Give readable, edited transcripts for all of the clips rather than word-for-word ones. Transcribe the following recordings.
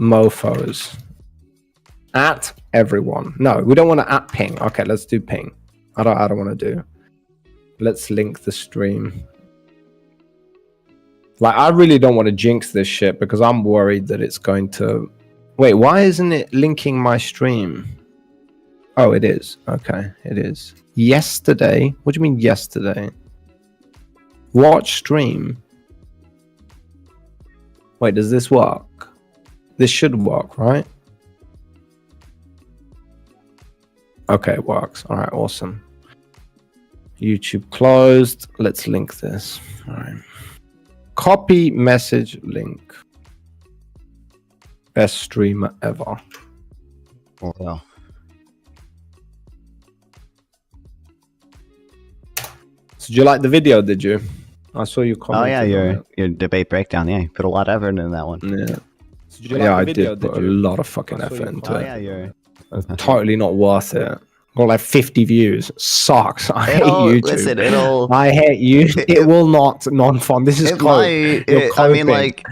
mofos. At everyone. No, we don't want to at ping. Okay, let's do ping. I don't want to do. Let's link the stream. Like, I really don't want to jinx this shit because I'm worried that it's going to... Wait, why isn't it linking my stream? Oh, it is. Okay, it is. Yesterday? What do you mean yesterday? Watch stream. Wait, does this work? This should work, right? Okay, it works. All right, awesome. YouTube closed. Let's link this. All right. Copy message link. Best streamer ever. Oh, wow. So did you like the video, did you? I saw you comment. Oh yeah, your debate breakdown. Yeah, you put a lot of effort into that one. Yeah. So did you like the video, I did put a lot of fucking effort into it. Yeah, you're totally not worth it. Got like 50 views. Sucks. I hate YouTube. Listen, I hate you. It will not non-fun. This is I mean, like,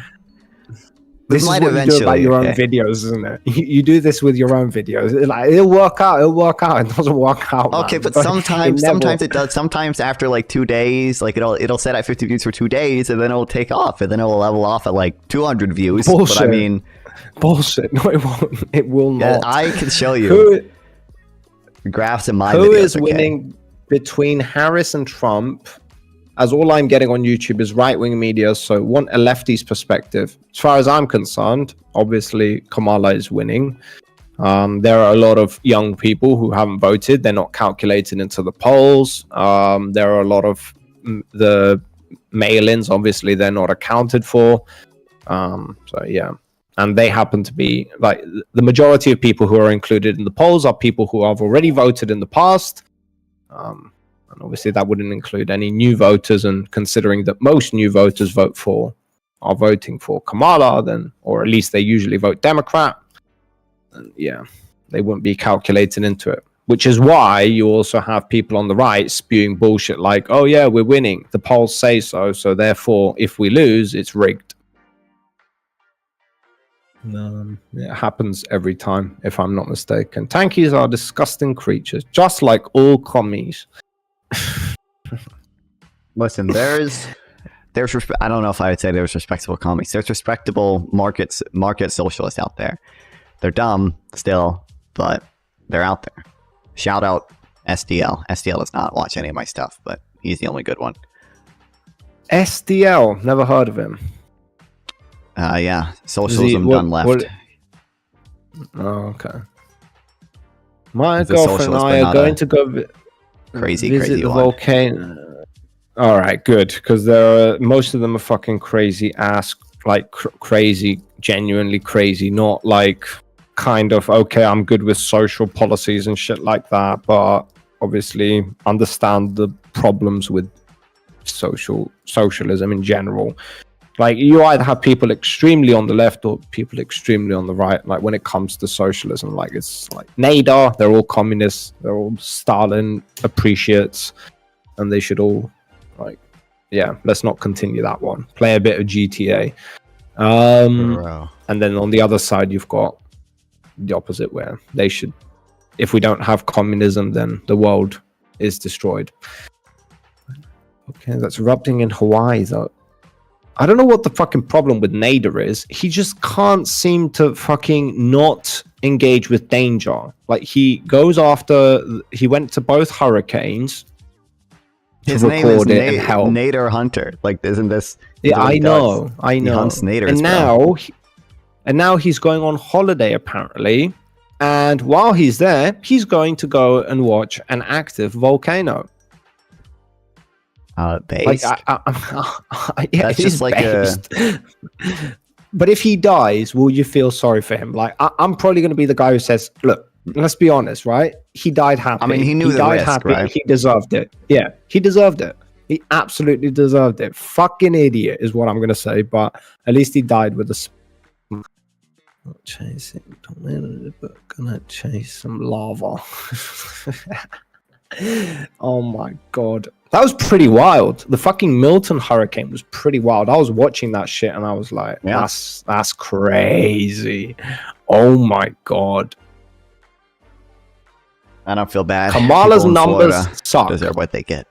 this is what you do about your own videos, isn't it? You do this with your own videos. Like, it'll work out. It'll work out. It doesn't work out. Okay, man. but sometimes it does. Sometimes after like 2 days, like it'll set at 50 views for 2 days, and then it'll take off, and then it'll level off at like 200 views. Bullshit. But I mean, bullshit. No, it won't. It will not. Yeah, I can show you graphs in my videos. Who is winning between Harris and Trump? As all I'm getting on YouTube is right-wing media, so want a lefty's perspective. As far as I'm concerned, obviously Kamala is winning. There are a lot of young people who haven't voted. They're not calculated into the polls. There are a lot of the mail-ins. Obviously, they're not accounted for. So yeah. And they happen to be, like, the majority of people who are included in the polls are people who have already voted in the past. And obviously that wouldn't include any new voters, and considering that most new voters are voting for Kamala, then, or at least they usually vote Democrat, and yeah, they wouldn't be calculated into it. Which is why you also have people on the right spewing bullshit like, oh yeah, we're winning, the polls say so, so therefore if we lose, it's rigged. It happens every time, if I'm not mistaken. Tankies are disgusting creatures, just like all commies. Listen, there's I don't know if I would say there's respectable commies. There's respectable market socialists out there. They're dumb still, but they're out there. Shout out SDL. SDL does not watch any of my stuff, but he's the only good one. SDL, never heard of him. Yeah, socialism done left. Oh, okay. My girlfriend and I are going to go crazy the volcano. All right, good, because most of them are fucking crazy ass, like crazy, genuinely crazy, not like kind of okay, I'm good with social policies and shit like that, but obviously understand the problems with socialism in general. Like, you either have people extremely on the left or people extremely on the right. Like, when it comes to socialism, like, it's like Nader, they're all communists, they're all Stalin appreciates, and they should all, like, yeah, let's not continue that one. Play a bit of GTA. And then on the other side, you've got the opposite, where they should, if we don't have communism, then the world is destroyed. Okay, that's erupting in Hawaii, though. I don't know what the fucking problem with Nader is. He just can't seem to fucking not engage with danger. Like, he goes after... He went to both hurricanes. His name is Nader Hunter. Like, isn't this... Yeah, I know. He hunts Naders, and now he's going on holiday, apparently. And while he's there, he's going to go and watch an active volcano. Based. Like, yeah, that's just like based. But if he dies, will you feel sorry for him? Like, I'm probably going to be the guy who says, look, let's be honest, right? He died happy. I mean, he knew the died risk, happy. right? He deserved it. Yeah, he deserved it. He absolutely deserved it. Fucking idiot is what I'm going to say, but at least he died with a... Not chasing, but gonna chase some lava. Oh my god. That was pretty wild. The fucking Milton hurricane was pretty wild. I was watching that shit and I was like, Yeah. that's crazy. Oh my god. I don't feel bad. Kamala's People in numbers Florida suck. deserve what they get.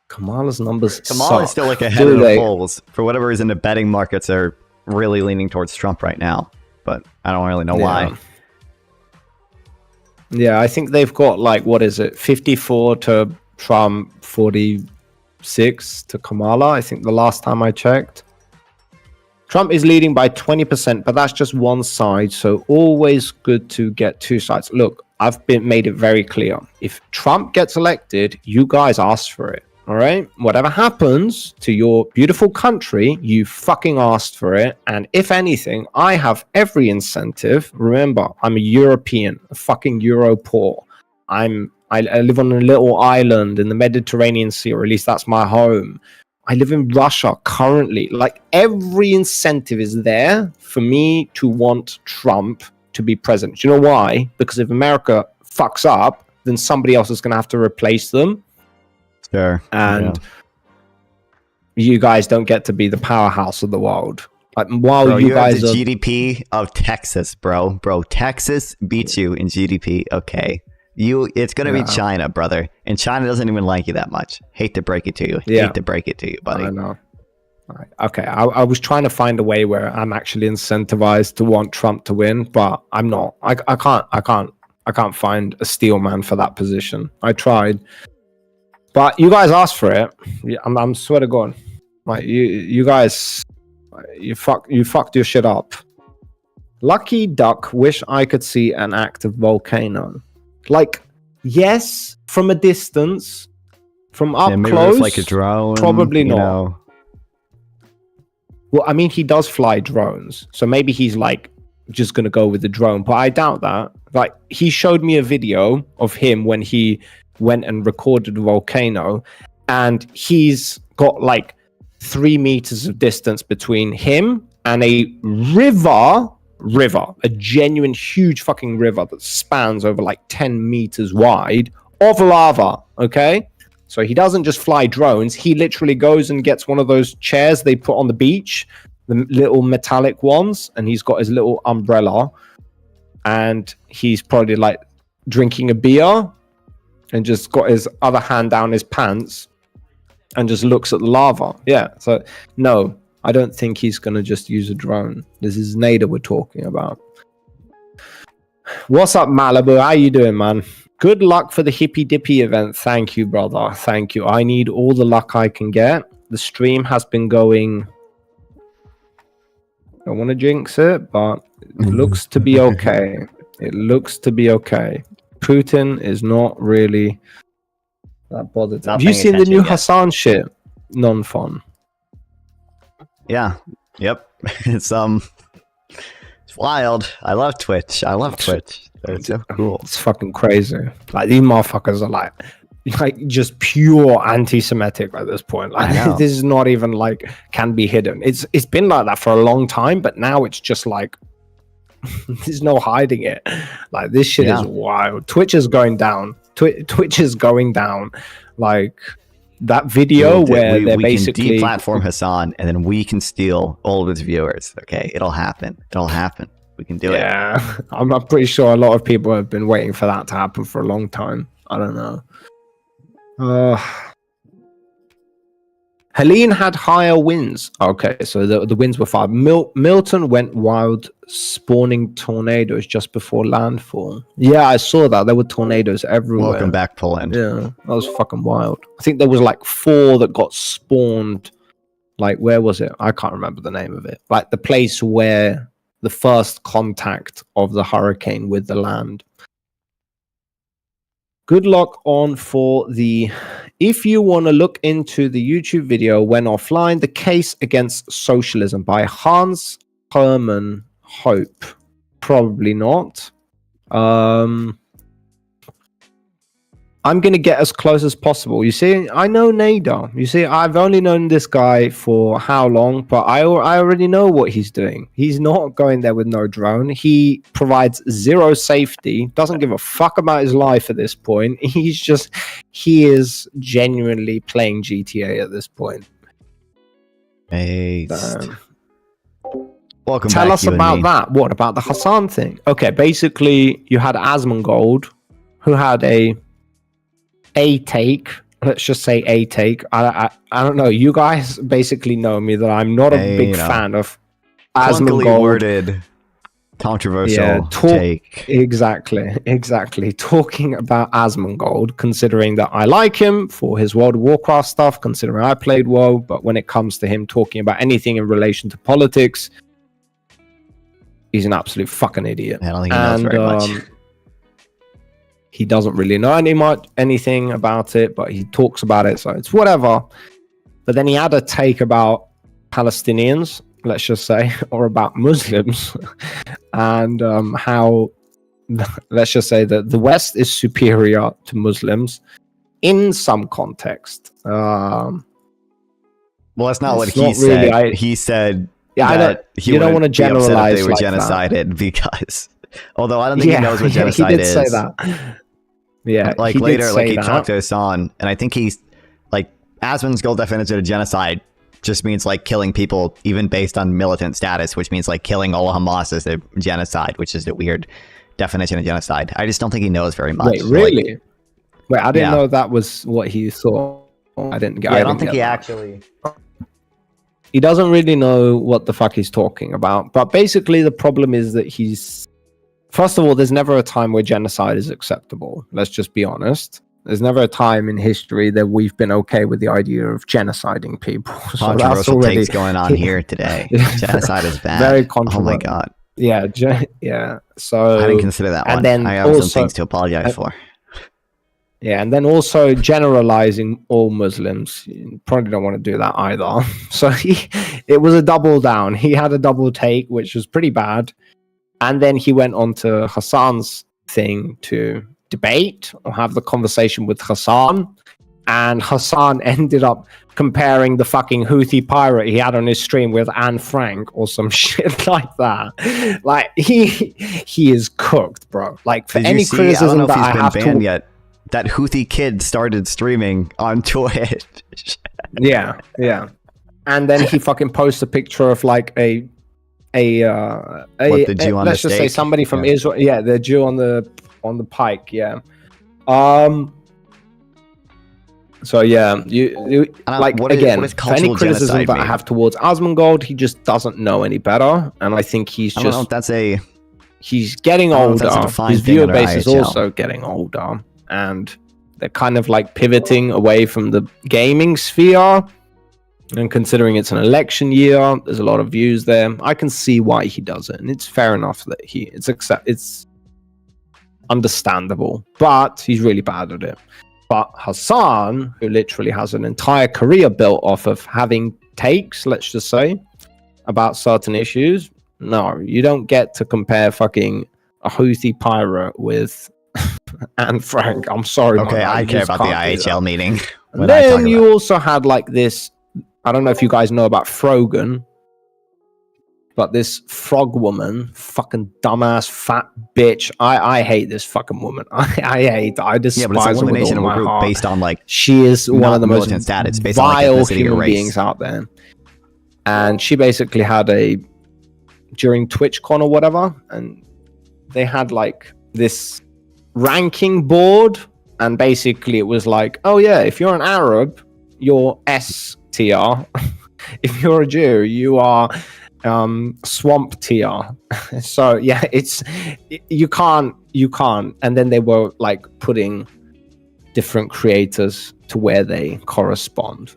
Kamala's numbers Kamala is suck. still like ahead of the polls. For whatever reason, the betting markets are really leaning towards Trump right now, but I don't really know why. Yeah, I think they've got like, what is it, 54 to Trump, 46 to Kamala. I think the last time I checked. Trump is leading by 20%, but that's just one side. So always good to get two sides. Look, I've made it very clear. If Trump gets elected, you guys asked for it. All right. Whatever happens to your beautiful country, you fucking asked for it. And if anything, I have every incentive. Remember, I'm a European, a fucking Euro poor. I live on a little island in the Mediterranean Sea, or at least that's my home. I live in Russia currently. Like, every incentive is there for me to want Trump to be president. Do you know why? Because if America fucks up, then somebody else is going to have to replace them. Sure. And you guys don't get to be the powerhouse of the world. Like, while bro, you have guys the are GDP of Texas, bro. Texas beats you in GDP. Okay. It's gonna be China, brother. And China doesn't even like you that much. Hate to break it to you. Hate to break it to you, buddy. I know. Right. Okay, I was trying to find a way where I'm actually incentivized to want Trump to win, but I'm not. I can't find a steel man for that position. I tried. But you guys asked for it. I'm swear to God, like you guys, you fucked your shit up. Lucky Duck. Wish I could see an active volcano. Like, yes, from a distance, from up close, like a drone. Probably not. Know. Well, I mean, he does fly drones, so maybe he's like just gonna go with the drone. But I doubt that. Like, he showed me a video of him when he went and recorded a volcano, and he's got like 3 meters of distance between him and a river, a genuine huge fucking river that spans over like 10 meters wide of lava. Okay, so he doesn't just fly drones, he literally goes and gets one of those chairs they put on the beach, the little metallic ones, and he's got his little umbrella, and he's probably like drinking a beer and just got his other hand down his pants and just looks at the lava. Yeah, so no, I don't think he's going to just use a drone. This is Nader we're talking about. What's up, Malibu? How you doing, man? Good luck for the Hippy Dippy event. Thank you, brother. Thank you. I need all the luck I can get. The stream has been going... I don't want to jinx it, but it looks to be okay. It looks to be okay. Putin is not really that bothered. Have you seen the new Hassan shit? Non-fun. Yeah. Yep. It's wild. I love Twitch. It's so cool. It's fucking crazy. Like, these motherfuckers are like just pure anti-Semitic at this point. Like, this is not even like can be hidden. It's been like that for a long time, but now it's just like there's no hiding it. Like, this shit is wild. Twitch is going down. Twitch is going down. Like, that video where they're basically can deplatform Hassan, and then we can steal all of his viewers. Okay, it'll happen. We can do it. Yeah, I'm pretty sure a lot of people have been waiting for that to happen for a long time. I don't know. Helene had higher winds. Okay, so the winds were 5. Milton went wild, spawning tornadoes just before landfall. Yeah, I saw that. There were tornadoes everywhere. Welcome back, Poland. Yeah, that was fucking wild. I think there was like 4 that got spawned. Like, where was it? I can't remember the name of it. Like, the place where the first contact of the hurricane with the land. Good luck on for the... If you want to look into the YouTube video When Offline, The Case Against Socialism by Hans Hermann Hope. Probably not. I'm going to get as close as possible. You see, I know Nader. You see, I've only known this guy for how long, but I already know what he's doing. He's not going there with no drone. He provides zero safety, doesn't give a fuck about his life at this point. He is genuinely playing GTA at this point. Welcome Tell back, us you and about me. that. What about the Hassan thing? Okay, basically, you had Asmongold, who had a take. Let's just say a take. I don't know. You guys basically know me that I'm not a big fan of Asmongold. Worded, controversial take. Exactly. Talking about Asmongold, considering that I like him for his World of Warcraft stuff, considering I played WoW, but when it comes to him talking about anything in relation to politics, he's an absolute fucking idiot. I don't think he knows very much. He doesn't really know anything about it, but he talks about it, so it's whatever. But then he had a take about Palestinians, let's just say, or about Muslims, and how, let's just say that the West is superior to Muslims in some context. Well, that's not what he not said. really, he said yeah, that you don't want to generalize they were like genocided that. Because, although I don't think he knows what genocide he did is. say that. Yeah, like he later, did like say he that. talked to Hassan, and I think he's like Asmon's goal definition of genocide just means like killing people even based on militant status, which means like killing all of Hamas is a genocide, which is a weird definition of genocide. I just don't think he knows very much. Wait, really? Wait, I didn't Yeah. know that was what he thought. I didn't get. Yeah, I I don't didn't think get he that. actually. He doesn't really know what the fuck he's talking about. But basically, the problem is that he's. First of all, there's never a time where genocide is acceptable. Let's just be honest. There's never a time in history that we've been okay with the idea of genociding people. So that's Controversial already takes going on here today. Genocide is bad. very Oh my controversial. god. Yeah, yeah. So I didn't consider that and one. then I have some also- things to apologize for. Yeah, and then also generalizing all Muslims. You probably don't want to do that either. So it was a double down. He had a double take, which was pretty bad. And then he went on to Hassan's thing to debate or have the conversation with Hassan. And Hassan ended up comparing the fucking Houthi pirate he had on his stream with Anne Frank or some shit like that. Like he is cooked, bro. Like for Did any you see? criticism I don't know that if I he's have been banned to, yet. That Houthi kid started streaming on Twitch. yeah. And then he fucking posts a picture of like the Jew on let's the just say stake? somebody from Yeah. Israel. Yeah, the Jew on the pike. Yeah. So yeah, you like what is again for any cultural criticism genocide that I mean? have towards Asmongold, he just doesn't know any better, and I think he's I don't know if just that's a. he's getting I don't know if that's a older. defined His thing viewer under base is IHL. also getting older, and they're kind of like pivoting away from the gaming sphere. And considering it's an election year, there's a lot of views there. I can see why he does it, and it's fair enough that it's understandable, but he's really bad at it. But Hassan, who literally has an entire career built off of having takes, let's just say, about certain issues, no, you don't get to compare fucking a Houthi pirate with Anne Frank. I'm sorry. Okay, man, I you care just about the can't do that. IHL meeting. And When I talk then you about. also had like this. I don't know if you guys know about Frogan, but this frog woman, fucking dumbass fat bitch. I hate this fucking woman. I despise Yeah, but it's her with elimination all of a my group heart. based on like. She is one not of the most militant status, based on, like, vile ethnicity or human race. beings out there. And she basically had during TwitchCon or whatever, and they had like this ranking board, and basically it was like, oh yeah, if you're an Arab, you're S tier. If you're a Jew, you are swamp tier. So yeah, you can't. And then they were like putting different creators to where they correspond.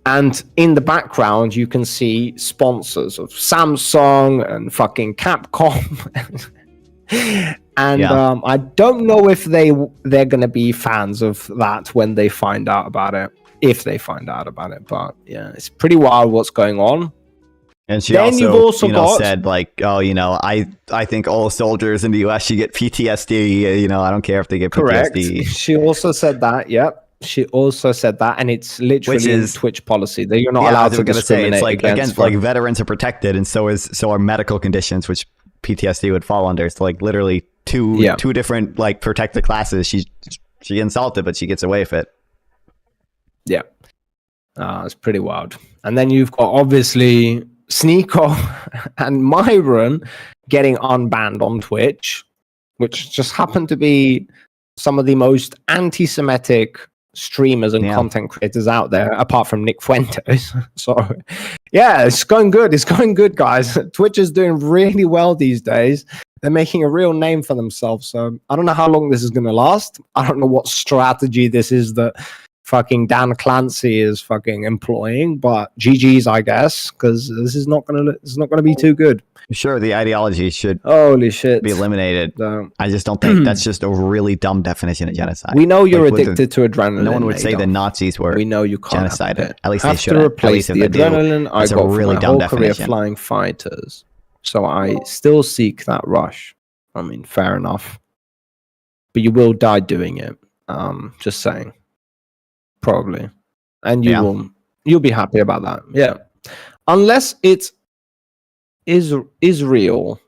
And in the background, you can see sponsors of Samsung and fucking Capcom. And Yeah. I don't know if they're going to be fans of that when they find out about it. If they find out about it. But yeah, it's pretty wild what's going on. And she Then you've also got said like, oh, I think all soldiers in the U.S. should get PTSD. I don't care if they get correct. PTSD. She also said that. Yep. She also said that, and it's literally in Twitch policy that you're not allowed to discriminate it's like, against. Like veterans are protected, and so are medical conditions, which PTSD would fall under. It's like literally two different like protected classes. She insulted, but she gets away with it. Yeah, it's pretty wild. And then you've got obviously Sneeko and Myron getting unbanned on Twitch, which just happened to be some of the most anti-Semitic streamers and content creators out there, apart from Nick Fuentes. So, yeah, it's going good. It's going good, guys. Twitch is doing really well these days. They're making a real name for themselves. So, I don't know how long this is going to last. I don't know what strategy this is that fucking Dan Clancy is fucking employing, but GG's, I guess, because this is not gonna be too good. Sure, the ideology should holy shit be eliminated. I just don't think that's just a really dumb definition of genocide. We know you're addicted to adrenaline. No one would say the Nazis were. We know you can't genocided. At least have they should to replace the adrenaline I got a really from my dumb whole career definition. flying fighters. So I still seek that rush. I mean, fair enough, but you will die doing it. Just saying. Probably, and you'll be happy about that. Yeah, unless it is Israel.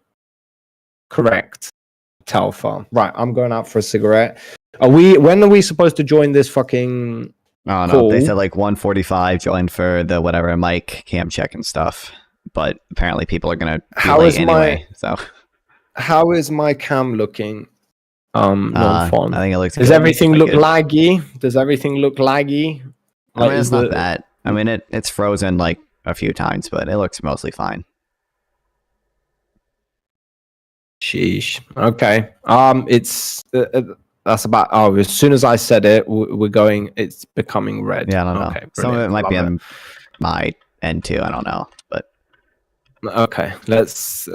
Correct, Telfa. Right, I'm going out for a cigarette. When are we supposed to join this fucking? Oh no, they said like 1:45 join for the whatever mic cam check and stuff. But apparently people are gonna be late anyway. So how is my cam looking? Non-font. I think it looks. Does everything look laggy? Does everything look laggy? I mean, it's not bad. I mean, it's frozen like a few times, but it looks mostly fine. Sheesh. Okay. It's that's about. Oh, as soon as I said it, we're going. It's becoming red. Yeah, I don't know. Okay, some of it might be on my end too. I don't know, but okay. Let's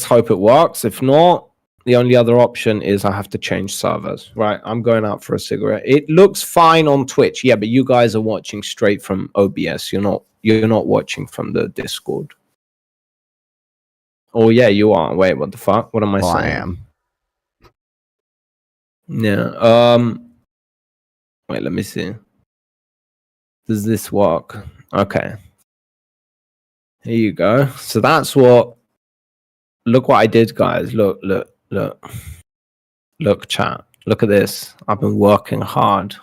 hope it works. If not, the only other option is I have to change servers. Right, I'm going out for a cigarette. It looks fine on Twitch. Yeah, but you guys are watching straight from OBS. You're not watching from the Discord. Oh yeah, you are. Wait, what the fuck? What am I saying? I am. Yeah. Wait, let me see. Does this work? Okay. Here you go. So that's what. Look what I did, guys. Look, chat. Look at this. I've been working hard.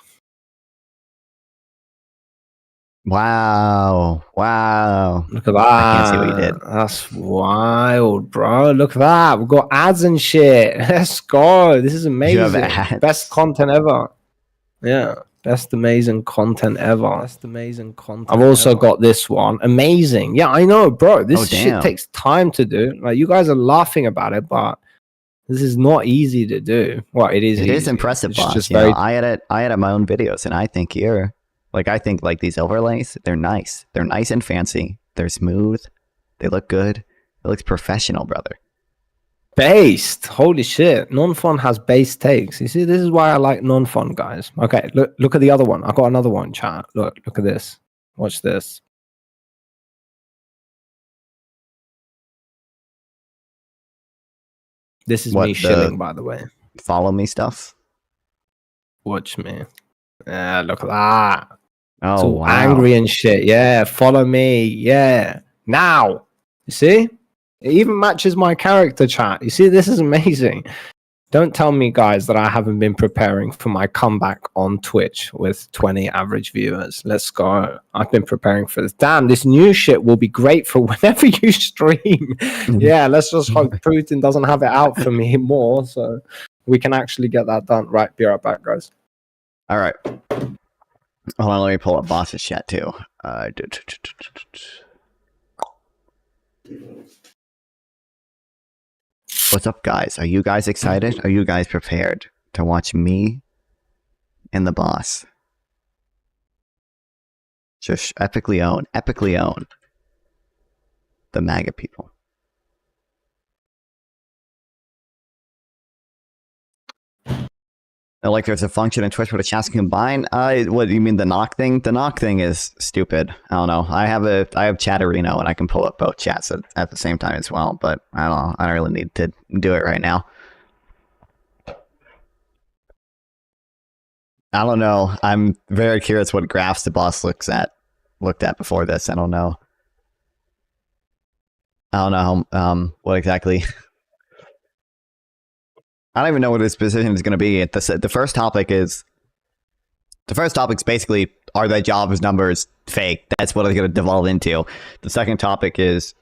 Wow. Look at that. I can't see what you did. That's wild, bro. Look at that. We've got ads and shit. Let's go. This is amazing. Best content ever. Yeah. Best amazing content ever. I've also got this one. Amazing. Yeah, I know, bro. This shit takes time to do. Like, you guys are laughing about it, but this is not easy to do. Well, it is. It is impressive, boss. Just I edit my own videos, and I think these overlays, they're nice. They're nice and fancy. They're smooth. They look good. It looks professional, brother. Based. Holy shit. Non-fun has base takes. You see, this is why I like non-fun, guys. Okay, look at the other one. I got another one, chat. Look at this. Watch this. This is me shilling, by the way. Follow me stuff. Watch me. Yeah, look at that. Oh, wow. Angry and shit. Yeah, follow me. Yeah. Now. You see? It even matches my character, chat. You see, this is amazing. Don't tell me, guys, that I haven't been preparing for my comeback on Twitch with 20 average viewers. Let's go. I've been preparing for this. Damn, this new shit will be great for whenever you stream. Yeah, let's just hope Putin doesn't have it out for me more, so we can actually get that done. Right, be right back, guys. All right. Hold on, let me pull up boss's chat, too. What's up, guys? Are you guys excited? Are you guys prepared to watch me and the boss just epically own the MAGA people? Like there's a function in Twitch where the chats can combine. What do you mean the knock thing? The knock thing is stupid. I don't know. I have Chatterino and I can pull up both chats at the same time as well. But I don't know. I don't really need to do it right now. I don't know. I'm very curious what graphs the boss looked at before this. I don't know. What exactly. I don't even know what his position is going to be. The first topic's basically, are the jobs numbers fake? That's what it's going to devolve into. The second topic is,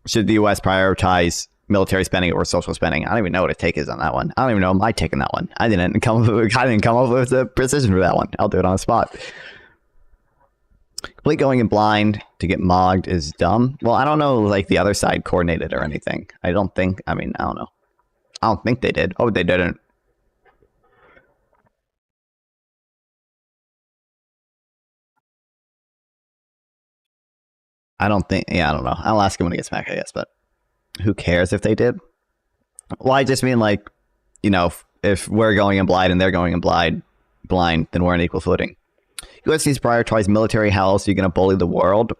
should the U.S. prioritize military spending or social spending? I don't even know what his take is on that one. I don't even know my take on that one. I didn't come up with the precision for that one. I'll do it on the spot. Complete going in blind to get mogged is dumb. Well, I don't know, like the other side coordinated or anything. I don't think. I mean, I don't know. I don't think they did. Oh, they didn't. I don't think. Yeah, I don't know. I'll ask him when he gets back, I guess. But who cares if they did? Well, I just mean, like, you know, if we're going in blind and they're going in blind, then we're on equal footing. U.S. needs to prioritize military. How else are you going to bully the world?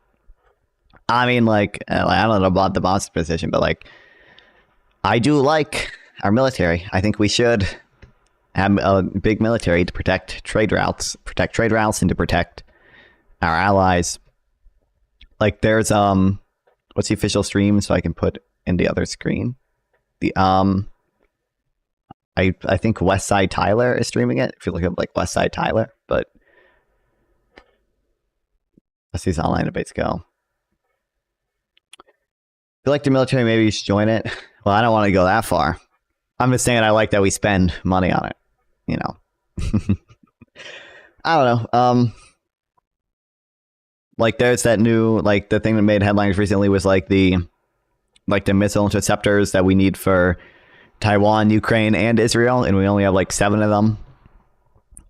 I mean, like, I don't know about the boss position, but like, I do like our military. I think we should have a big military to protect trade routes, and to protect our allies. Like, there's what's the official stream so I can put in the other screen? The I think Westside Tyler is streaming it. If you look up like Westside Tyler, but let's see these online debates go. If you like the military, maybe you should join it. Well, I don't want to go that far. I'm just saying I like that we spend money on it. You know. I don't know. Like there's that new, like the thing that made headlines recently was like the missile interceptors that we need for Taiwan, Ukraine, and Israel, and we only have like 7 of them.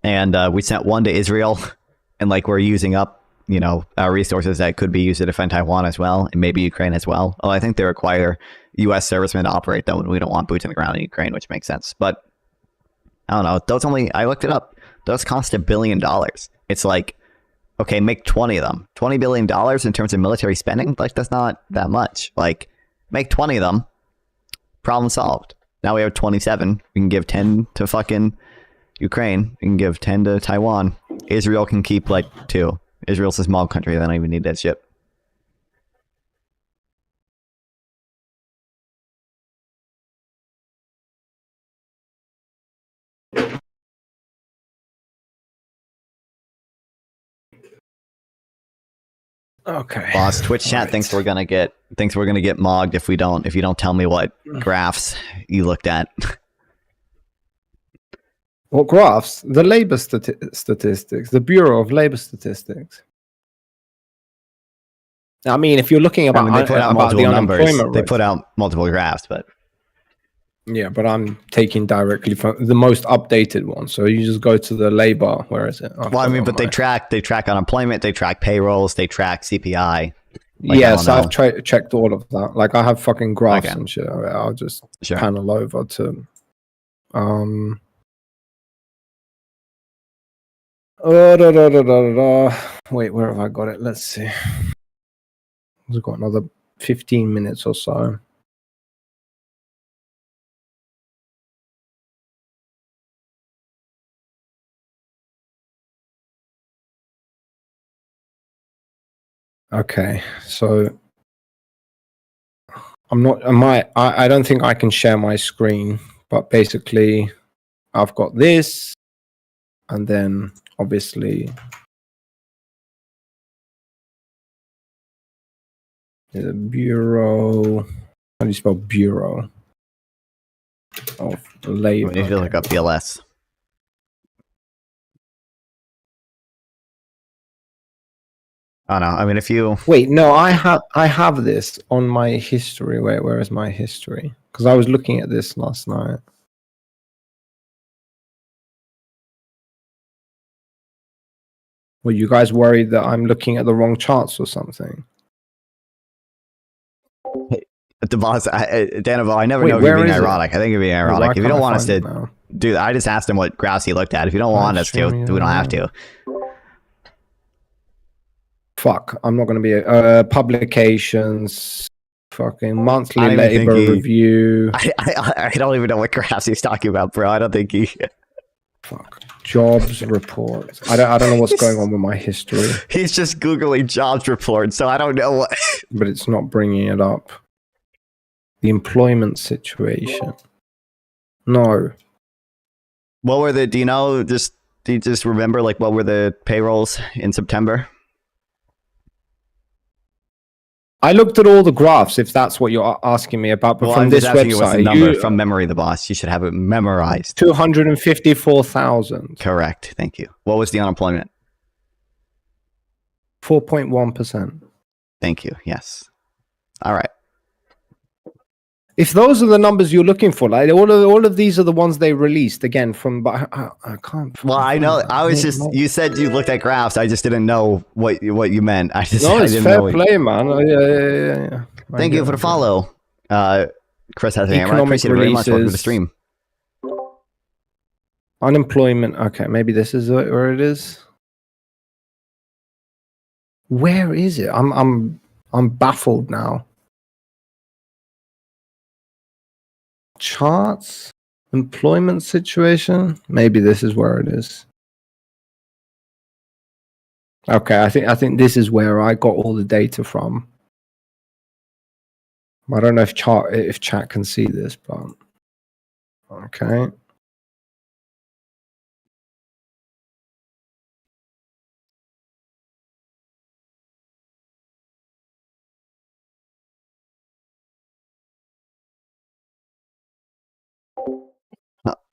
And we sent 1 to Israel, and like we're using up, you know, our resources that could be used to defend Taiwan as well, and maybe Ukraine as well. Oh, I think they require U.S. servicemen to operate them, and we don't want boots on the ground in Ukraine, which makes sense. But I don't know. Those I looked it up. Those cost $1 billion. It's like, okay, make 20 of them. $20 billion in terms of military spending? Like, that's not that much. Like, make 20 of them. Problem solved. Now we have 27. We can give 10 to fucking Ukraine. We can give 10 to Taiwan. Israel can keep, like, 2. Israel's a small country. They don't even need that shit. Okay. Boss, Twitch chat thinks we're gonna get mogged if you don't tell me what graphs you looked at. What graphs? The labor statistics, the Bureau of Labor Statistics. I mean, if you're looking about, they put out about the multiple numbers, unemployment they rate, put out multiple graphs, but yeah, but I'm taking directly from the most updated one. So you just go to the labor. Where is it? Well, I mean, but they track unemployment, they track payrolls, they track CPI. Like, yes, I've checked all of that. Like, I have fucking graphs and shit. I'll just panel over to wait, where have I got it? Let's see. We've got another 15 minutes or so. Okay, so I don't think I can share my screen, but basically I've got this, and then obviously the Bureau. How do you spell Bureau of Labor? You feel like a BLS. I don't know. I mean, if you wait, no, I have this on my history. Where is my history? Because I was looking at this last night. Were you guys worried that I'm looking at the wrong charts or something? The boss, Danival, I never know if you're being ironic. I think you're being ironic. If you don't want us to do. I just asked him what graphs he looked at. If you don't want us to, we don't have to. Fuck, I'm not going to be publications. Fucking monthly labor review. I don't even know what graphs he's talking about, bro. I don't think he. Fuck. Jobs reports. I don't know what's going on with my history. He's just googling jobs reports, so I don't know what. But it's not bringing it up. The employment situation. No. What were the? Do you know? Do you just remember like what were the payrolls in September? I looked at all the graphs, if that's what you're asking me about, but from this website, from memory, the boss, you should have it memorized. 254,000. Correct. Thank you. What was the unemployment? 4.1%. Thank you. Yes. All right. If those are the numbers you're looking for, like all of these are the ones they released again from, but I can't. Well, I know. I was just. You said you looked at graphs. I just didn't know what you meant. I just. No, it's I didn't fair know play, man. Yeah. Thank you for the follow. Chris has a hammer. I appreciate it very much. Welcome to the stream. Unemployment. Okay, maybe this is where it is. Where is it? I'm baffled now. Charts, employment situation. Maybe this is where it is. Okay, I think this is where I got all the data from. I don't know if chat can see this, but okay.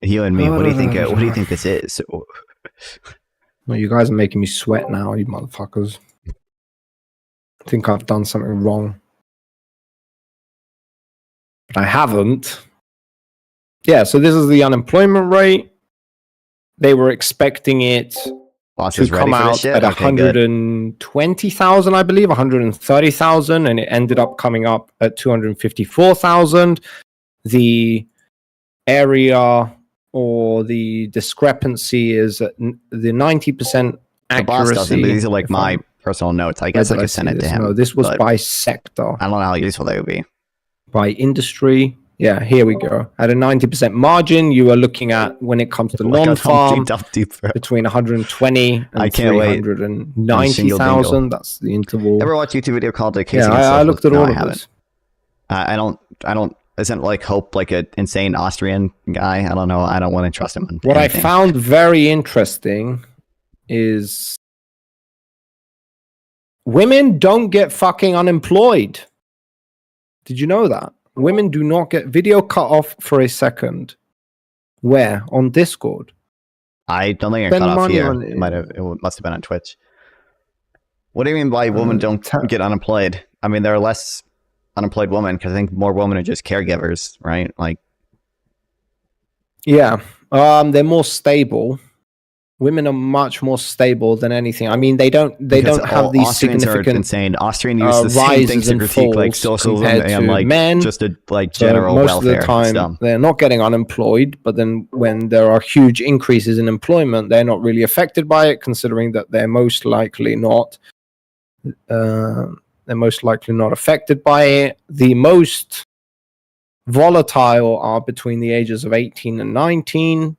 You and me. What do you think? What do you think this is? Well, you guys are making me sweat now, you motherfuckers. I think I've done something wrong, but I haven't. Yeah, so this is the unemployment rate. They were expecting it to come out at 120,000, I believe, 130,000, and it ended up coming up at 254,000. The area or the discrepancy is at the 90% accuracy. The boss doesn't, but these are like my personal notes. I guess I could send it to him. No, this was by sector. I don't know how useful they would be. By industry. Yeah, here we go. At a 90% margin, you are looking at, when it comes to non-farm, between 120 and 390,000. That's the interval. Ever watch YouTube video called the Case? Yeah, I looked at all of this. I don't. Isn't like Hope like an insane Austrian guy? I don't know. I don't want to trust him. What I found very interesting is women don't get fucking unemployed. Did you know that? Women do not get video cut off for a second. Where? On Discord. I don't think I cut off here. It must have been on Twitch. What do you mean by women don't get unemployed? I mean, there are less unemployed women because I think more women are just caregivers, right? Like, yeah, they're more stable. Women are much more stable than anything. I mean, they don't have these Austrians significant are insane. Austrian use the same things to critique like socialism and like men. Just a like general most welfare. Most of the time, they're not getting unemployed, but then when there are huge increases in employment, they're not really affected by it, considering that they're most likely not. They're most likely not affected by it. The most volatile are between the ages of 18 and 19.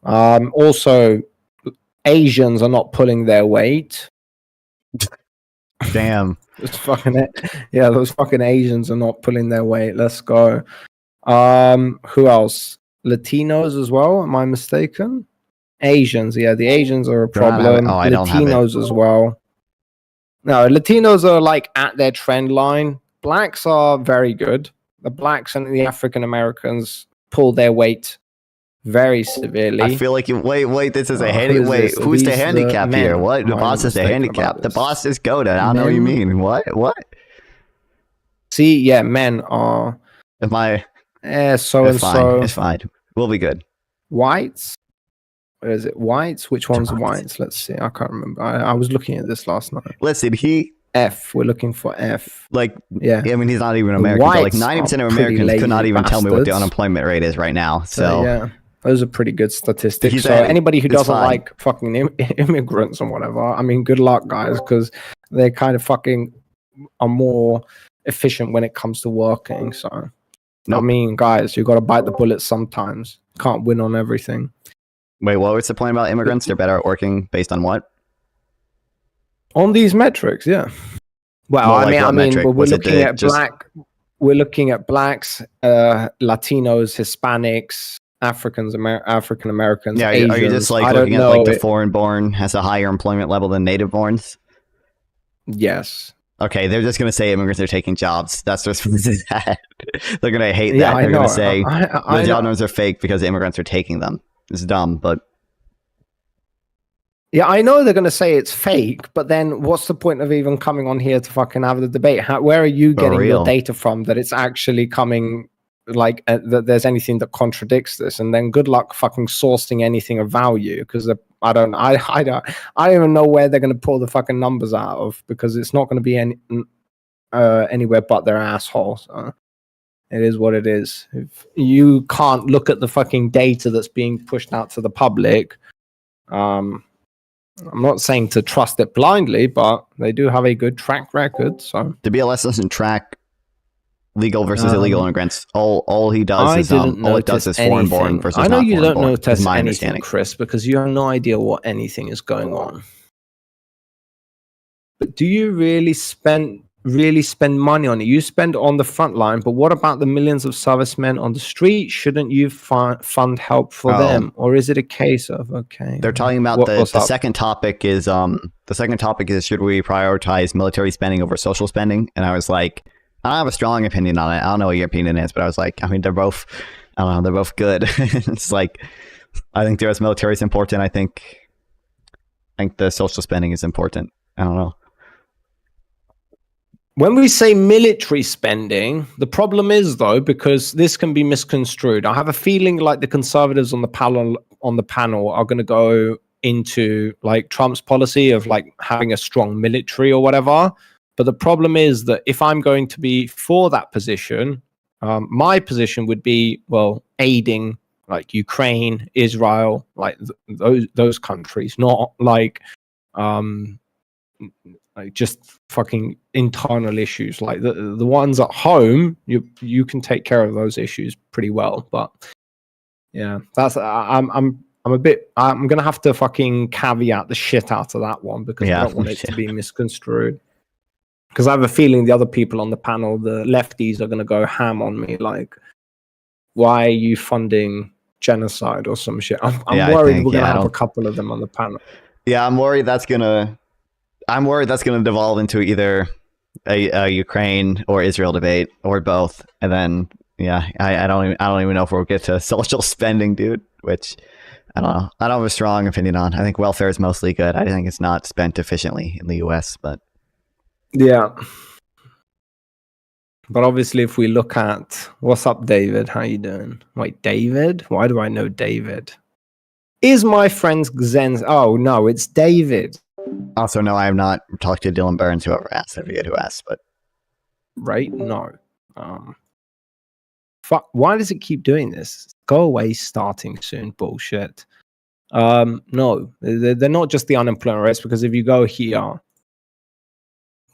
Also, Asians are not pulling their weight. Damn. Those fucking Asians are not pulling their weight. Let's go. Who else? Latinos as well. Am I mistaken? Asians. Yeah, the Asians are a problem. Latinos as well. No, Latinos are like at their trend line. Blacks are very good. The blacks and the African Americans pull their weight very severely. I feel like wait. This is a handicap. Wait, who's the handicap here? What? The boss is the handicap. The boss is goated. I don't know what you mean. What? See, yeah, men are. Am I? So and so. It's fine. We'll be good. Whites. Where is it? Whites? Which one's whites? Let's see. I can't remember. I was looking at this last night. Listen, F. We're looking for F. Like, yeah. I mean, he's not even American. But like 90% of Americans could not even tell me what the unemployment rate is right now. So yeah. Those are pretty good statistics. He So said anybody who it's doesn't fine. like fucking immigrants and whatever, I mean, good luck, guys, because they kind of fucking are more efficient when it comes to working. So, I Nope. mean, guys, you got to bite the bullet sometimes. Can't win on everything. Wait, what was the point about immigrants? They're better at working based on what? On these metrics, yeah. Well, Well, like I what mean, metric? we're Was it looking the at just- we're looking at blacks, Latinos, Hispanics, African Americans, Yeah, Asians. are you just like I don't looking at know like the it- foreign-born has a higher employment level than native-borns? Yes. Okay, they're just gonna say immigrants are taking jobs. That's just that. They're gonna hate Yeah, that. I They're know. gonna say I the job know. numbers are fake because immigrants are taking them. It's dumb, but Yeah, I know they're going to say it's fake, but then what's the point of even coming on here to fucking have the debate? Where are you getting real. your data from that it's actually coming, like, that there's anything that contradicts this? And then good luck fucking sourcing anything of value, because I don't even know where they're going to pull the fucking numbers out of, because it's not going to be anywhere but their assholes. So it is what it is. If you can't look at the fucking data that's being pushed out to the public, I'm not saying to trust it blindly, but they do have a good track record. So the BLS doesn't track legal versus illegal immigrants. All he does is all it does is foreign-born versus I know not you don't foreign-born, is notice my anything, understanding. Chris, because you have no idea what anything is going on. But do you really spend money on it? You spend on the front line, but what about the millions of servicemen on the street? Shouldn't you fund help for them, or is it a case of They're talking about the second topic is should we prioritize military spending over social spending? And I was like, I don't have a strong opinion on it. I don't know what your opinion is, but I was like, I mean, they're both good. It's like, I think the U.S. military is important. I think the social spending is important. I don't know. When we say military spending, the problem is, though, because this can be misconstrued. I have a feeling like the conservatives on the panel are going to go into like Trump's policy of like having a strong military or whatever. But the problem is that if I'm going to be for that position, my position would be, well, aiding like Ukraine, Israel, like those countries, not like just fucking internal issues. Like the ones at home, you can take care of those issues pretty well. But yeah, that's I'm gonna have to fucking caveat the shit out of that one, because I don't want it to be misconstrued. Because I have a feeling the other people on the panel, the lefties, are gonna go ham on me. Like, why are you funding genocide or some shit? I'm worried we're gonna have a couple of them on the panel. Yeah, I'm worried that's gonna devolve into either a Ukraine or Israel debate or both, and then I don't even know if we'll get to social spending, dude. Which I don't know. I don't have a strong opinion on. I think welfare is mostly good. I think it's not spent efficiently in the U.S., but yeah. But obviously, if we look at what's up, David? How you doing? Wait, David? Why do I know David? Is my friend Zen's? Oh no, it's David. Also, no, I have not talked to Dylan Burns, whoever asked. I forget who asked, but right, no. Fuck. Why does it keep doing this? Go away. Starting soon. Bullshit. No, they're not just the unemployment rates, because if you go here,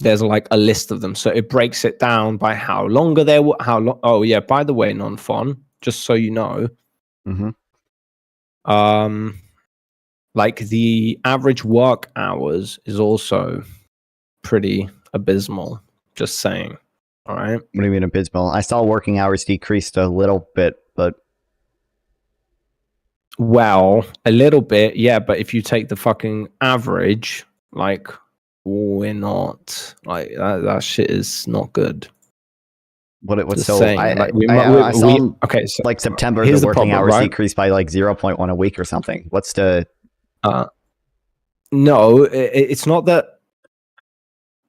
there's like a list of them, so it breaks it down by how longer they were. How long? Oh yeah. By the way, non-fon, just so you know. Like the average work hours is also pretty abysmal. Just saying. All right. What do you mean abysmal? I saw working hours decreased a little bit, but well, a little bit, yeah. But if you take the fucking average, like, we're not like that shit is not good. What's so? Saying, I saw okay, so like September, here's the working problem, hours right? decreased by like 0.1 a week or something. What's the? No, it's not that.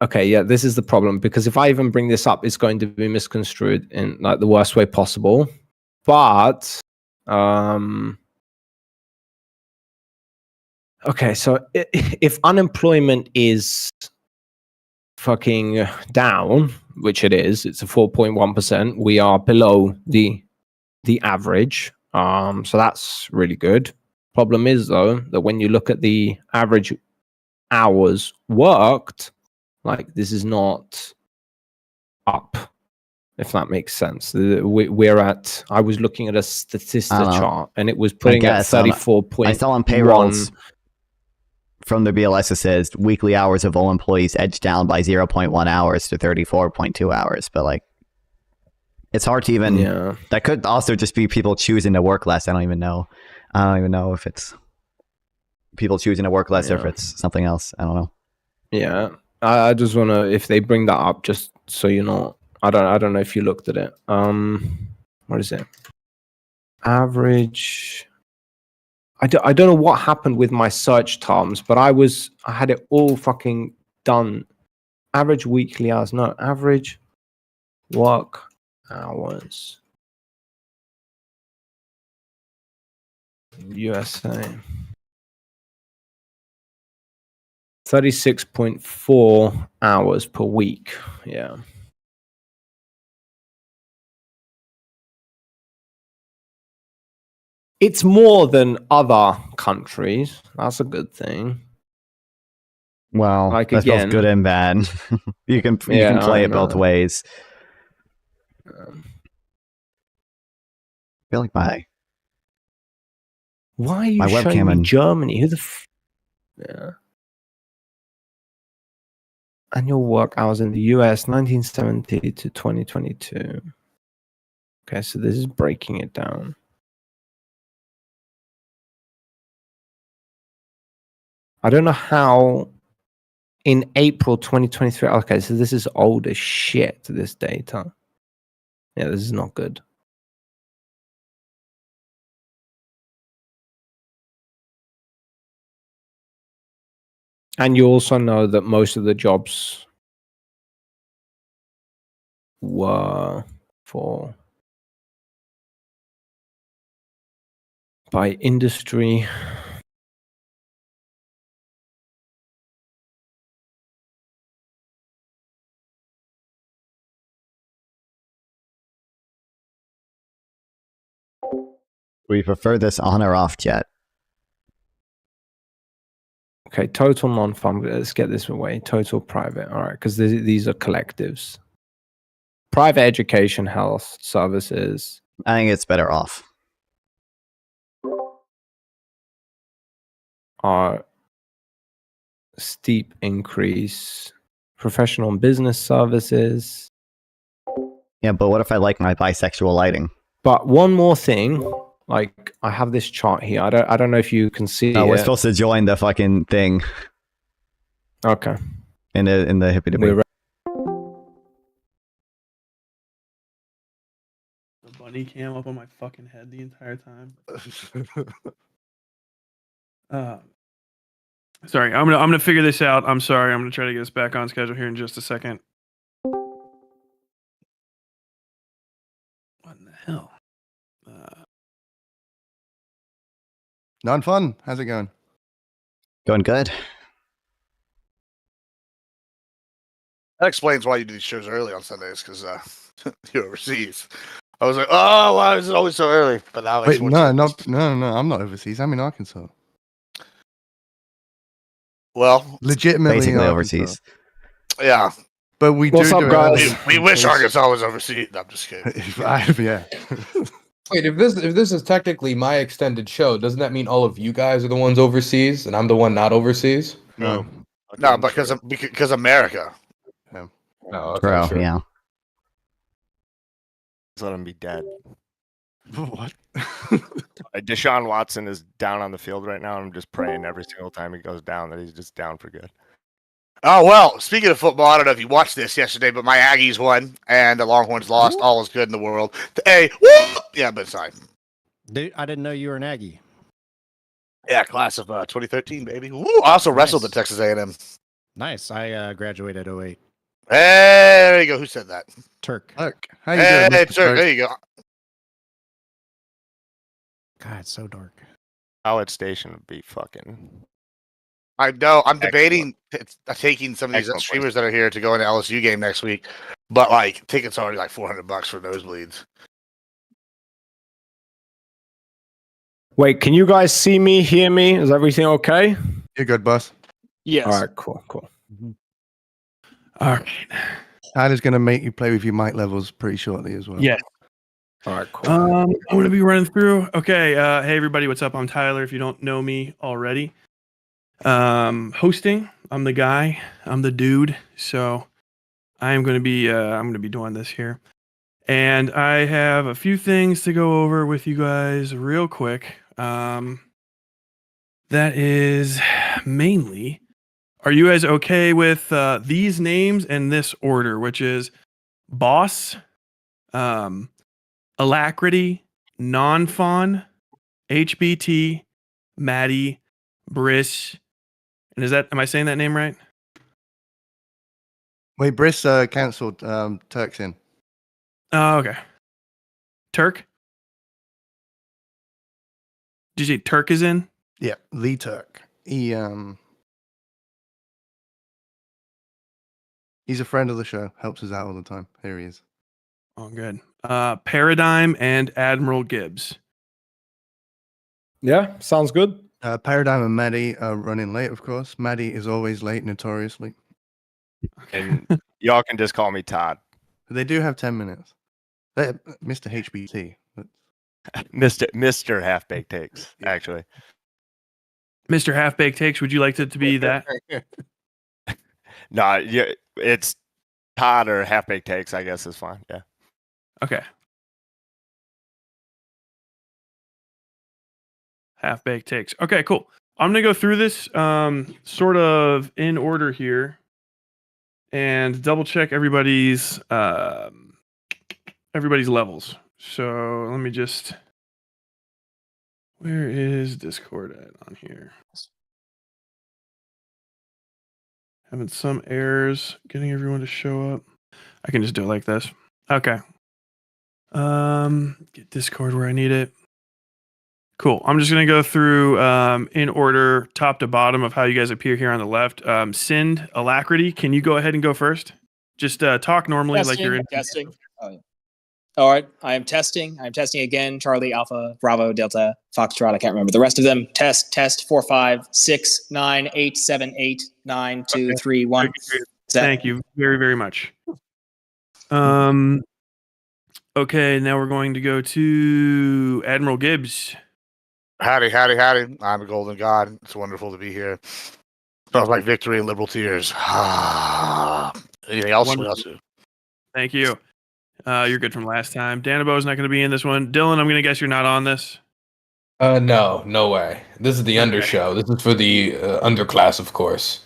Okay, yeah, this is the problem, because if I even bring this up, it's going to be misconstrued in like the worst way possible. But okay, so if unemployment is fucking down, which it is, it's a 4.1%. We are below the average. So that's really good. Problem is though that when you look at the average hours worked, like this is not up, if that makes sense. We're at, I was looking at a Statista chart and it was putting at 34.1. I saw on payrolls from the BLS, it says weekly hours of all employees edged down by 0.1 hours to 34.2 hours. But like, it's hard to even, that could also just be people choosing to work less. I don't even know if it's people choosing to work less or if it's something else. I don't know. Yeah. I just want to, if they bring that up, just so you know, I don't know if you looked at it. What is it? Average. I don't know what happened with my search terms, but I had it all fucking done. Average weekly hours, no, average work hours. USA. 36.4 hours per week. Yeah. It's more than other countries. That's a good thing. Well, like that's both good and bad. you can play it both ways. I feel like why are you showing me Germany? Who the Annual work hours in the US 1970 to 2022. Okay, so this is breaking it down. I don't know how in April 2023. Okay, so this is old as shit, this data. Yeah, this is not good. And you also know that most of the jobs were by industry. We prefer this on or off jet. Okay, total non-farm. Let's get this away. Total private. All right, because these are collectives. Private education, health services. I think it's better off. Steep increase. Professional and business services. Yeah, but what if I like my bisexual lighting? But one more thing. Like, I have this chart here. I don't know if you can see it. We're supposed to join the fucking thing. Okay. In the hippie debate. The bunny cam up on my fucking head the entire time. Sorry, I'm gonna figure this out. I'm sorry. I'm gonna try to get us back on schedule here in just a second. What in the hell? Non-fun. How's it going? Going good. That explains why you do these shows early on Sundays, because you're overseas. I was like, oh, why is it always so early? But now wait, no, I'm not overseas. I'm in Arkansas. Well, legitimately basically overseas. Yeah, but we do it. We wish Arkansas was overseas. No, I'm just kidding. Yeah. Wait, if this is technically my extended show, doesn't that mean all of you guys are the ones overseas and I'm the one not overseas? No, no, because America. Yeah. Oh, okay, bro, sure. yeah. Just let him be dead. What? Deshaun Watson is down on the field right now. I'm just praying every single time he goes down that he's just down for good. Oh, well, speaking of football, I don't know if you watched this yesterday, but my Aggies won and the Longhorns lost. Ooh. All is good in the world. Yeah, but sorry. Dude, I didn't know you were an Aggie. Yeah, class of 2013, baby. Ooh, I also wrestled at Texas A&M. Nice. I graduated 08. Hey, there you go. Who said that? Turk. How you doing? Hey, Turk. There you go. God, it's so dark. Howard Station would be fucking... I know. I'm debating taking some of these streamers that are here to go into LSU game next week, but like tickets are already like $400 for nosebleeds. Wait, can you guys see me, hear me? Is everything okay? You're good, boss. Yes. All right, cool. All right. Tyler's going to make you play with your mic levels pretty shortly as well. Yeah. All right, cool. I'm going to be running through. Okay. Hey, everybody. What's up? I'm Tyler. If you don't know me already, hosting. I'm the guy. I'm the dude. So I'm going to be doing this here. And I have a few things to go over with you guys real quick. That is mainly, are you guys okay with these names and this order, which is Boss, Alacrity, Non-Fawn, HBT, Maddie, Briss, and am I saying that name right? Wait, Briss cancelled. Turk's in. Oh, okay. Turk? Did you say Turk is in? Yeah, Lee Turk. He's a friend of the show. Helps us out all the time. Here he is. Oh, good. Paradigm and Admiral Gibbs. Yeah, sounds good. Paradigm and Maddie are running late, of course. Maddie is always late, notoriously. And y'all can just call me Todd. They do have 10 minutes. Mr. HBT. Mr. Half Baked Takes, actually. Mr. Half Baked Takes, would you like it to be that? No, yeah, it's Todd or Half Baked Takes, I guess is fine. Yeah. Okay. Half Baked Takes. Okay, cool. I'm going to go through this sort of in order here and double check everybody's levels. So let me just, where is Discord at on here? Having some errors getting everyone to show up. I can just do it like this. Okay. Get Discord where I need it. Cool. I'm just going to go through in order, top to bottom of how you guys appear here on the left. Sind, Alacrity, can you go ahead and go first? Just talk normally like you're in. Testing. Oh, yeah. All right. I am testing. I'm testing again. Charlie, Alpha, Bravo, Delta, Foxtrot. I can't remember the rest of them. Test 4, 5, 6, 9, 8, 7, 8, 9, 2, 3, 1. Thank you very, very much. Okay, now we're going to go to Admiral Gibbs. Howdy. I'm a golden god. It's wonderful to be here. Smells like victory and liberal tears. Anything else? What else? Thank you. You're good from last time. Danabo's not going to be in this one. Dylan, I'm going to guess you're not on this. No way. This is the undershow. This is for the underclass, of course.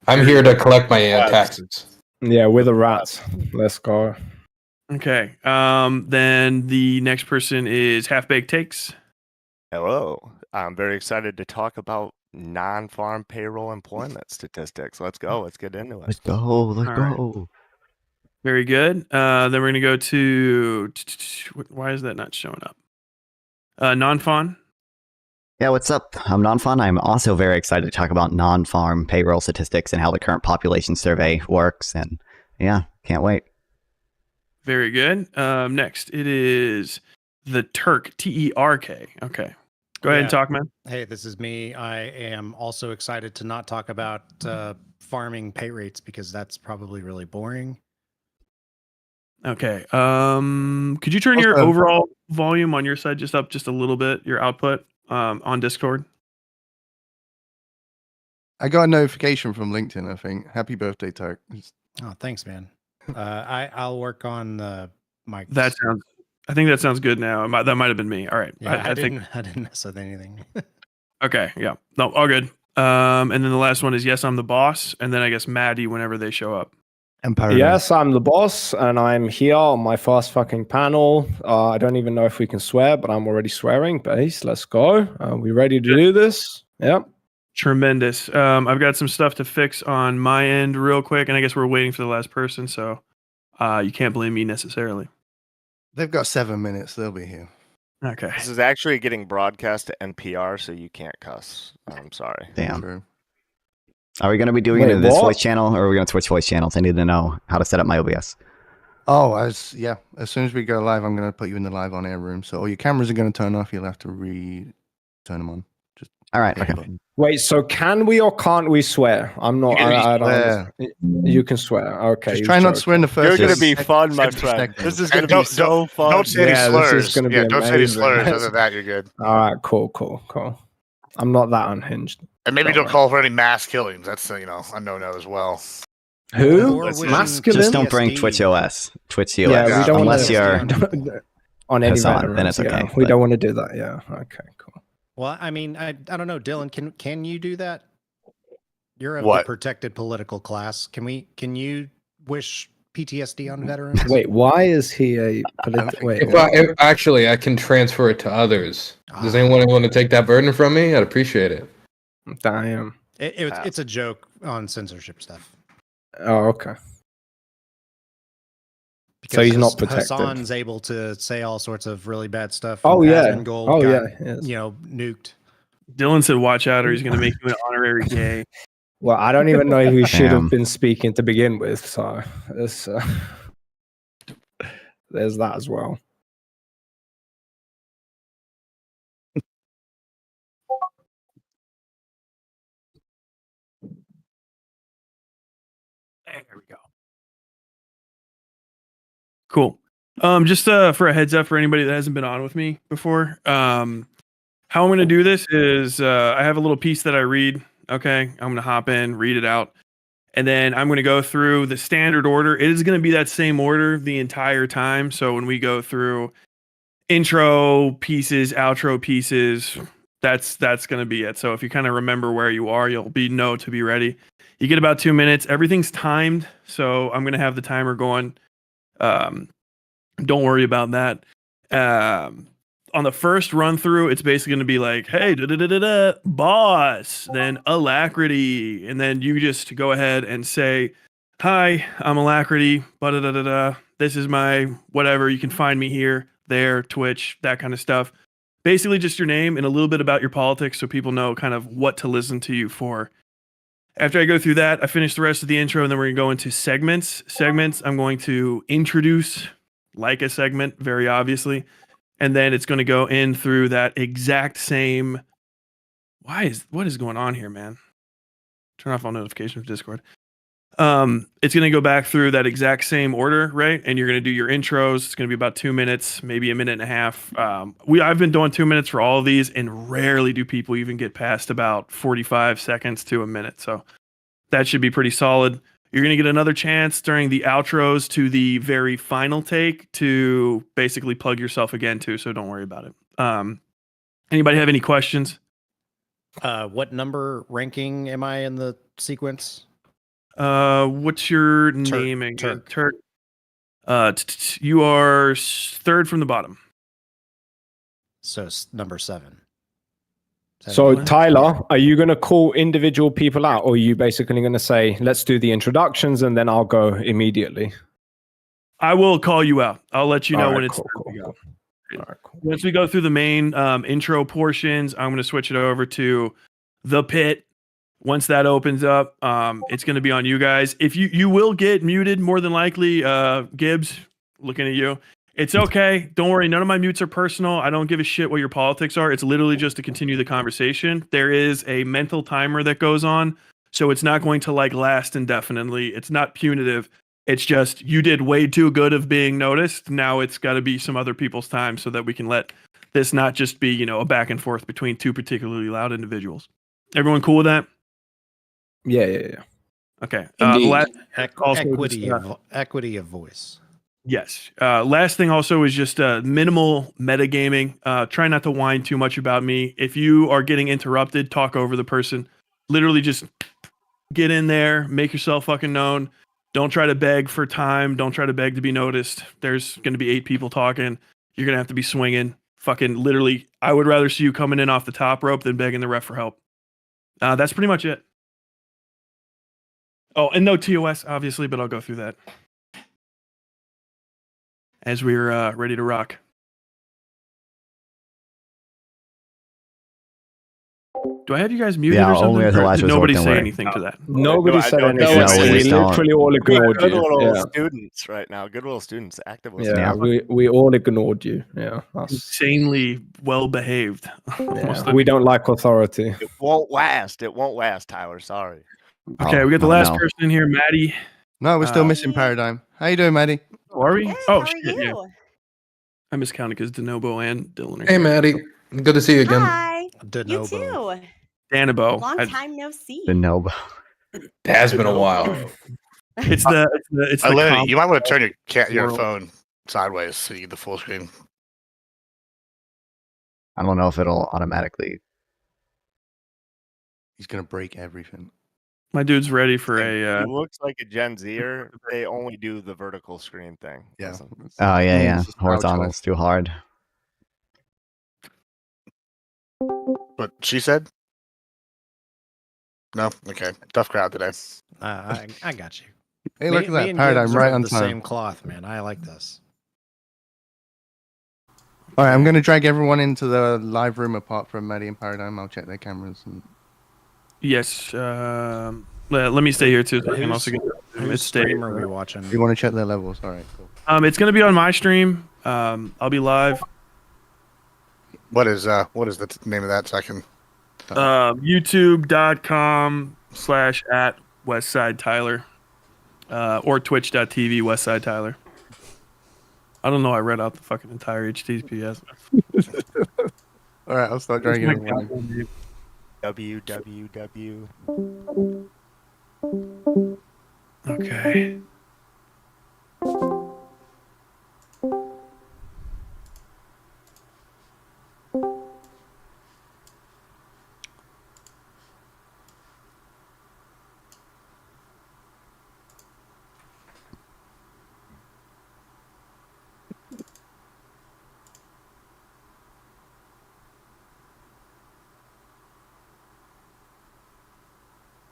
I'm here to collect my taxes. Yeah, we're the rats. Let's go. Okay. Then the next person is Half Baked Takes. Hello. I'm very excited to talk about non-farm payroll employment statistics. Let's go. Let's get into it. Let's go. Let's go. Very good. Then we're going to go to... Why is that not showing up? Non-fawn. Yeah, what's up? I'm Non-Fun. I'm also very excited to talk about non-farm payroll statistics and how the current population survey works. And yeah, can't wait. Very good. Next, it is the Turk, T-E-R-K. Okay. Go ahead and talk, man. Hey, this is me. I am also excited to not talk about farming pay rates because that's probably really boring. Okay. Could you turn your overall volume on your side just up just a little bit, your output on Discord? I got a notification from LinkedIn, I think. Happy birthday, Turk. Oh, thanks, man. I'll work on the mic. I think that sounds good now. That might have been me. All right. Yeah, I think didn't mess with anything. Okay. Yeah. No, all good. And then the last one is yes, I'm the boss, and then I guess Maddie whenever they show up. Yes, I'm the boss, and I'm here on my first fucking panel. I don't even know if we can swear, but I'm already swearing. Base, let's go. Are we ready to do this? Yep. Tremendous. I've got some stuff to fix on my end real quick, and I guess we're waiting for the last person, so you can't blame me necessarily. They've got 7 minutes. They'll be here. Okay. This is actually getting broadcast to NPR, so you can't cuss. I'm sorry. Damn. True. Are we going to be doing it in this voice channel, or are we going to switch voice channels? I need to know how to set up my OBS. Oh, as soon as we go live, I'm going to put you in the live on air room. So all your cameras are going to turn off. You'll have to turn them on. Just All right. hit the Okay. button. Wait, so can we or can't we swear? I'm not. You can I don't. swear. understand. You can swear. Okay. Just he try was not to joking. swear in the first. You're gonna be 60 fun, my 60 friend. seconds. This is And gonna be so fun. Don't say any Yeah, this is slurs. gonna be Don't say any amazing. slurs. Other than that, you're good. All right. Cool. I'm not that unhinged. And maybe Don't don't worry. call for any mass killings. That's a no-no as well. Who? Or wishing Masculine? Just don't bring PTSD. Twitch OS. Twitch TOS. Yeah, we don't Unless wanna- you're on any Hassan, veterans, then it's okay, We but- don't want to do that. Yeah. Okay. Cool. Well, I mean, I don't know, Dylan. Can you do that? You're of What? the protected political class. Can you wish PTSD on veterans? Wait. Why is he a Wait. If actually, I can transfer it to others. Does anyone want to take that burden from me? I'd appreciate it. Damn. It's a joke on censorship stuff. Oh. Okay. So Because he's not protected. Hassan's able to say all sorts of really bad stuff. Oh, and yeah. Asmongold Oh, got, yeah, yes. nuked. Dylan said, "Watch out, or he's going to make you an honorary gay." Well, I don't even know if he should Damn. have been speaking to begin with. So there's that as well. There we go. Cool. Just for a heads up for anybody that hasn't been on with me before. How I'm going to do this is I have a little piece that I read. Okay, I'm going to hop in, read it out, and then I'm going to go through the standard order. It is going to be that same order the entire time. So when we go through intro pieces, outro pieces, that's going to be it. So if you kind of remember where you are, you'll know to be ready. You get about 2 minutes. Everything's timed, so I'm going to have the timer going. Don't worry about that. On the first run through, it's basically going to be like, hey, boss, then Alacrity. And then you just go ahead and say, hi, I'm Alacrity. This is my whatever. You can find me here, there, Twitch, that kind of stuff. Basically just your name and a little bit about your politics so people know kind of what to listen to you for. After I go through that, I finish the rest of the intro, and then we're going to go into segments. I'm going to introduce like a segment, very obviously. And then it's going to go in through that exact same. What is going on here, man? Turn off all notifications for Discord. It's going to go back through that exact same order, right? And you're going to do your intros. It's going to be about 2 minutes, maybe a minute and a half. I've been doing 2 minutes for all of these, and rarely do people even get past about 45 seconds to a minute. So that should be pretty solid. You're going to get another chance during the outros to the very final take to basically plug yourself again too. So don't worry about it. Anybody have any questions? What number ranking am I in the sequence? What's your name again? Turk. You are third from the bottom. So number 7. So What? Tyler, are you going to call individual people out, or are you basically going to say, let's do the introductions and then I'll go immediately? I will call you out. I'll let you know All right, when it's cool, time to go. All right, cool. Once we go through the main intro portions, I'm going to switch it over to the pit. Once that opens up, it's going to be on you guys. If you will get muted, more than likely, Gibbs, looking at you. It's okay. Don't worry. None of my mutes are personal. I don't give a shit what your politics are. It's literally just to continue the conversation. There is a mental timer that goes on, so it's not going to last indefinitely. It's not punitive. It's just you did way too good of being noticed. Now it's got to be some other people's time so that we can let this not just be, a back and forth between two particularly loud individuals. Everyone cool with that? Yeah. Okay. Indeed. Equity of voice. Yes. Last thing also is just minimal metagaming. Try not to whine too much about me. If you are getting interrupted, talk over the person. Literally just get in there, make yourself fucking known. Don't try to beg for time. Don't try to beg to be noticed. There's going to be 8 people talking. You're going to have to be swinging. Fucking literally, I would rather see you coming in off the top rope than begging the ref for help. That's pretty much it. Oh, and no TOS, obviously, but I'll go through that as we're ready to rock. Do I have you guys muted Yeah, or something? only as a Or last did resort, nobody don't say worry. anything to that? Nobody I said don't- anything. No one said we anything. literally all ignored Good you. little Yeah. students right now. Good little students. Active Yeah, listeners. we all ignored you. Yeah, that's, Insanely well behaved. yeah. We don't like authority. It won't last. It won't last, Tyler. Sorry. Okay, Oh, we got the oh, last no. person in here, Maddie. No, we're still Uh, missing Paradigm. How you doing, Maddie? Oh, are we? Good. Oh, How are shit, yeah. you? I miscounted because Denobo and Dylan are Hey, here. Maddie. Good to see you again. Hi. De You novo. too. Danabo. Long time no see. The Nobo. It has been a while. It's the Lenny, you might want to turn your world. phone sideways so you get the full screen. I don't know if it'll automatically. He's gonna break everything. My dude's ready for He a. looks like a Gen Zer. They only do the vertical screen thing. Yeah. Listen. Oh, yeah, yeah. It's just our choice. Horizontal's too hard. What she said? No? Okay. Tough crowd today. I got you. Hey, look Me- at me that and Paradigm Gibbs right are on the time. same cloth, man. I like this. All right, I'm gonna drag everyone into the live room apart from Maddie and Paradigm. I'll check their cameras. And... Yes. Let me stay here too. So I can also get Whose stream are we watching? You want to check their levels? All right, cool. It's gonna be on my stream. I'll be live. What is the name of that so I can YouTube.com/@WestsideTyler or Twitch.tv WestsideTyler. I don't know. I read out the fucking entire HTTPS. All right, I'll start dragging everyone in. www. Okay.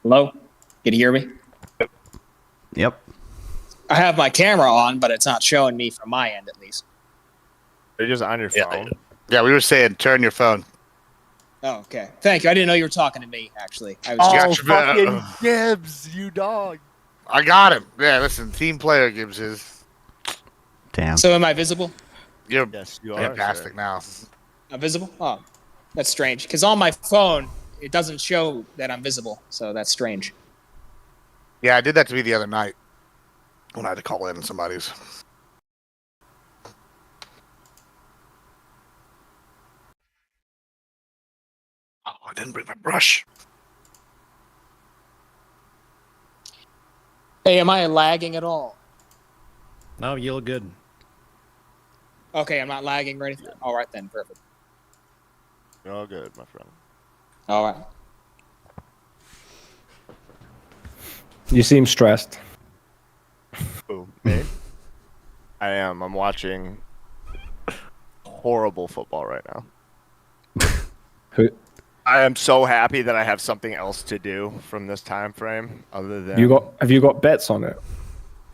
Hello? Can you hear me? Yep. I have my camera on, but it's not showing me from my end, at least. They're just on your phone. Yeah, we were saying turn your phone. Oh, okay. Thank you. I didn't know you were talking to me, actually. I was Oh, Gotcha, man. fucking Gibbs, you dog. I got him. Yeah, listen, team player Gibbs is. Damn. So am I visible? You're Yes, you are. fantastic sir. now. I'm visible? Oh, that's strange. Because on my phone, it doesn't show that I'm visible. So that's strange. Yeah, I did that to me the other night when I had to call in somebody's. Oh, I didn't bring my brush. Hey, am I lagging at all? No, you look good. Okay, I'm not lagging or anything. All right, then. Perfect. You're all good, my friend. All right. You seem stressed. Who? Me? I am. I'm watching horrible football right now. Who? I am so happy that I have something else to do from this time frame other than Have you got bets on it?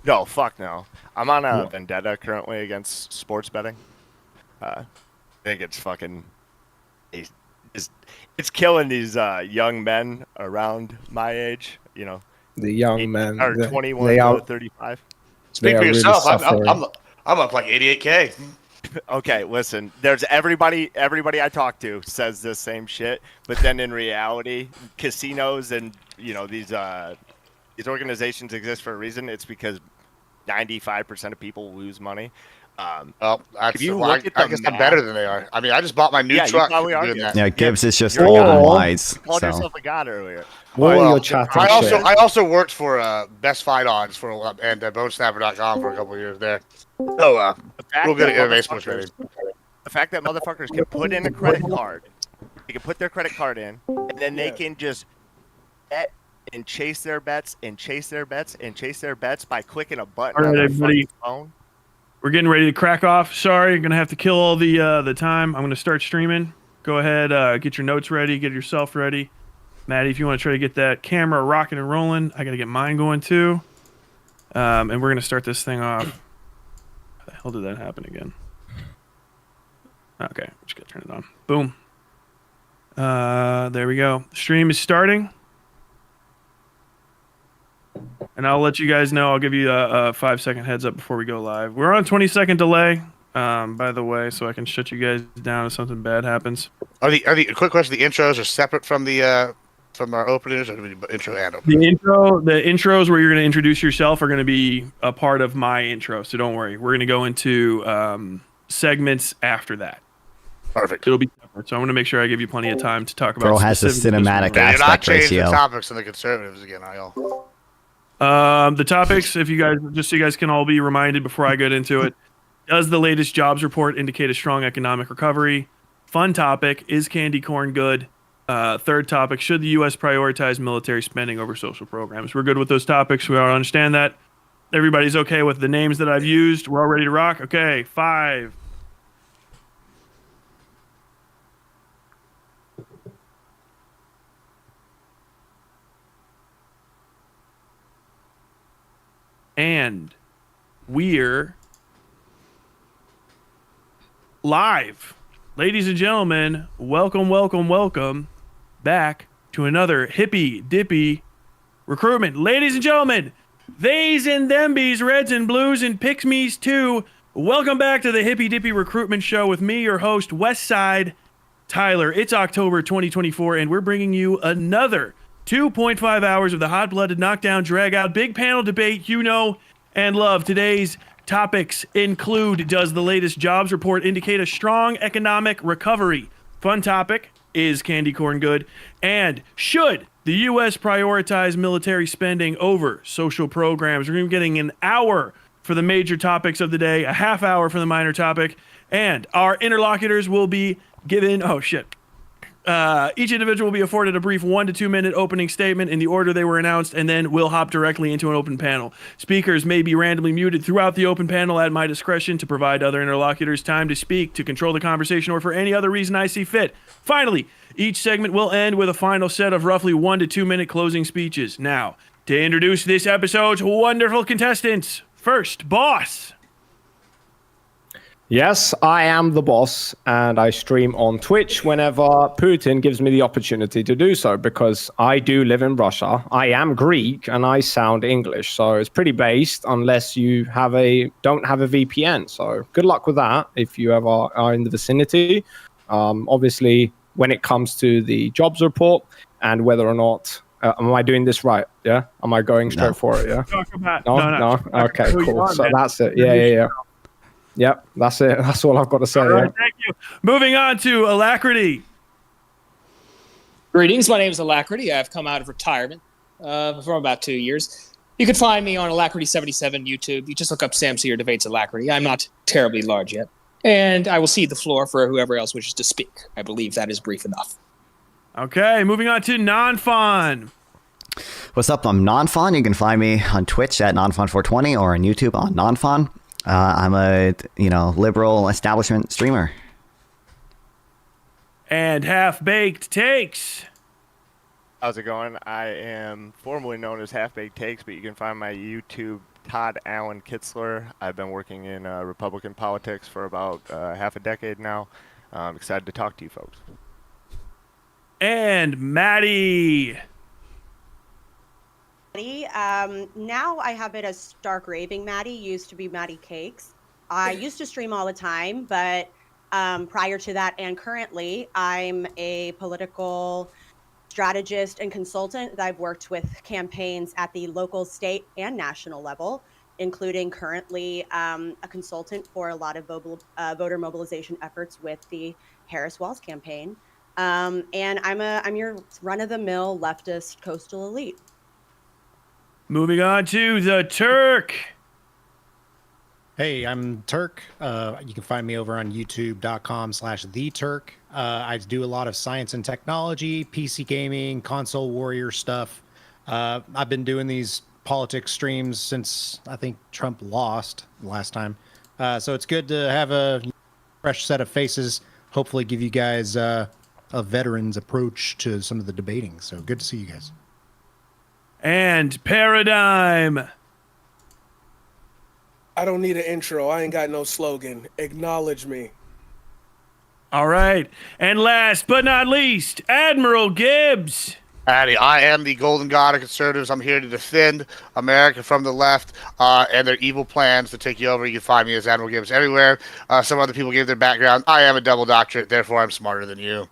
No, fuck no. I'm on a What? vendetta currently against sports betting. I think it's fucking it's killing these young men around my age, you know. The young men. Or they- 21 they to are, 35. Speak They for are really yourself. suffering. I'm up like 88K. Okay, listen. There's everybody I talk to says this same shit, but then in reality, casinos and these organizations exist for a reason. It's because 95% of people lose money. Oh, If you well, look at I the guess I'm map- better than they are. I mean, I just bought my new Yeah, you truck. probably are doing good. that. Yeah, Gibbs is just You're unwise. Called So. yourself a god earlier. What Well, are your chatting shit? I also worked for Best Fight Odds for a while, and bonesnapper.com for a couple of years there. So The fact we'll get that an MMA sports motherfuckers- rating. The fact that motherfuckers can put in a credit card, they can put their credit card in, and then they can just bet and chase their bets and chase their bets and chase their bets by clicking a button All on right, their everybody. fucking phone. We're getting ready to crack off. Sorry, I'm gonna have to kill all the time. I'm gonna start streaming. Go ahead, get your notes ready, get yourself ready. Maddie, if you want to try to get that camera rocking and rolling, I gotta get mine going too. And we're gonna start this thing off. How the hell did that happen again? Okay, just gotta turn it on. Boom. There we go. Stream is starting. And I'll let you guys know. I'll give you a 5-second heads up before we go live. We're on a 20-second delay, by the way, so I can shut you guys down if something bad happens. Are the quick question? The intros are separate from the from our openers, or do we do intro and opener? The intros where you're going to introduce yourself are going to be a part of my intro, so don't worry. We're going to go into segments after that. Perfect. It'll be separate, so I want to make sure I give you plenty of time to talk about. Bro has a cinematic Yeah, you're not aspect changing the ratio. topics and the conservatives again, are y'all? The topics, if you guys, just so you guys can all be reminded before I get into it. Does the latest jobs report indicate a strong economic recovery? Fun topic, is candy corn good? Third topic, should the U.S. prioritize military spending over social programs? We're good with those topics. We all understand that. Everybody's okay with the names that I've used. We're all ready to rock? Okay, 5. And we're live. Ladies and gentlemen, welcome back to another Hippy Dippy recruitment. Ladies and gentlemen, theys and thembies, reds and blues and pixies too. Welcome back to the Hippy Dippy recruitment show with me, your host, Westside Tyler. It's October 2024, and we're bringing you another 2.5 hours of the hot-blooded knockdown, drag-out, big panel debate you know and love. Today's topics include, does the latest jobs report indicate a strong economic recovery? Fun topic, is candy corn good? And should the U.S. prioritize military spending over social programs? We're going to be getting an hour for the major topics of the day, a half hour for the minor topic, and our interlocutors will be given, each individual will be afforded a brief 1 to 2 minute opening statement in the order they were announced, and then we'll hop directly into an open panel. Speakers may be randomly muted throughout the open panel at my discretion to provide other interlocutors time to speak, to control the conversation, or for any other reason I see fit. Finally, each segment will end with a final set of roughly 1 to 2 minute closing speeches. Now, to introduce this episode's wonderful contestants. First, Boss. Yes, I am the boss, and I stream on Twitch whenever Putin gives me the opportunity to do so, because I do live in Russia. I am Greek, and I sound English, so it's pretty based unless you don't have a VPN. So good luck with that if you ever are in the vicinity. Obviously, when it comes to the jobs report and whether or not am I doing this right? Yeah, am I going straight for it? Yeah. Talk about, No. Okay, cool. So man. that's it. Yeah. Yep, that's it. That's all I've got to say. All right, thank you. Moving on to Alacrity. Greetings, my name is Alacrity. I've come out of retirement for about 2 years. You can find me on Alacrity77 YouTube. You just look up Sam Sear Debates Alacrity. I'm not terribly large yet. And I will cede the floor for whoever else wishes to speak. I believe that is brief enough. Okay, moving on to Non-Fun. What's up? I'm Nonfun. You can find me on Twitch at Nonfun420 or on YouTube on Nonfun. I'm a liberal establishment streamer. And Half-Baked Takes. How's it going? I am formerly known as Half-Baked Takes, but you can find my YouTube Todd Allen Kitzler. I've been working in Republican politics for about half a decade now. I'm excited to talk to you folks. And Maddie. Now I have it as Stark Raving Maddie, used to be Maddie Cakes. I used to stream all the time, but prior to that and currently, I'm a political strategist and consultant that I've worked with campaigns at the local, state, and national level, including currently a consultant for a lot of voter mobilization efforts with the Harris Walz campaign. And I'm your run-of-the-mill leftist coastal elite. Moving on to the Turk. Hey, I'm Turk. You can find me over on youtube.com/theturk. I do a lot of science and technology, PC gaming, console warrior stuff. I've been doing these politics streams since I think Trump lost last time. So it's good to have a fresh set of faces. Hopefully give you guys a veteran's approach to some of the debating. So good to see you guys. And Paradigm. I don't need an intro. I ain't got no slogan. Acknowledge me. All right. And last but not least, Admiral Gibbs. Howdy, I am the golden god of conservatives. I'm here to defend America from the left and their evil plans to take you over. You can find me as Admiral Gibbs everywhere. Some other people gave their background. I am a double doctorate, therefore I'm smarter than you.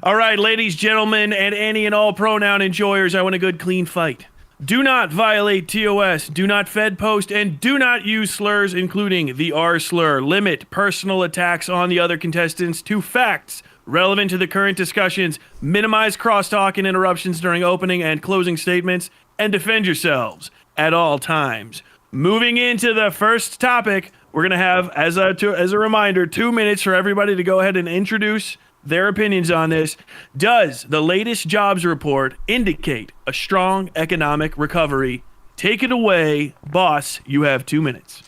All right, ladies, gentlemen, and any and all pronoun enjoyers, I want a good, clean fight. Do not violate TOS, do not Fed post, and do not use slurs, including the R slur. Limit personal attacks on the other contestants to facts relevant to the current discussions. Minimize crosstalk and interruptions during opening and closing statements, and defend yourselves at all times. Moving into the first topic, we're going to have, as a reminder, 2 minutes for everybody to go ahead and introduce their opinions on this. Does the latest jobs report indicate a strong economic recovery? Take it away, boss. You have 2 minutes.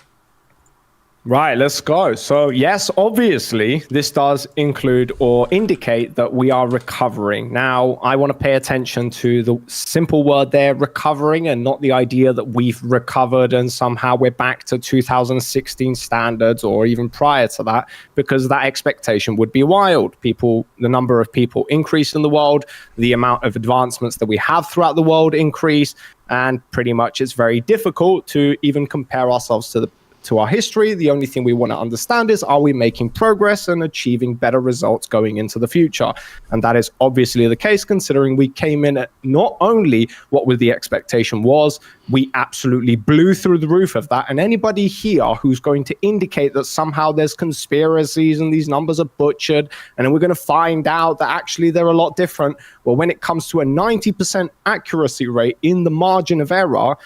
Right, let's go. So yes, obviously, this does include or indicate that we are recovering. Now, I want to pay attention to the simple word there, recovering, and not the idea that we've recovered and somehow we're back to 2016 standards or even prior to that, because that expectation would be wild. The number of people increase in the world, the amount of advancements that we have throughout the world increase, and pretty much it's very difficult to even compare ourselves to our history. The only thing we want to understand is, are we making progress and achieving better results going into the future? And that is obviously the case, considering we came in at not only what the expectation was, we absolutely blew through the roof of that. And anybody here who's going to indicate that somehow there's conspiracies and these numbers are butchered, and then we're going to find out that actually they're a lot different. Well, when it comes to a 90% accuracy rate in the margin of error,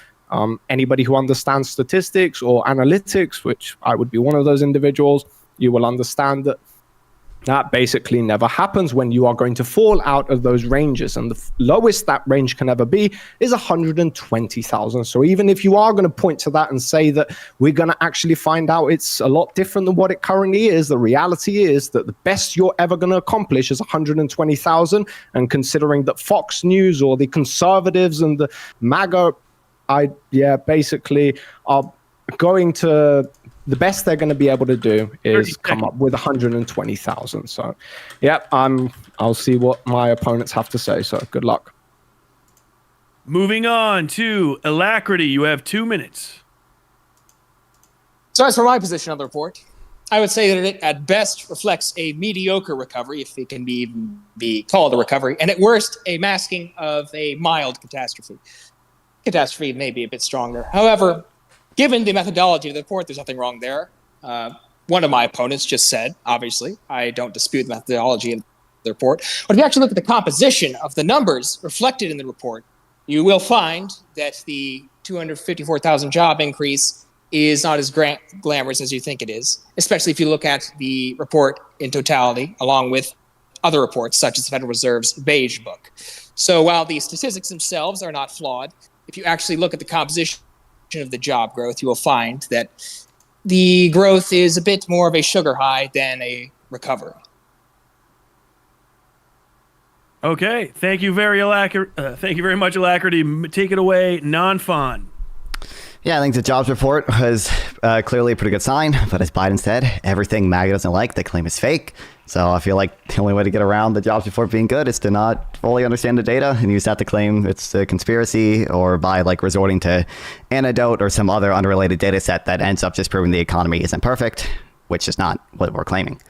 anybody who understands statistics or analytics, which I would be one of those individuals, you will understand that that basically never happens when you are going to fall out of those ranges. And the lowest that range can ever be is 120,000. So even if you are going to point to that and say that we're going to actually find out it's a lot different than what it currently is, the reality is that the best you're ever going to accomplish is 120,000. And considering that Fox News or the conservatives and the MAGA basically are going to, the best they're going to be able to do is come up with 120,000. So, I'll see what my opponents have to say. So, good luck. Moving on to Alacrity. You have 2 minutes. So as for my position on the report, I would say that it at best reflects a mediocre recovery, if it can be called a recovery, and at worst, a masking of a mild catastrophe. Catastrophe may be a bit stronger. However, given the methodology of the report, there's nothing wrong there. One of my opponents just said, obviously, I don't dispute the methodology of the report. But if you actually look at the composition of the numbers reflected in the report, you will find that the 254,000 job increase is not as glamorous as you think it is, especially if you look at the report in totality, along with other reports, such as the Federal Reserve's Beige Book. So while the statistics themselves are not flawed, if you actually look at the composition of the job growth, you will find that the growth is a bit more of a sugar high than a recovery. Okay, thank you very much, Alacrity. Take it away, non-fun. Yeah, I think the jobs report was clearly a pretty good sign, but as Biden said, everything MAGA doesn't like, they claim is fake. So I feel like the only way to get around the jobs report being good is to not fully understand the data and use that to claim it's a conspiracy, or by resorting to anecdote or some other unrelated data set that ends up just proving the economy isn't perfect, which is not what we're claiming.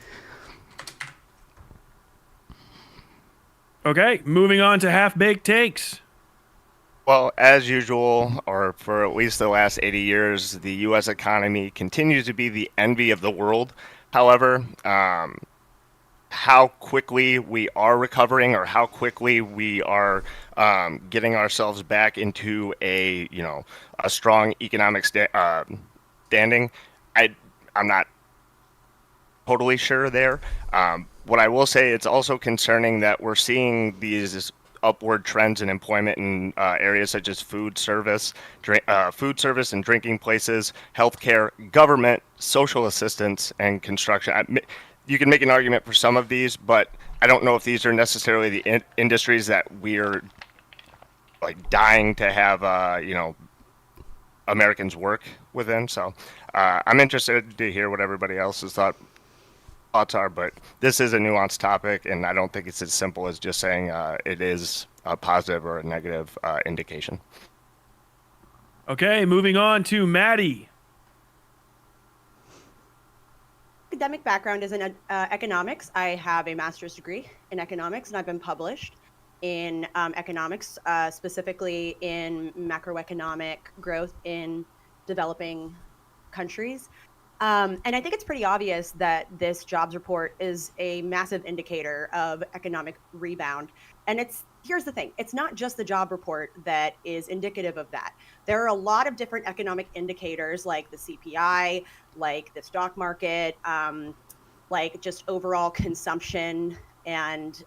Okay, moving on to half-baked takes. Well, as usual, or for at least the last 80 years, the U.S. economy continues to be the envy of the world. However, how quickly we are recovering, or how quickly we are getting ourselves back into a strong economic standing, I'm not totally sure there. What I will say, it's also concerning that we're seeing these upward trends in employment in areas such as food service and drinking places, healthcare, government, social assistance, and construction. You can make an argument for some of these, but I don't know if these are necessarily the industries that we're dying to have Americans work within. So I'm interested to hear what everybody else has thought. thoughts are, but this is a nuanced topic, and I don't think it's as simple as just saying it is a positive or a negative indication. Okay, moving on to Maddie. Academic background is in economics. I have a master's degree in economics, and I've been published in economics, specifically in macroeconomic growth in developing countries. And I think it's pretty obvious that this jobs report is a massive indicator of economic rebound. And here's the thing, it's not just the job report that is indicative of that. There are a lot of different economic indicators like the CPI, like the stock market, like just overall consumption. And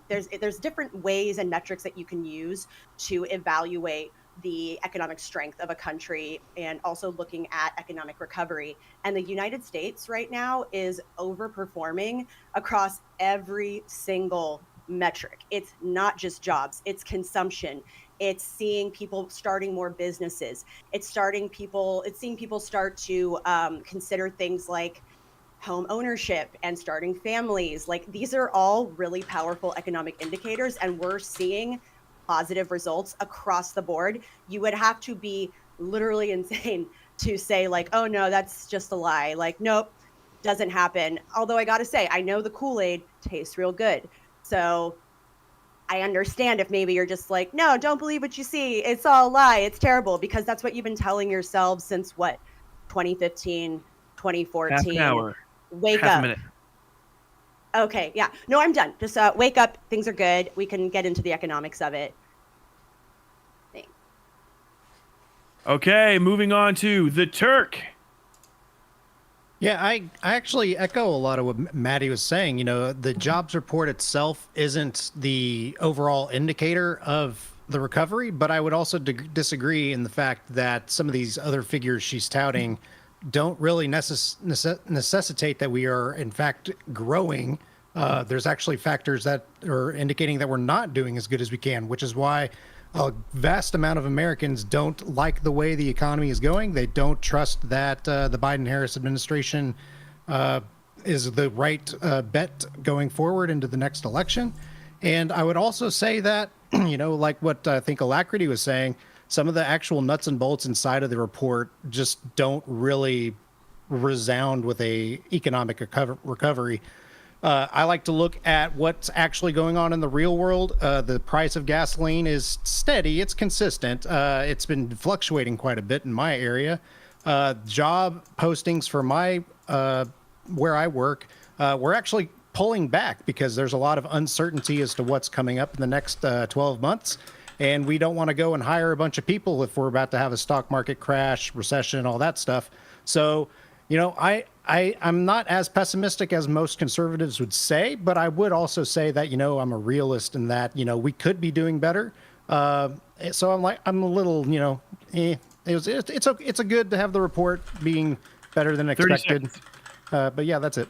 there's different ways and metrics that you can use to evaluate the economic strength of a country and also looking at economic recovery. And the United States right now is overperforming across every single metric. It's not just jobs, it's consumption. It's seeing people starting more businesses. It's seeing people start to consider things like home ownership and starting families. Like, these are all really powerful economic indicators, and we're seeing positive results across the board. You would have to be literally insane to say like, oh no, that's just a lie. Like, nope, doesn't happen. Although I gotta say, I know the Kool-Aid tastes real good. So I understand if maybe you're just like, no, don't believe what you see. It's all a lie. It's terrible, because that's what you've been telling yourselves since what, 2015, 2014. Half an hour. Wake Half up. a minute. Okay, yeah. No, I'm done. Just wake up. Things are good. We can get into the economics of it. Thanks. Okay, moving on to the Turk. Yeah, I actually echo a lot of what Maddie was saying. You know, the jobs report itself isn't the overall indicator of the recovery, but I would also disagree in the fact that some of these other figures she's touting don't really necessitate that we are, in fact, growing. There's actually factors that are indicating that we're not doing as good as we can, which is why a vast amount of Americans don't like the way the economy is going. They don't trust that the Biden-Harris administration is the right bet going forward into the next election. And I would also say that, you know, like what I think Alacrity was saying, some of the actual nuts and bolts inside of the report just don't really resound with a economic recovery. I like to look at what's actually going on in the real world. The price of gasoline is steady. It's consistent. It's been fluctuating quite a bit in my area. Job postings for my where I work, we're actually pulling back because there's a lot of uncertainty as to what's coming up in the next 12 months. And we don't want to go and hire a bunch of people if we're about to have a stock market crash, recession, all that stuff. So, you know, I'm not as pessimistic as most conservatives would say, but I would also say that, you know, I'm a realist in that, you know, we could be doing better. So I'm a little, you know, it's a good to have the report being better than expected. But yeah, that's it.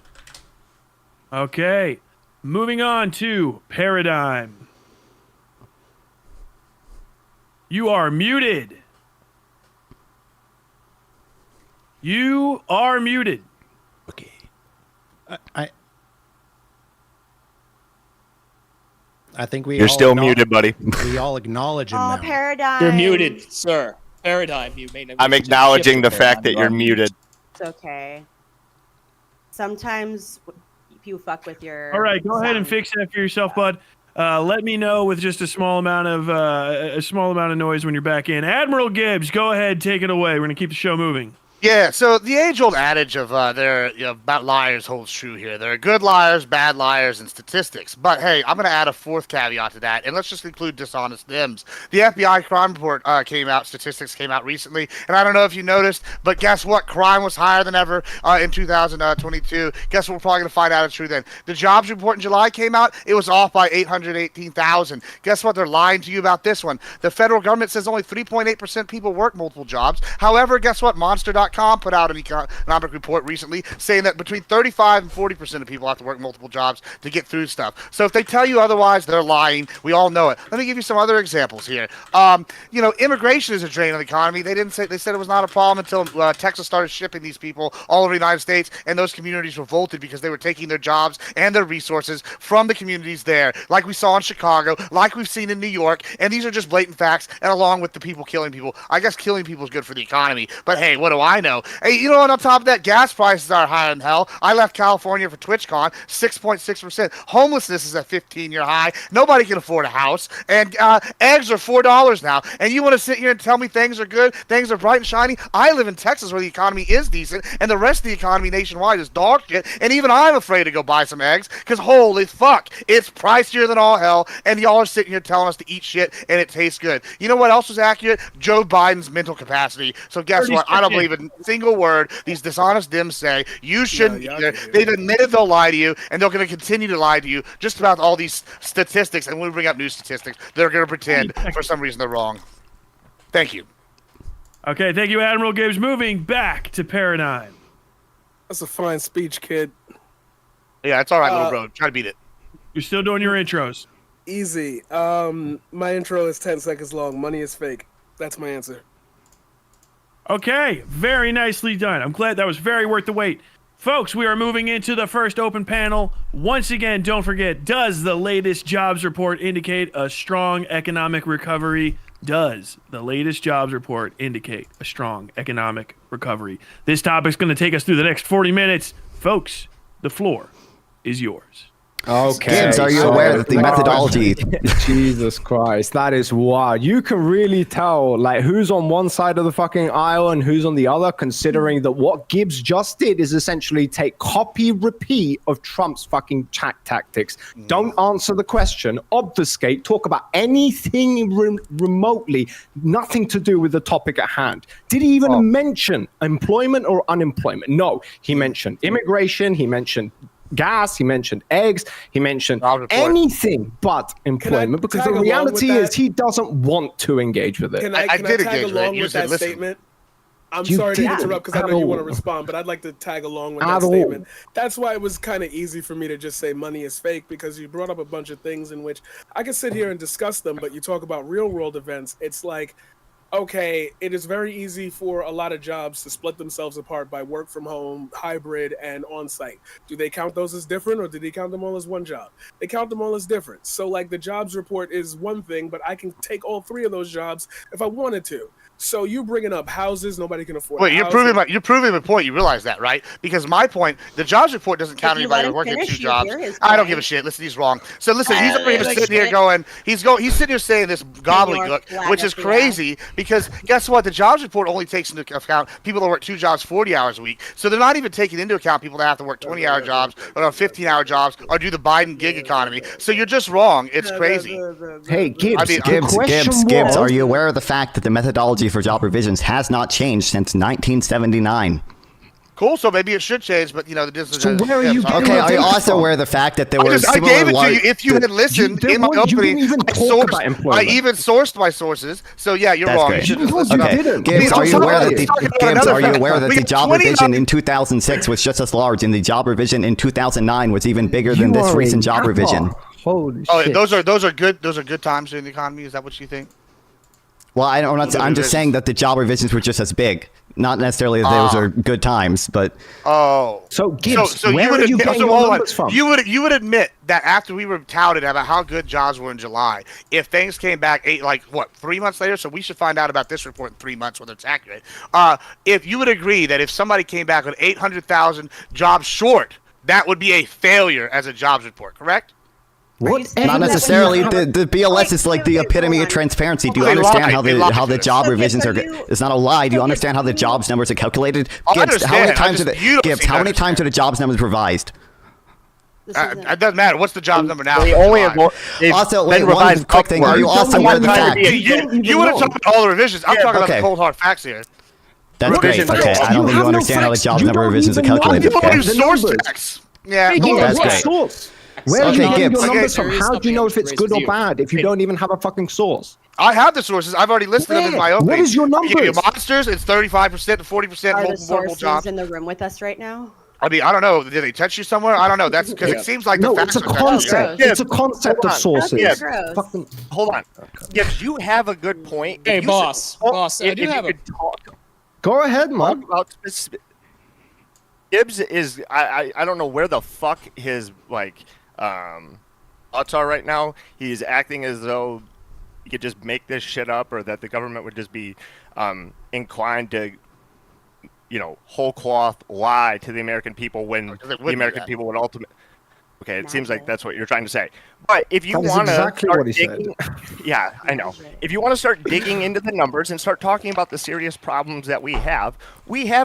Okay, moving on to Paradigm. You are muted. You are muted. Okay. I think You're still muted, buddy. We all acknowledge him Oh, now. Paradigm. You're muted, sir. Paradigm, you may not. I'm acknowledging the fact that you're muted. It's okay. Sometimes you fuck with your. All right, go ahead and sound. fix that for yourself, bud. Let me know with just a small amount of noise when you're back in. Admiral Gibbs, go ahead, take it away. We're gonna keep the show moving. Yeah, so the age-old adage of about liars holds true here. There are good liars, bad liars, and statistics. But hey, I'm going to add a fourth caveat to that, and let's just include dishonest NIMS. The FBI crime report statistics came out recently, and I don't know if you noticed, but guess what? Crime was higher than ever in 2022. Guess what we're probably going to find out it's true then? The jobs report in July came out. It was off by 818,000. Guess what? They're lying to you about this one. The federal government says only 3.8% people work multiple jobs. However, guess what? Monster.com Index.com put out an economic report recently saying that between 35 and 40% of people have to work multiple jobs to get through stuff. So if they tell you otherwise, they're lying. We all know it. Let me give you some other examples here. Immigration is a drain on the economy. They said it was not a problem until Texas started shipping these people all over the United States, and those communities revolted because they were taking their jobs and their resources from the communities there, like we saw in Chicago, like we've seen in New York, and these are just blatant facts, and along with the people killing people. I guess killing people is good for the economy, but hey, what do I know? Hey, you know what, on top of that, gas prices are higher than hell. I left California for TwitchCon, 6.6%. Homelessness is at 15-year high. Nobody can afford a house, and eggs are $4 now, and you want to sit here and tell me things are good, things are bright and shiny? I live in Texas where the economy is decent, and the rest of the economy nationwide is dog shit, and even I'm afraid to go buy some eggs, because holy fuck, it's pricier than all hell, and y'all are sitting here telling us to eat shit, and it tastes good. You know what else was accurate? Joe Biden's mental capacity. So guess what? I don't believe a single word these dishonest Dems say. You shouldn't either. They've admitted they'll lie to you, and they're going to continue to lie to you just about all these statistics, and when we bring up new statistics, they're going to pretend for some reason they're wrong. Thank you. Okay, thank you, Admiral Gibbs. Moving back to Paradigm. That's a fine speech, kid. Yeah, it's all right, little bro. Try to beat it. You're still doing your intros. Easy. My intro is 10 seconds long. Money is fake. That's my answer. Okay, very nicely done. I'm glad that was very worth the wait. Folks, we are moving into the first open panel. Once again, don't forget, does the latest jobs report indicate a strong economic recovery? Does the latest jobs report indicate a strong economic recovery? This topic's going to take us through the next 40 minutes. Folks, the floor is yours. Okay. Gibbs, are you aware that the methodology... Jesus Christ, that is wild. You can really tell like who's on one side of the fucking aisle and who's on the other, considering that what Gibbs just did is essentially take copy repeat of Trump's fucking chat tactics. Don't answer the question, obfuscate, talk about anything remotely, nothing to do with the topic at hand. Did he even mention employment or unemployment? No, he mentioned immigration, he mentioned gas, he mentioned eggs, he mentioned anything but employment, because the reality is he doesn't want to engage with it. Can I tag along with that statement? I'm sorry to interrupt because I know you want to respond, but I'd like to tag along with that statement. That's why it was kind of easy for me to just say money is fake, because you brought up a bunch of things in which I can sit here and discuss them, but you talk about real world events. It's like, okay, it is very easy for a lot of jobs to split themselves apart by work from home, hybrid, and on-site. Do they count those as different, or do they count them all as one job? They count them all as different. So, like, the jobs report is one thing, but I can take all three of those jobs if I wanted to. So you bringing up houses, nobody can afford. Wait, you're proving my point. You realize that, right? Because my point, the jobs report doesn't count anybody working two jobs. I don't give a shit. Listen, he's wrong. So listen, he's over here sitting here going, he's sitting here saying this gobbledygook, which is crazy. Because guess what? The jobs report only takes into account people that work two jobs 40 hours a week. So they're not even taking into account people that have to work 20-hour jobs or 15-hour jobs or do the Biden gig economy. So you're just wrong. It's crazy. Hey, Gibbs, Gibbs, are you aware of the fact that the methodology for job revisions has not changed since 1979? Cool, so maybe it should change, but the distance. So where are you? Okay, are you also aware of the fact that there was? I gave it to you. If you had listened in my opening, I even sourced my sources. So yeah, you're wrong. Great. Okay, Gibbs, are you aware that the job revision in 2006 was just as large, and the job revision in 2009 was even bigger than this recent job revision? Holy shit! Those are good. Those are good times in the economy. Is that what you think? Well, I'm just saying that the job revisions were just as big. Not necessarily that those are good times, but so Gibbs, where are you getting your numbers from? You would admit that after we were touted about how good jobs were in July, if things came back 3 months later, so we should find out about this report in 3 months whether it's accurate. If you would agree that if somebody came back with 800,000 jobs short, that would be a failure as a jobs report, correct? What? Not necessarily. The BLS is like the epitome of transparency. Do you understand how the job revisions are? It's not a lie. Do you understand how the jobs numbers are calculated? Gibbs, how many times are the jobs numbers revised? It doesn't matter. What's the job number now? Also, one quick thing. Are you also aware of the fact? You want to talk about all the revisions? I'm talking about the cold hard facts here. That's great. Okay, I don't think you understand how the jobs number revisions are calculated. People do source checks. Yeah, that's great. Where are you getting your numbers from? How do you know if it's good or bad if you don't even have a fucking source? I have the sources. I've already listed them in my opening. What is your numbers? Monsters, it's 35% to 40% Are the multiple jobs. sources in the room with us right now? I mean, I don't know. Did they touch you somewhere? I don't know. That's because it seems like no, the it's a facts are concept. It's a concept of sources. Yeah. Fucking... Hold on. Gibbs, you have a good point. Hey, boss. I do have a... Go ahead, man. Gibbs is... I don't know where the fuck his, like, thoughts are right now. He's acting as though he could just make this shit up, or that the government would just be inclined to, whole cloth lie to the American people when the American people would ultimately... Okay, it seems like that's what you're trying to say. But if you want to exactly what he said. Yeah, I know. If you want to start digging into the numbers and start talking about the serious problems that we have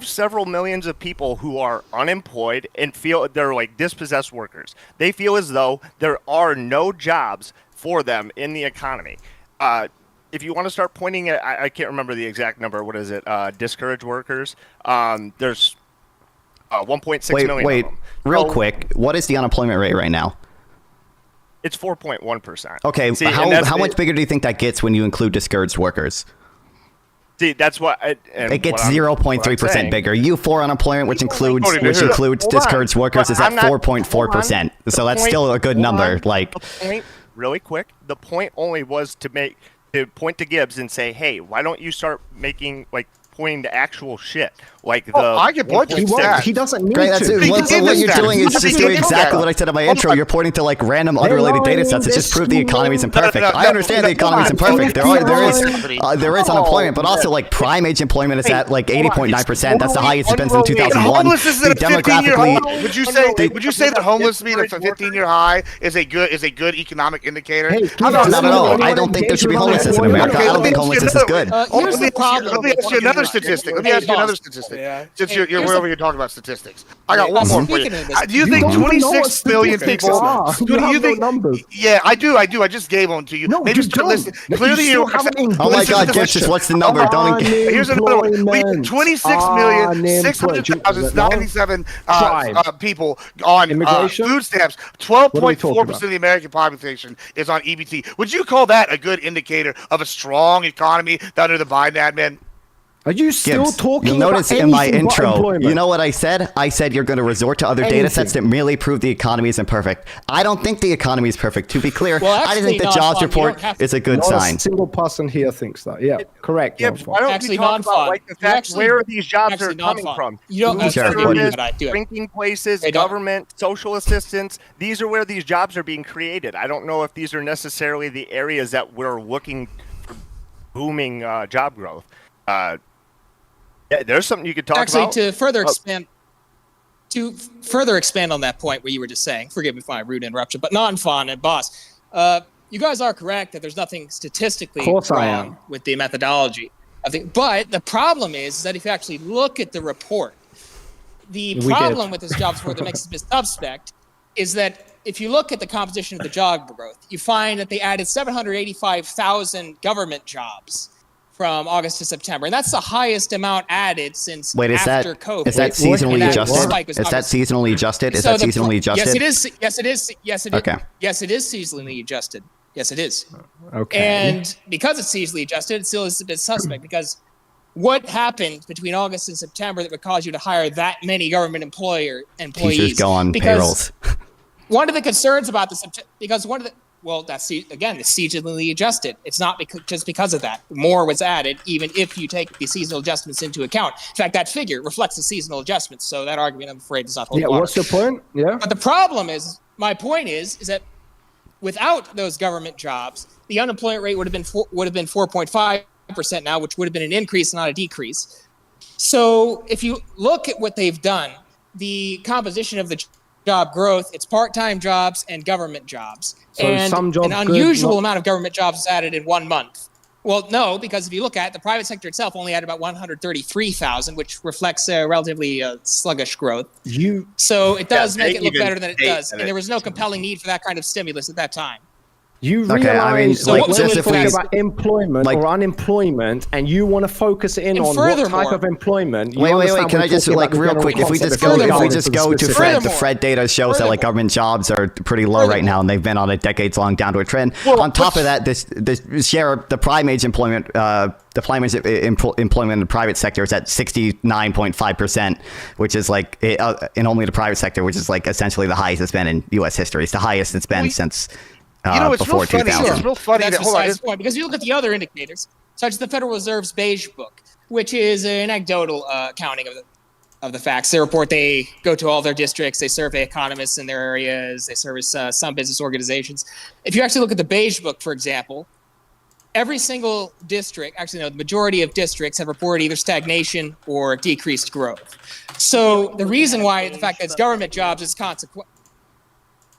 several millions of people who are unemployed and feel they're like dispossessed workers. They feel as though there are no jobs for them in the economy. If you want to start pointing at, I can't remember the exact number. What is it? Discouraged workers. There's 1.6 million. Wait, of them. real quick. What is the unemployment rate right now? It's 4.1%. Okay, See, how much bigger do you think that gets when you include discouraged workers? See, that's what it gets 0.3% bigger. U4 unemployment, which includes discouraged workers, is at 4.4%. So that's still a good number. Like, really quick, the point only was to point to Gibbs and say, hey, why don't you start making pointing to actual shit like the. I can point to that. He doesn't need to. What you're doing is just doing exactly what I said in my intro. You're pointing to random unrelated data sets that just prove the economy is imperfect. I understand the economy is imperfect. There is unemployment, but also prime age employment is at 80.9%. That's the highest it's been since 2001. Demographically, would you say that homeless being a 15-year high is a good economic indicator? No. I don't think there should be homelessness in America. I don't think homelessness is good. Here's the problem. Let me ask you another statistic. Since you're over here talking about statistics, I got one more for you. Do you think 26 million people? Do you think? Yeah, I do. I just gave one to you. Maybe start listening. Clearly, you. Oh my God, Gibbs, what's the number? Don't. Here's another one. We have 26,600,097 people on food stamps. 12.4% of the American population is on EBT. Would you call that a good indicator of a strong economy under the Biden admin? Are you still talking You'll notice in my intro, you know what I said? I said you're going to resort to other data sets that merely prove the economy is imperfect. I don't think the economy is perfect. To be clear, I think the jobs report is a good sign. Not a single person here thinks that. Yeah, correct. Yeah, why don't you talk about the fact where these jobs are coming from? You don't service, drinking places, government, social assistance. These are where these jobs are being created. I don't know if these are necessarily the areas that we're looking for booming job growth. Yeah, there's something you could talk about. To further expand on that point where you were just saying, forgive me for my rude interruption, but non-fun and boss, you guys are correct that there's nothing statistically wrong with the methodology. I think, but the problem is that if you actually look at the report, the problem with this jobs report that makes it suspect is that if you look at the composition of the job growth, you find that they added 785,000 government jobs from August to September, and that's the highest amount added since after COVID. Is that seasonally adjusted? Is that seasonally adjusted? Yes, it is. Yes, it is. Yes, it is. Okay. Yes, it is seasonally adjusted. Yes, it is. Okay. And because it's seasonally adjusted, it still is a bit suspect because what happened between August and September that would cause you to hire that many government employees? Teachers go on payrolls. One of the concerns about this, because one of the that's again, it's seasonally adjusted. It's not just because of that. More was added, even if you take the seasonal adjustments into account. In fact, that figure reflects the seasonal adjustments. So that argument, I'm afraid, does not hold water. What's your point? Yeah. But the problem is, my point is that without those government jobs, the unemployment rate would have been 4.5% now, which would have been an increase, not a decrease. So if you look at what they've done, the composition of the job growth, it's part-time jobs and government jobs. So and some jobs an unusual amount of government jobs is added in 1 month. Well, no, because if you look at it, the private sector itself only had about 133,000, which reflects a relatively sluggish growth. So it does make it look better than it does. And there was no compelling need for that kind of stimulus at that time. You Okay, I mean, realize like, when just we if talk we- about employment like- or unemployment, and you want to focus in And on what type furthermore- of employment. you Wait. understand Can we're I just talking like about the real general quick? If we concept just of go, going if we into just the go to specific- Fred, the Furthermore- Fred data shows that like government jobs are pretty low right now, and they've been on a decades-long downward trend. Well, on top of that, this share the prime age employment, the prime age employment in the private sector is at 69.5%, which is like in only the private sector, which is like essentially the highest it's been in U.S. history. It's the highest it's been since. You know, it's before real funny. 2000. It's real funny. That's That, hold on. besides the point, because you look at the other indicators, such as the Federal Reserve's Beige Book, which is an anecdotal accounting of the facts. They report, they go to all their districts, they survey economists in their areas, they service some business organizations. If you actually look at the Beige Book, for example, every single district, actually no, the majority of districts have reported either stagnation or decreased growth. So the reason why the fact that it's government jobs is consequent.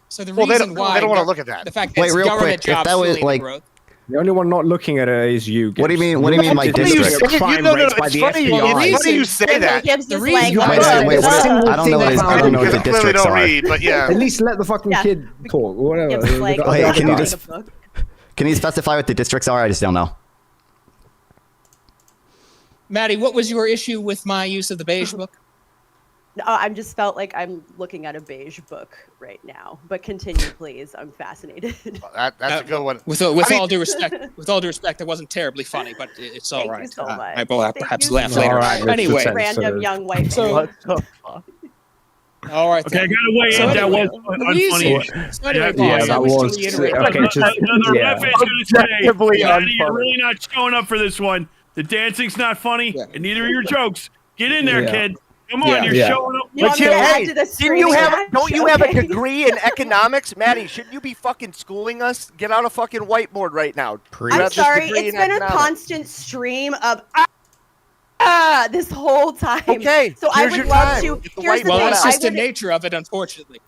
So the Well, reason why they don't want to look at that. the fact that Wait, it's real government quick, if jobs that was, fueling the like- growth. The only one not looking at it is you. What do you Gibbs. mean? What do you mean, my Look at district? the crime No, rates by it's the funny. FBI. It's funny you say that. Gibbs The is reason like, why- Wait, I don't know what it is. I don't know what the Clearly districts don't are. read, but yeah. At least let the fucking Yeah. kid talk. Whatever. Gibbs is like, The Hey, other can you guy. just- Can you specify what the districts are? I just don't know. Maddie, what was your issue with my use of the Beige Book? I just felt like I'm looking at a beige book right now. But continue, please. I'm fascinated. That's a good one. With I mean- all due respect, it wasn't terribly funny, but it's all Thank right. you so much. I will Thank perhaps you laugh so later. All right, Anyway, Mr. Random young white So- man. all right. Okay, I then. gotta weigh So in. That anyway, was the reason- unfunny. so anyway, Yeah, boss, I that wish to was- reiterate- okay, just- the yeah. ref is gonna say, Objectively Maddie, you're unfunny. really not showing up for this one. The dancing's not funny, Yeah. and neither are your jokes. Get in there, Yeah. kid. Come on, Yeah. you're Yeah. showing up. You want me to add to the Didn't you screening have? match? Don't you have a Okay. degree in economics, Maddie? Shouldn't you be fucking schooling us? Get out a fucking whiteboard right now. You I'm have this sorry. degree It's in been a economics. constant stream of this whole time. Okay, So I here's would your love time. to. Get the Here's the Well, thing. that's I just the would, nature of it, unfortunately.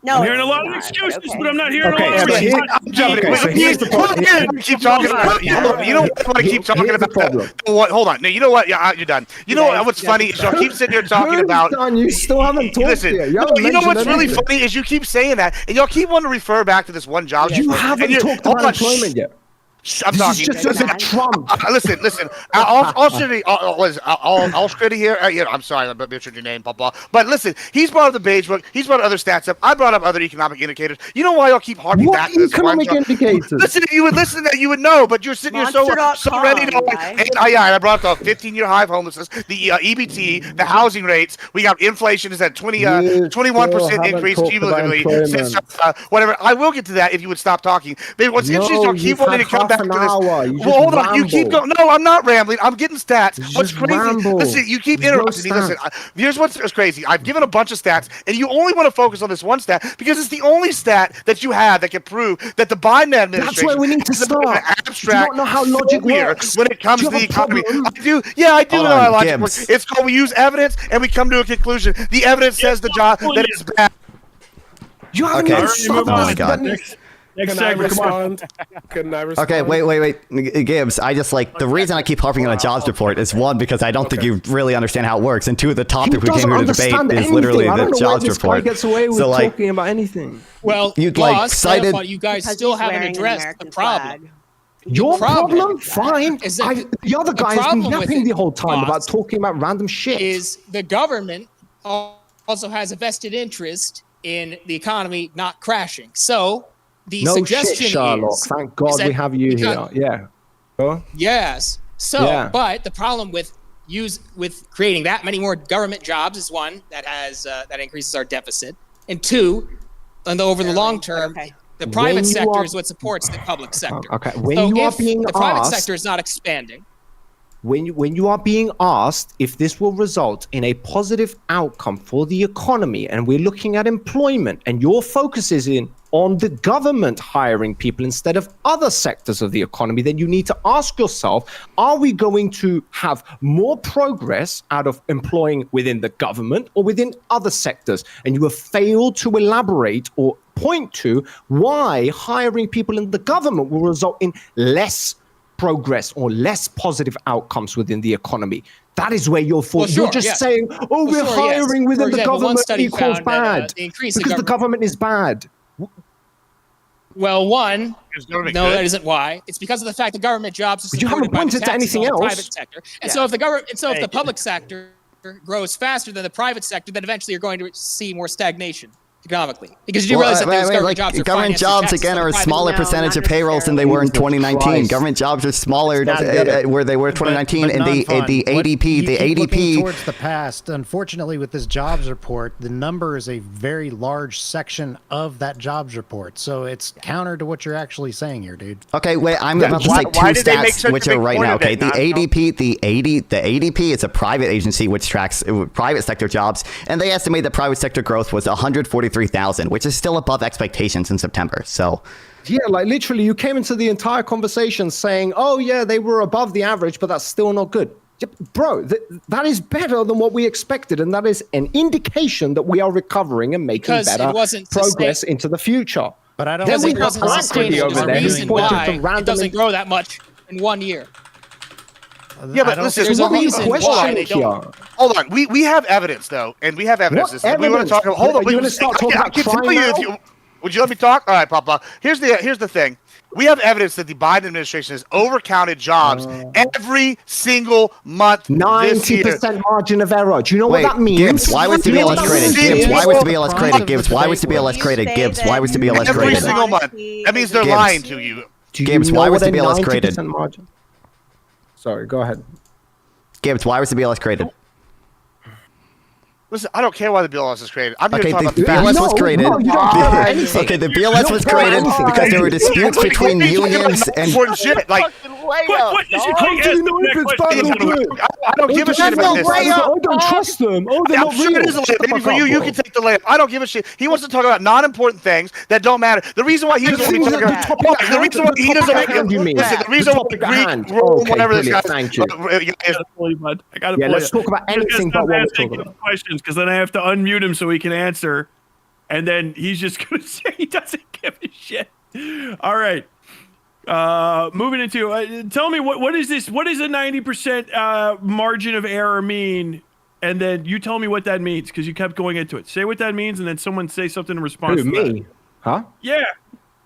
no, I'm hearing a it's lot of not, excuses, okay. but I'm not hearing Okay, a lot so of here- excuses. I'm jumping. Okay, so here's the problem. Keep talking about it. You know what I want to keep talking Here's the about? problem. What? Hold on. No, you know what? Yeah, you're done. You know guys- what's funny? So I keep sitting here talking Who's about. done? You still haven't talked Listen, yet. you know haven't what's mentioned really anything. funny is you keep saying that, and y'all keep wanting to refer back to this one job. You report, haven't and you're- talked hold about on, employment yet. I'm This talking. is just Listen, about Trump. listen. I'll Scritty here. I'm sorry, I butchered your name, blah. But listen, he's brought up the Beige Book. He's brought other stats up. I brought up other economic indicators. You know why y'all keep harping What back to this one economic job? indicators? Listen, if you would listen, that you would know. But you're sitting here so Monster.com, ready to. guys. And I brought up the 15-year high of homelessness, the EBT, the housing rates. We got inflation is at 21% haven't increase talked about cumulatively since employment. whatever. I will get to that if you would stop talking. But what's interesting, y'all keep you've wanting to had come half back an to this. hour. You Well, just hold on. You keep ramble. going. No, I'm not rambling. I'm getting stats. You What's just crazy? ramble. Listen, you keep There's no interrupting me. Listen, stats. here's what's crazy. I've given a bunch of stats, and you only want to focus on this one stat because it's the only stat that you have that can prove that the Biden administration. That's where we need to is a bit of an start. abstract Do you not know how logic phobia works? when it comes Do to you the have a economy. problem? I do. Yeah, I do Hold know how on, logic Gibbs. works. It's called we use evidence and we come to a conclusion. The evidence says the job that it's bad. You haven't Okay. even Alright, started move on. this. God. Next Can I segment, come on. respond? Can I respond? Okay, wait, Gibbs. I just like the reason I keep harping on a jobs report is one because I don't think you really understand how it works, and two, the He topic we doesn't came here to debate understand is anything. literally I don't the know why jobs this guy report. gets away with So like, talking about anything. Well, You'd, like, boss, cited- I thought you guys Because still he's haven't wearing an addressed the American problem. flag. Your problem? Fine. is that The other the guy has been problem with yapping it, the whole time boss, about talking about random shit. Is the government also has a vested interest in the economy not crashing. So the no suggestion shit, Sherlock. is Thank God that we have you because- here. Yeah. Go. Yes. So, Yeah. but the problem with creating that many more government jobs is one that has that increases our deficit, and two, and over the long term, Okay. the private When you sector are- is what supports the public sector. Okay. When So you are if being the private asked, sector is not expanding, when you are being asked if this will result in a positive outcome for the economy, and we're looking at employment, and your focus is on the government hiring people instead of other sectors of the economy, then you need to ask yourself, are we going to have more progress out of employing within the government or within other sectors? And you have failed to elaborate or point to why hiring people in the government will result in less progress or less positive outcomes within the economy. That is where you're Well, sure, you're just yeah. saying, oh, we're sure, yes. hiring For within the example, one government study equals found that, bad the increase in because the government is bad. Well, one, no, good? that isn't why. It's because of the fact that government jobs are But you haven't supported by the pointed to taxes anything on the else. private sector. And so if the government, if the public sector grows faster than the private sector, then eventually you're going to see more stagnation economically. Because you do realize that those government jobs are government jobs again are a smaller percentage of payrolls than they were in 2019. Government jobs are smaller where they were in 2019, and the ADP towards the past. Unfortunately, with this jobs report, the number is a very large section of that jobs report, so it's counter to what you're actually saying here, dude. Okay, wait, I'm about to say two stats which are right now. Okay, the ADP is a private agency which tracks private sector jobs, and they estimate that private sector growth was 143,000, which is still above expectations in September. So yeah, like literally you came into the entire conversation saying, oh yeah, they were above the average, but that's still not good. Bro, that is better than what we expected, and that is an indication that we are recovering and making better progress into the future. But I don't then think we have Alacrity over there who's pointing to random. It doesn't grow that much in 1 year. Yeah, but listen, there's a reason why they don't. Hold on, we have evidence though, and we have evidence. We want to talk about. Hold on, you want to start talking about crime now? Would you let me talk? All right, Papa. Here's the thing. We have evidence that the Biden administration has overcounted jobs every single month. 90% margin of error. Do you know what that means? Gibbs, why was the BLS created? Gibbs, why was the BLS created? Gibbs, why was the BLS created? Gibbs, why was the BLS created? Every single month. That means they're lying to you. Gibbs, why was the BLS created? Sorry, go ahead. Gibbs, why was the BLS created? Listen, I don't care why the BLS was created. I'm okay, here to talk the about BLS was created. Okay, the BLS was created because there were disputes between unions and. Shit. Like, I don't give a shit about this. I don't trust them. Oh, they're not real. It is a layup. Maybe for you, you can take the layup. I don't give a shit. He wants to talk about non-important things that don't matter. The reason why he doesn't want to talk about the reason why he doesn't listen. The reason why whatever this guy. Thank you. I got to. Yeah, let's talk about anything but what we're talking about. Questions, because then I have to unmute him so he can answer, and then he's just gonna say he doesn't give a shit. All right. Moving into tell me what is this? What does a 90% margin of error mean? And then you tell me what that means, because you kept going into it. Say what that means, and then someone say something in response. Who, to me? that. Huh? Yeah.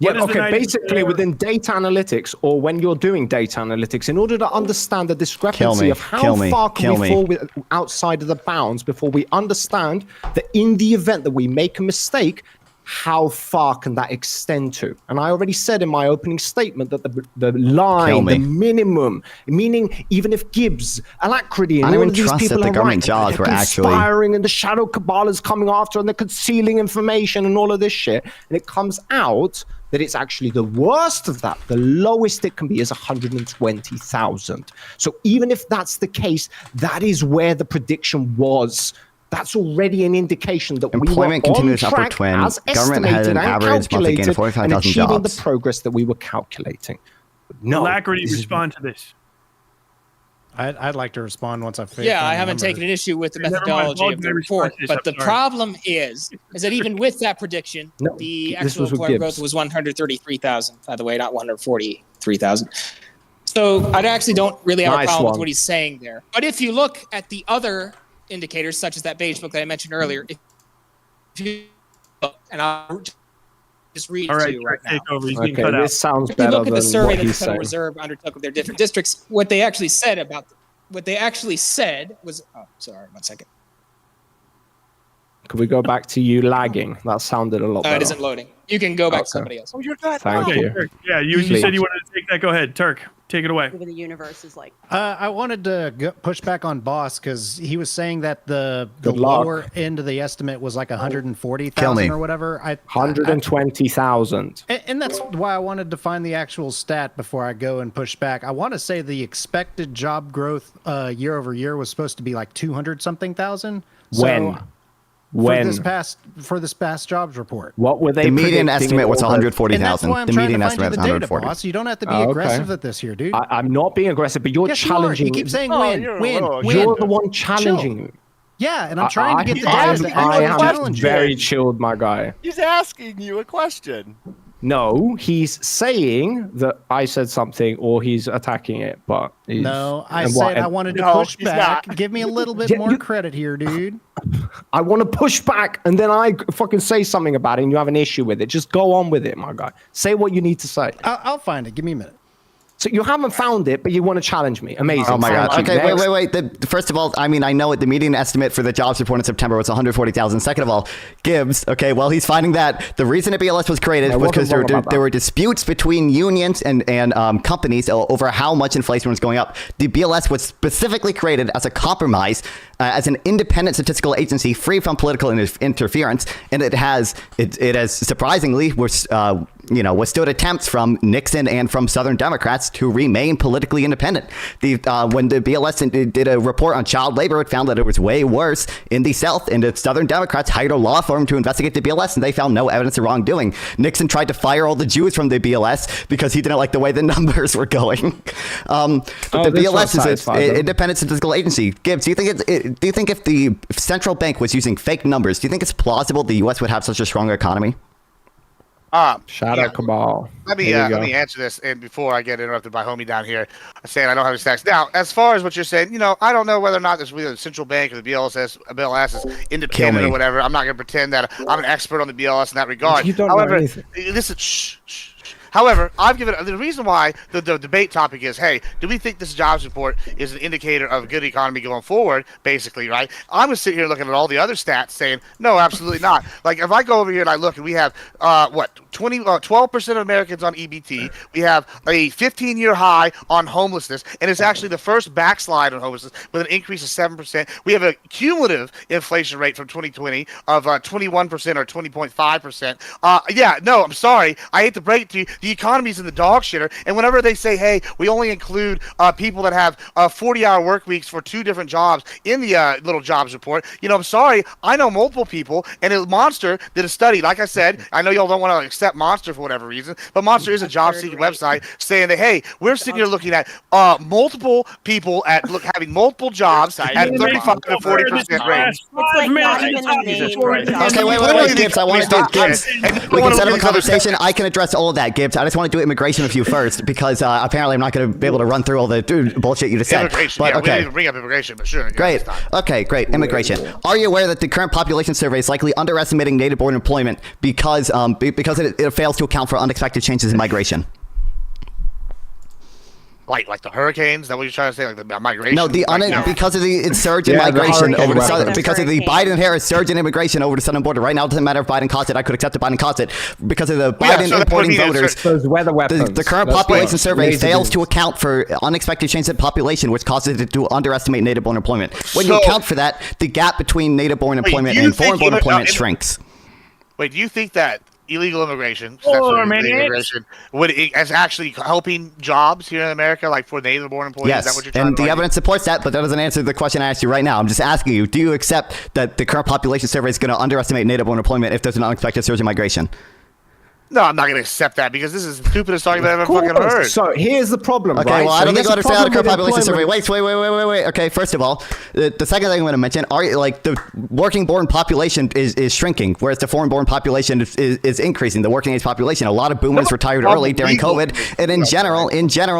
Yeah, okay, basically within data analytics, or when you're doing data analytics, in order to understand the discrepancy of how far can we fall outside of the bounds before we understand that in the event that we make a mistake, how far can that extend to? And I already said in my opening statement that the line, the minimum, meaning even if Gibbs, Alacrity, and all of these people are right, they're conspiring and the shadow cabal is coming after and they're concealing information and all of this shit, and it comes out that it's actually the worst of that. The lowest it can be is 120,000. So even if that's the case, that is where the prediction was. That's already an indication that employment we were continues on upward track twin. as Government had an average monthly gain of 45,000 jobs. Achieving the progress that we were calculating. No, Alacrity, respond to this. I'd like to respond once I've finished. Yeah, I haven't taken an issue with the methodology of the report, but the problem is that even with that prediction, the actual employment growth was 133,000, by the way, not 143,000. So I actually don't really have a problem with what he's saying there. But if you look at the other indicators, such as that beige book that I mentioned earlier, if you look, and I'll just read it to you right now. Okay, this sounds better than what he's saying. If you look at the survey that the Federal Reserve undertook of their different districts, what they actually said was, oh, sorry, 1 second. Could we go back to you lagging? That sounded a lot better. It isn't loading. You can go back to somebody else. Oh, you're good. Thank you. Turk. Yeah, you said you wanted to take that. Go ahead, Turk. Take it away. The universe is like. I wanted to push back on Boss because he was saying that the lower end of the estimate was like 140,000 or whatever. 120,000. And that's why I wanted to find the actual stat before I go and push back. I want to say the expected job growth year over year was supposed to be like 200-something thousand. For this past jobs report. What were they? The median estimate was 140,000. The median estimate was 140. Boss. You don't have to be aggressive with this here, dude. I'm not being aggressive, but you're challenging. You keep saying win. You're the one challenging me. Yeah, and I'm trying to get the data. I am very chilled, my guy. He's asking you a question. No, he's saying that I said something or he's attacking it, but no, I said I wanted to push back. Give me a little bit more credit here, dude. I want to push back, and then I fucking say something about it, and you have an issue with it. Just go on with it, my guy. Say what you need to say. I'll find it. Give me a minute. So you haven't found it, but you want to challenge me. Amazing. Oh my God. Thank you. Okay, wait. First of all, I mean, I know the median estimate for the jobs report in September was 140,000. Second of all, Gibbs, okay, well, he's finding that the reason the BLS was created was because there were disputes between unions and companies over how much inflation was going up. The BLS was specifically created as a compromise, as an independent statistical agency free from political interference, and it has surprisingly withstood attempts from Nixon and from Southern Democrats to remain politically independent. When the BLS did a report on child labor, it found that it was way worse in the South, and the Southern Democrats hired a law firm to investigate the BLS, and they found no evidence of wrongdoing. Nixon tried to fire all the Jews from the BLS because he didn't like the way the numbers were going. But the BLS is an independent statistical agency. Gibbs, do you think if the central bank was using fake numbers, do you think it's plausible the U.S. would have such a strong economy? Shout out Cabal. Let me answer this, and before I get interrupted by homie down here saying I don't have any stats. Now, as far as what you're saying, I don't know whether or not this the central bank or the BLS is independent or whatever. I'm not going to pretend that I'm an expert on the BLS in that regard. However, listen, shh. However, I've given the reason why the debate topic is, hey, do we think this jobs report is an indicator of a good economy going forward, basically, right? I'm going to sit here looking at all the other stats saying, no, absolutely not. Like, if I go over here and I look, and we have, 12% of Americans on EBT. We have a 15-year high on homelessness, and it's actually the first backslide on homelessness with an increase of 7%. We have a cumulative inflation rate from 2020 of 21% or 20.5%. No, I'm sorry. I hate to break it to you. The economy's in the dog shitter, and whenever they say, hey, we only include people that have 40-hour work weeks for 2 different jobs in the little jobs report, I'm sorry, I know multiple people, and Monster did a study. Like I said, I know y'all don't want to accept Monster for whatever reason, but Monster is a job-seeking website saying that, hey, we're sitting here looking at multiple people having multiple jobs at 35 to 40% range. Okay, wait, Gibbs, I want to do Gibbs. We can set up a conversation. I can address all of that, Gibbs. I just want to do immigration with you first because apparently I'm not going to be able to run through all the bullshit you just said. Immigration, but, we didn't even bring up immigration, but sure. Great. Okay, great. Immigration. Are you aware that the current population survey is likely underestimating native-born employment because it fails to account for unexpected changes in migration? Like the hurricanes? Is that what you're trying to say? Like the migration? No, because of the surge in migration over the southern, because of the Biden-Harris surge in immigration over the southern border. Right now, it doesn't matter if Biden caused it. I could accept if Biden caused it because of the Biden importing voters. The current population survey fails to account for unexpected changes in population, which causes it to underestimate native-born employment. When you account for that, the gap between native-born employment and foreign-born employment shrinks. Wait, do you think that illegal immigration is actually helping jobs here in America, like for native-born employees? Yes, is that what you're trying to evidence supports that, but that doesn't answer the question I asked you right now. I'm just asking you, do you accept that the current population survey is going to underestimate native-born employment if there's an unexpected surge in migration? No, I'm not going to accept that because this is the stupidest argument I've ever fucking heard. So here's the problem, okay, right? Well, I don't think you understand the current population survey. Wait. Okay, first of all, the second thing I'm going to mention, the working-born population is shrinking, whereas the foreign-born population is increasing. The working-age population, a lot of boomers retired early during COVID, and in general,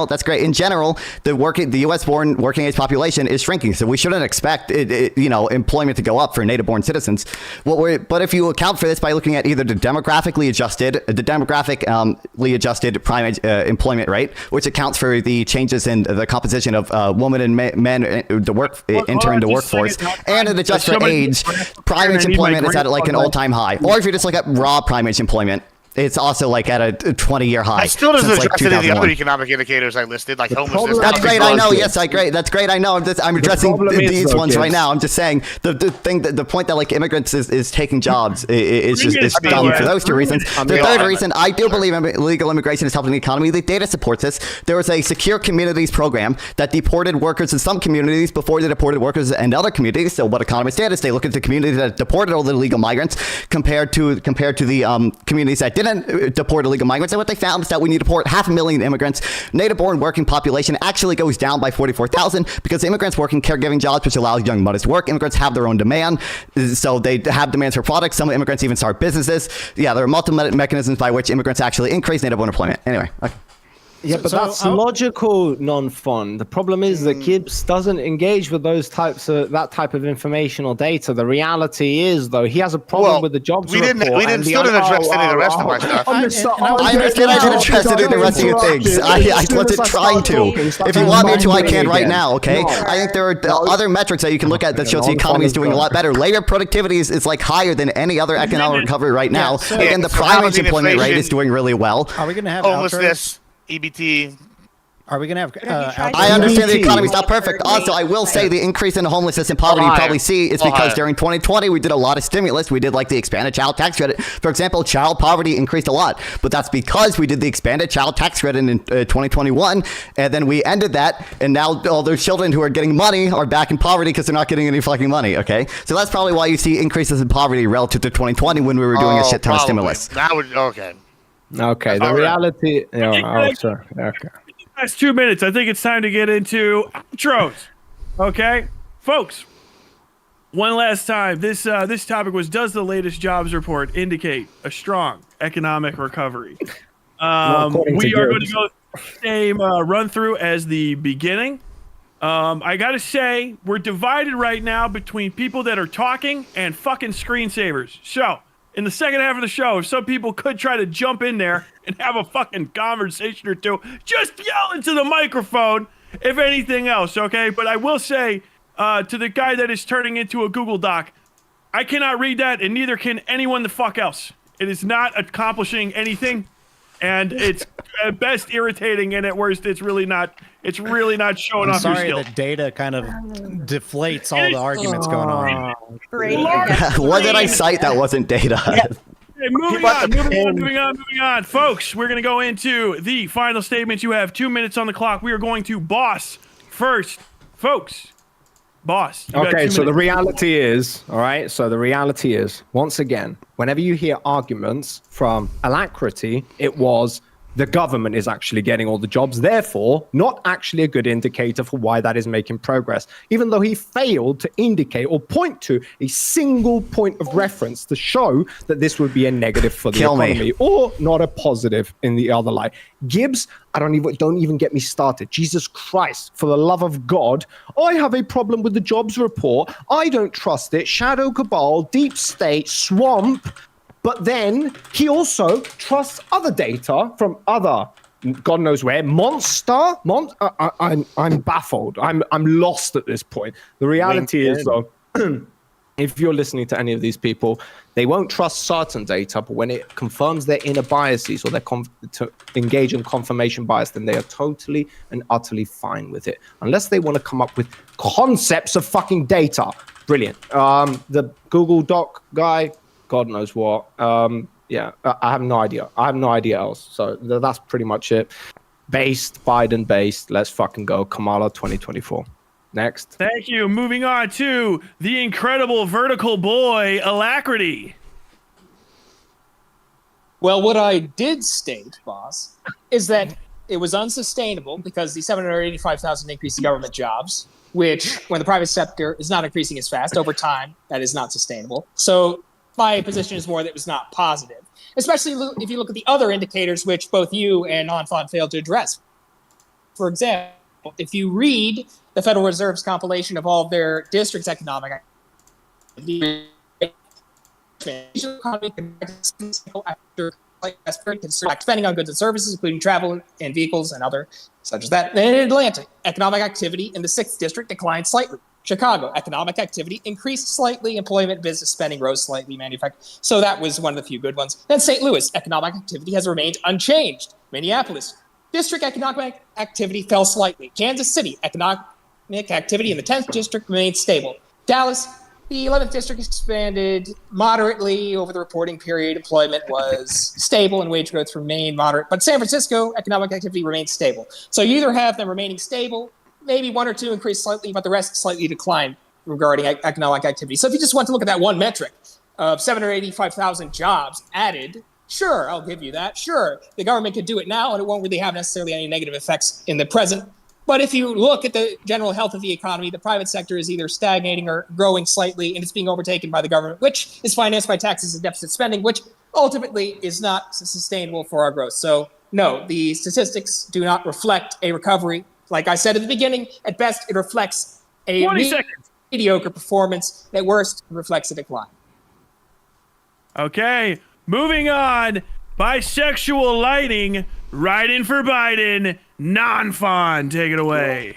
that's great. In general, the U.S.-born working-age population is shrinking, so we shouldn't expect employment to go up for native-born citizens. But if you account for this by looking at either the demographically adjusted prime employment rate, which accounts for the changes in the composition of women and men entering the workforce, and it adjusts for age, prime age employment is at like an all-time high. Or if you just look at raw prime age employment, it's also like at a 20-year high. I still doesn't address any of the other economic indicators I listed, like homelessness. That's great. I know. Yes, that's great. I know. I'm addressing these ones right now. I'm just saying the point that like immigrants is taking jobs is dumb for those 2 reasons. The third reason, I do believe illegal immigration is helping the economy. The data supports this. There was a secure communities program that deported workers in some communities before they deported workers in other communities. So what economists did is they look at the communities that deported all the illegal migrants compared to the communities that didn't didn't deport illegal migrants. And what they found is that when you deport 500,000 immigrants, native-born working population actually goes down by 44,000 because immigrants work in caregiving jobs, which allows young mothers to work. Immigrants have their own demand, so they have demands for products. Some immigrants even start businesses. Yeah, there are multiple mechanisms by which immigrants actually increase native-born employment. Anyway. Okay. Yeah, but that's logical non-fun. The problem is that Gibbs doesn't engage with that type of information or data. The reality is, though, he has a problem with the jobs report. We still didn't address any of the rest of my stuff. I understand I didn't address any of the rest of your things. I wasn't trying to. If you want me to, I can right now, okay? I think there are other metrics that you can look at that shows the economy is doing a lot better. Labor productivity is like higher than any other economic recovery right now. Again, the prime age employment rate is doing really well. Are we going to have homelessness? EBT. Are we going to have... I understand the economy's not perfect. Also, I will say the increase in homelessness and poverty you probably see is because during 2020, we did a lot of stimulus. We did like the expanded child tax credit. For example, child poverty increased a lot, but that's because we did the expanded child tax credit in 2021, and then we ended that, and now all those children who are getting money are back in poverty because they're not getting any fucking money, okay? So that's probably why you see increases in poverty relative to 2020 when we were doing a shit ton of stimulus. That would, okay. Okay, the reality... Okay. Last 2 minutes. I think it's time to get into outros. Okay, folks. One last time. This topic was: does the latest jobs report indicate a strong economic recovery? We are going to go through the same run through as the beginning. I gotta say, we're divided right now between people that are talking and fucking screensavers. So, in the second half of the show, if some people could try to jump in there and have a fucking conversation or two, just yell into the microphone, if anything else, okay? But I will say to the guy that is turning into a Google Doc, I cannot read that, and neither can anyone the fuck else. It is not accomplishing anything, and it's at best irritating, and at worst, it's really not showing off your skill. Sorry, the data kind of deflates all the arguments going on. What did I cite that wasn't data? Okay, moving on. Folks, we're going to go into the final statements. You have 2 minutes on the clock. We are going to boss first. Folks, boss. Okay, so the reality is, all right, once again, whenever you hear arguments from Alacrity, it was the government is actually getting all the jobs, therefore not actually a good indicator for why that is making progress, even though he failed to indicate or point to a single point of reference to show that this would be a negative for the economy or not a positive in the other light. Gibbs, don't even get me started. Jesus Christ, for the love of God, I have a problem with the jobs report. I don't trust it. Shadow Cabal, Deep State, Swamp. But then he also trusts other data from other, God knows where, Monster. I'm baffled. I'm lost at this point. The reality is, though, if you're listening to any of these people, they won't trust certain data, but when it confirms their inner biases or to engage in confirmation bias, then they are totally and utterly fine with it, unless they want to come up with concepts of fucking data. Brilliant. The Google Doc guy. God knows what. I have no idea. I have no idea else. So that's pretty much it. Biden based. Let's fucking go. Kamala 2024. Next. Thank you. Moving on to the incredible vertical boy, Alacrity. Well, what I did state, boss, is that it was unsustainable because the 785,000 increase in government jobs, which when the private sector is not increasing as fast over time, that is not sustainable. So my position is more that it was not positive, especially if you look at the other indicators, which both you and Non-Fon failed to address. For example, if you read the Federal Reserve's compilation of all of their districts' economic activity, spending on goods and services, including travel and vehicles and other such as that. And in Atlanta, economic activity in the 6th district declined slightly. Chicago, economic activity increased slightly, employment, business spending rose slightly, manufacturing. So that was one of the few good ones. Then St. Louis, economic activity has remained unchanged. Minneapolis, district economic activity fell slightly. Kansas City, economic activity in the 10th district remained stable. Dallas, the 11th district expanded moderately over the reporting period. Employment was stable and wage growth remained moderate. But San Francisco, economic activity remained stable. So you either have them remaining stable, maybe one or two increased slightly, but the rest slightly declined regarding economic activity. So if you just want to look at that one metric of 785,000 jobs added Sure, I'll give you that. Sure, the government could do it now, and it won't really have necessarily any negative effects in the present. But if you look at the general health of the economy, the private sector is either stagnating or growing slightly, and it's being overtaken by the government, which is financed by taxes and deficit spending, which ultimately is not sustainable for our growth. So, no, the statistics do not reflect a recovery. Like I said at the beginning, at best, it reflects a mediocre performance. At worst, it reflects a decline. Okay, moving on. Bisexual lighting, Readin for Biden, non-fun. Take it away.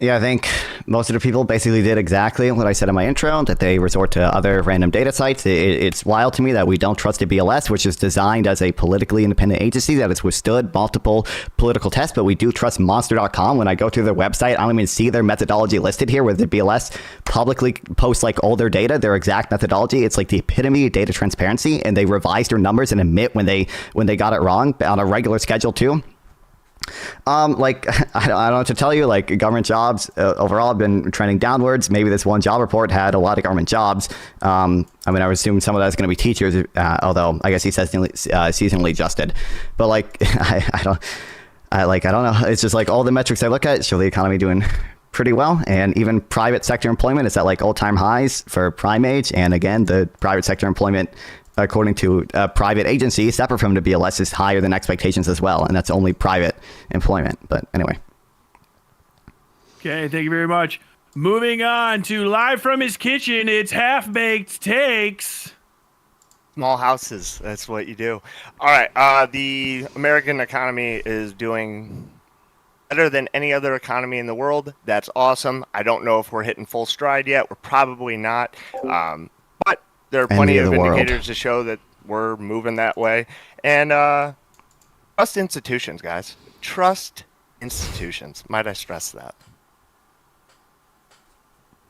Yeah, I think most of the people basically did exactly what I said in my intro, that they resort to other random data sites. It's wild to me that we don't trust the BLS, which is designed as a politically independent agency that has withstood multiple political tests, but we do trust monster.com. When I go to their website, I don't even see their methodology listed here, where the BLS publicly posts like all their data, their exact methodology. It's like the epitome of data transparency, and they revise their numbers and admit when they got it wrong on a regular schedule too. Like, I don't know what to tell you. Like, government jobs overall have been trending downwards. Maybe this one job report had a lot of government jobs. I mean, I would assume some of that's going to be teachers, although I guess he says seasonally adjusted. But like, I don't know. It's just like all the metrics I look at show the economy doing pretty well, and even private sector employment is at like all-time highs for prime age. And again, the private sector employment, according to a private agency separate from the BLS, is higher than expectations as well, and that's only private employment. But anyway. Okay, thank you very much. Moving on to live from his kitchen, it's Half-Baked Takes. Small houses, that's what you do. All right, the American economy is doing better than any other economy in the world. That's awesome. I don't know if we're hitting full stride yet. We're probably not. But there are plenty of indicators to show that we're moving that way. And trust institutions, guys. Trust institutions. Might I stress that?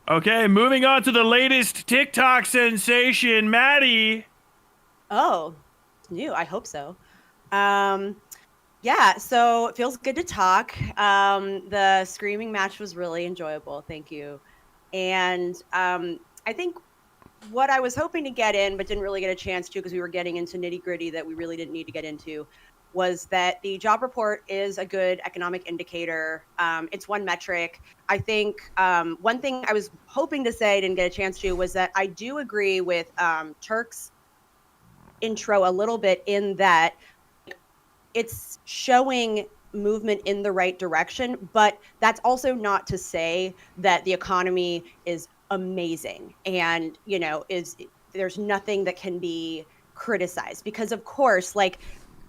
Okay, moving on to the latest TikTok sensation, Maddie. Oh, new. I hope so. Yeah, so it feels good to talk. The screaming match was really enjoyable. Thank you. And I think what I was hoping to get in, but didn't really get a chance to because we were getting into nitty gritty that we really didn't need to get into, was that the job report is a good economic indicator. It's one metric. I think one thing I was hoping to say, didn't get a chance to, was that I do agree with Turk's intro a little bit in that it's showing movement in the right direction, but that's also not to say that the economy is amazing and, you know, there's nothing that can be criticized, because of course, like,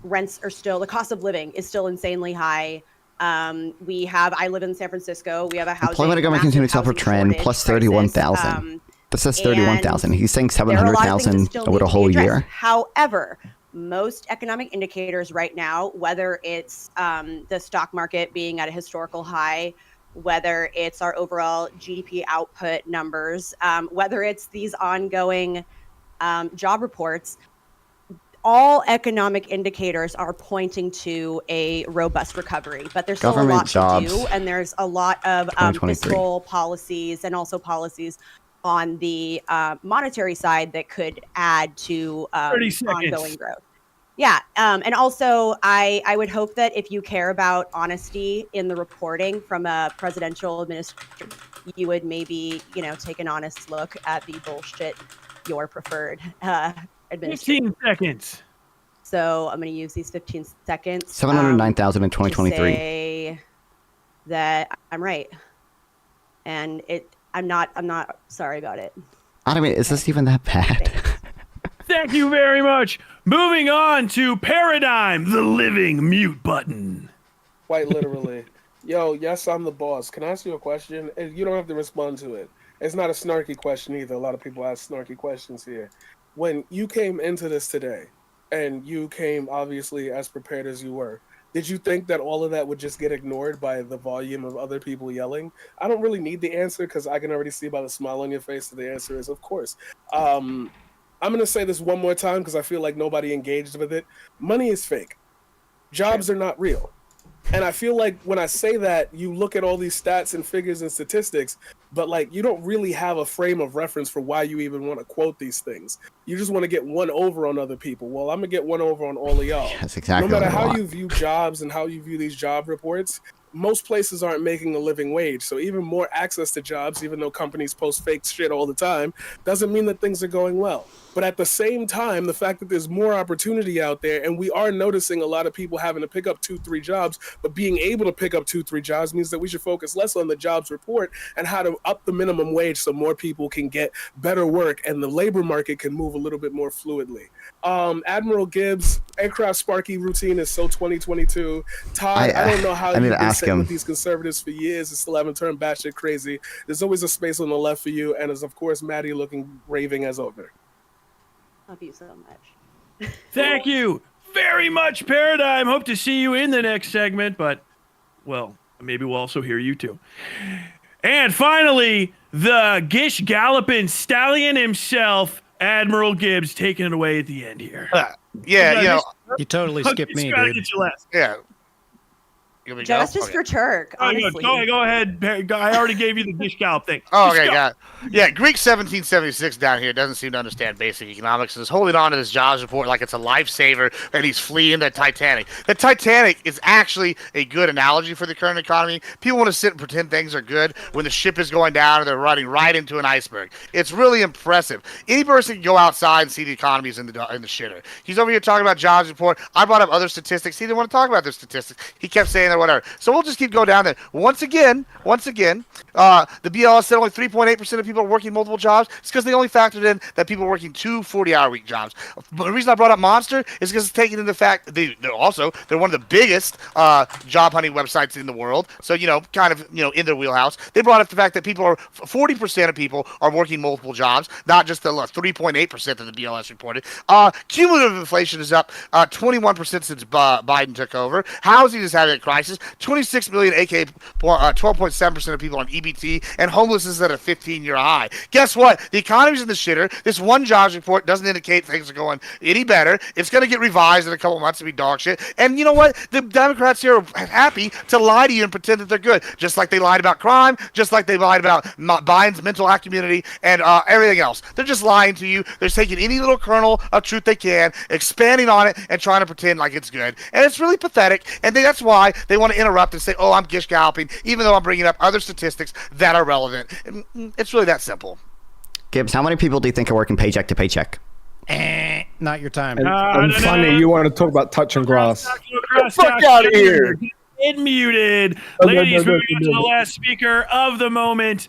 rents are still, the cost of living is still insanely high. I live in San Francisco. We have a housing. Employment government continues to upward trend, plus 31,000. This says 31,000. He's saying 700,000 over the whole year. However, most economic indicators right now, whether it's the stock market being at a historical high, whether it's our overall GDP output numbers, whether it's these ongoing job reports, all economic indicators are pointing to a robust recovery. But there's still a lot to do, and there's a lot of fiscal policies and also policies on the monetary side that could add to ongoing growth. Yeah, and also I would hope that if you care about honesty in the reporting from a presidential administration, you would maybe, you know, take an honest look at the bullshit your preferred administration. 15 seconds. So I'm going to use these 15 seconds. 709,000 in 2023. To say that I'm right, and I'm not sorry about it. I mean, is this even that bad? Thank you very much. Moving on to Paradigm, the living mute button. Quite literally. Yo, yes, I'm the boss. Can I ask you a question? You don't have to respond to it. It's not a snarky question either. A lot of people ask snarky questions here. When you came into this today, and you came obviously as prepared as you were, did you think that all of that would just get ignored by the volume of other people yelling? I don't really need the answer because I can already see by the smile on your face that the answer is, of course. I'm going to say this one more time because I feel like nobody engaged with it. Money is fake. Jobs are not real. And I feel like when I say that, you look at all these stats and figures and statistics, but like you don't really have a frame of reference for why you even want to quote these things. You just want to get one over on other people. Well, I'm gonna get one over on all of y'all. That's exactly No matter what I how want. you view jobs and how you view these job reports, most places aren't making a living wage. So even more access to jobs, even though companies post fake shit all the time, doesn't mean that things are going well. But at the same time, the fact that there's more opportunity out there, and we are noticing a lot of people having to pick up 2-3 jobs, but being able to pick up 2-3 jobs means that we should focus less on the jobs report and how to up the minimum wage so more people can get better work and the labor market can move a little bit more fluidly. Admiral Gibbs, aircraft Sparky routine is so 2022. Todd, I don't know how you've been sitting with these conservatives for years and still haven't turned batshit crazy. There's always a space on the left for you, and as of course Maddie looking raving as over. Love you so much. Thank you very much, Paradigm. Hope to see you in the next segment, but, well, maybe we'll also hear you too. And finally, the Gish Gallopin' Stallion himself, Admiral Gibbs, taking it away at the end here. You totally skipped me, dude. Yeah. Justice for Turk, honestly. Go ahead. I already gave you the Gish Gallop thing. Oh, okay, got it. Yeah, Greek 1776 down here doesn't seem to understand basic economics and is holding on to this jobs report like it's a lifesaver and he's fleeing the Titanic. The Titanic is actually a good analogy for the current economy. People want to sit and pretend things are good when the ship is going down and they're running right into an iceberg. It's really impressive. Any person can go outside and see the economy's in the shitter. He's over here talking about jobs report. I brought up other statistics. He didn't want to talk about those statistics. He kept saying that whatever. So we'll just keep going down there. Once again, the BLS said only 3.8% of people are working multiple jobs. It's because they only factored in that people are working 2 40-hour-week jobs. But the reason I brought up Monster is because it's taking into the fact they're one of the biggest job hunting websites in the world. So in their wheelhouse. They brought up the fact that 40% of people are working multiple jobs, not just the 3.8% that the BLS reported. Cumulative inflation is up 21% since Biden took over. Housing is having a crisis. 26 million, aka 12.7% of people on EBT, and homelessness is at a 15-year high. Guess what? The economy's in the shitter. This one jobs report doesn't indicate things are going any better. It's going to get revised in a couple months to be dog shit. And you know what? The Democrats here are happy to lie to you and pretend that they're good, just like they lied about crime, just like they lied about Biden's mental community and everything else. They're just lying to you. They're taking any little kernel of truth they can, expanding on it, and trying to pretend like it's good. And it's really pathetic. And that's why they want to interrupt and say, oh, I'm Gish Galloping, even though I'm bringing up other statistics that are relevant. It's really that simple. Gibbs, how many people do you think are working paycheck to paycheck? Not your time. And funny, you want to talk about touch and grass. Fuck out of here. Get muted. Ladies, moving on to the last speaker of the moment,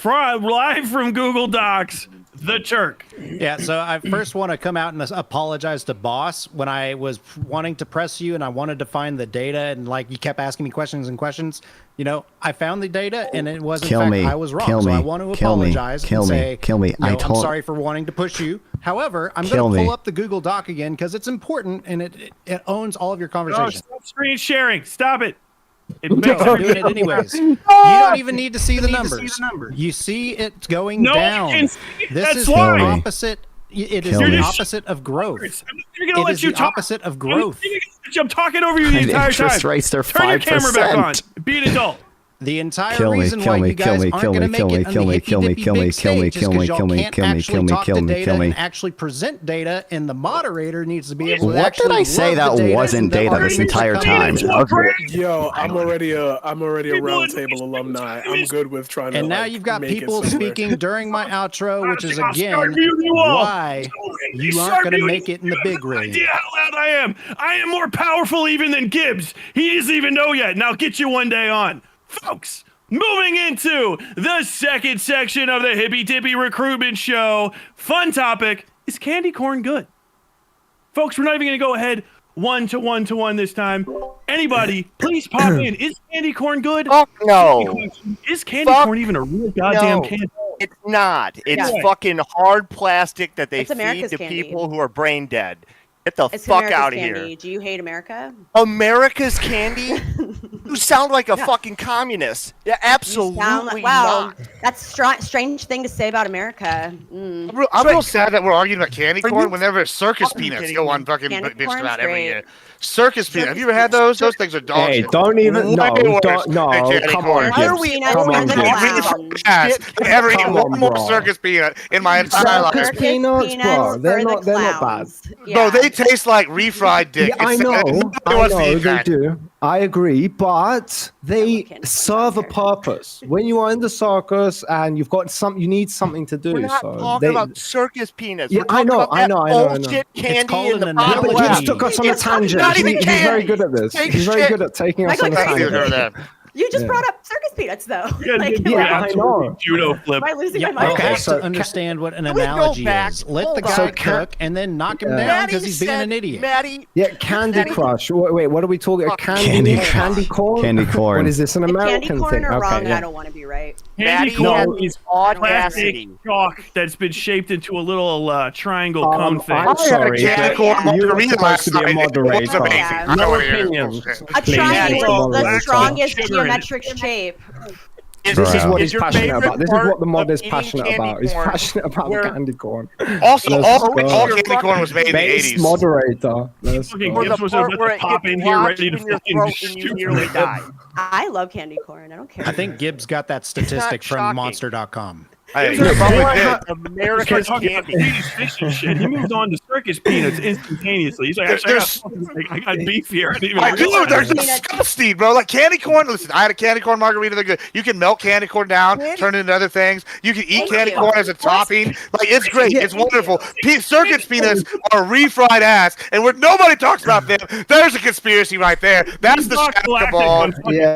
live from Google Docs, the Turk. Yeah, so I first want to come out and apologize to Boss when I was wanting to press you and I wanted to find the data and you kept asking me questions and questions. I found the data and it was I was wrong. So I want to apologize and say, I'm sorry for wanting to push you. However, I'm going to pull up the Google Doc again because it's important and it owns all of your conversations. Stop screen sharing. Stop it. I'm doing it anyways. You don't even need to see the numbers. You see it going down. This is the opposite. It is the opposite of growth. It is the opposite of growth. I'm talking over you the entire time. Interest rates, they're 5%. Turn your camera back on. Be an adult. The entire reason why you guys aren't going to make it on the hippy dippy big stage is because y'all can't actually talk the data and actually present data, and the moderator needs to be able to actually. What did I say that wasn't data this entire time? Yo, I'm already a roundtable alumni. I'm good with trying to. And now you've got people speaking during my outro, which is again why you aren't going to make it in the big ring. Idea how loud I am. I am more powerful even than Gibbs. He doesn't even know yet, and I'll get you one day on. Folks, moving into the second section of the Hippy Dippy Recruitment Show. Fun topic, is candy corn good? Folks, we're not even going to go ahead 1-to-1 this time. Anybody, please pop in. Is candy corn good? Fuck no. Is candy corn even a real goddamn candy? It's not. It's fucking hard plastic that they feed to people who are brain dead. Get the fuck out of here. Do you hate America? America's candy? You sound like a fucking communist. Yeah, absolutely. Wow, that's a strange thing to say about America. I'm real sad that we're arguing about candy corn whenever circus peanuts go on fucking bitched about every year. Circus peanuts. Have you ever had those? Those things are dog shit. Don't even. No, come on. Why are we Never eat one more circus peanut in my entire life. Circus peanuts, bro. They're not bad. Bro, they taste like refried dick. Yeah, I know, they do. I agree, but they serve a purpose. When you are in the circus and you've got you need something to do. We're not talking about circus peanuts. Yeah, I know. Bullshit candy in the bottom but he just took us on a tangent. He's very good at this. He's very good at taking us on a tangent. You just brought up circus peanuts, though. I know. Judo flip. Am I losing my mind? Okay, to understand what an analogy is. Let the guy cook and then knock him down because he's being an idiot. Candy Crush. Wait, what are we talking about? Candy corn? Candy corn. What is this, an American thing? Candy corn are wrong, yeah. I don't want to be right. Candy corn is plastic chalk that's been shaped into a little triangle cone thing. I'm sorry. Candy corn You're supposed to be a moderator. No opinions. A triangle, the strongest geometric shape. This is what he's passionate about. This is what the mod is passionate about. He's passionate about the candy corn. Also, all candy corn was made in the 80s. Moderator. Gibbs was about to pop in here ready to fucking shoot nearly die. I love candy corn. I don't care. I think Gibbs got that statistic from Monster.com. America's candy. Shit. He moved on to circus peanuts instantaneously. He's like, I got beef here. They're disgusting, bro. Like candy corn. Listen, I had a candy corn margarita. They're good. You can melt candy corn down, turn it into other things. You can eat candy corn as a topping. Like it's great. It's wonderful. Circus peanuts are refried ass, and where nobody talks about them. There's a conspiracy right there. That's the ball. Yeah,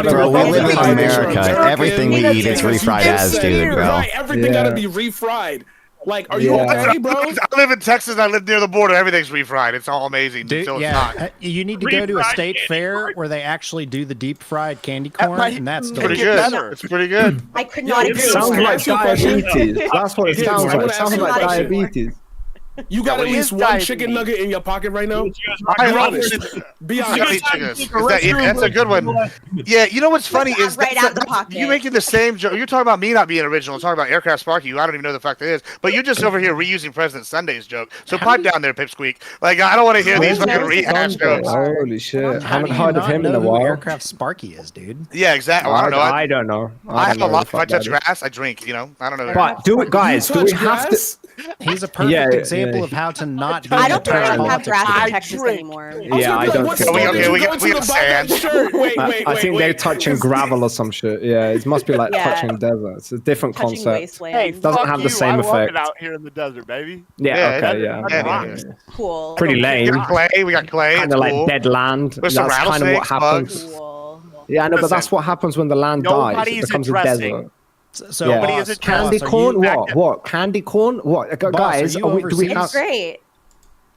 bro. We live in America. Everything we eat is refried ass, dude, bro. Everything gotta be refried. Like, are you okay, bro? I live in Texas. I live near the border. Everything's refried. It's all amazing. Dude, it's not. You need to go to a state fair where they actually do the deep fried candy corn, and that's pretty good. It's pretty good. I could not agree. It sounds like diabetes. That's what it sounds like. It sounds like diabetes. You got at least one chicken nugget in your pocket right now? I love it. Be honest. That's a good one. Yeah, you know what's funny is you making the same joke. You're talking about me not being original. Talking about Aircraft Sparky. I don't even know the fuck that is. But you're just over here reusing President Sunday's joke. So pipe down there, Pipsqueak. Like I don't want to hear these fucking rehash jokes. Holy shit! Haven't heard of him in a while. Aircraft Sparky is, dude. Yeah, exactly. I don't know. I don't know. I have a lot. If I touch grass, I drink. You know, I don't know. But do it, guys. Do we have to? He's a perfect example of how to not be I don't think I have grass in Texas anymore. Yeah, I don't think we got sand. I think they're touching gravel or some shit. Yeah, it must be like touching desert. It's a different concept. Hey, it doesn't have the same effect. Out here in the desert, baby. Yeah, okay, yeah. Cool. Pretty lame. We got clay. Kind of like dead land. That's kind of what happens. Yeah, I know, but that's what happens when the land dies. It becomes a desert. So boss, candy corn? What? Candy corn? What? Guys, do we have? It's great.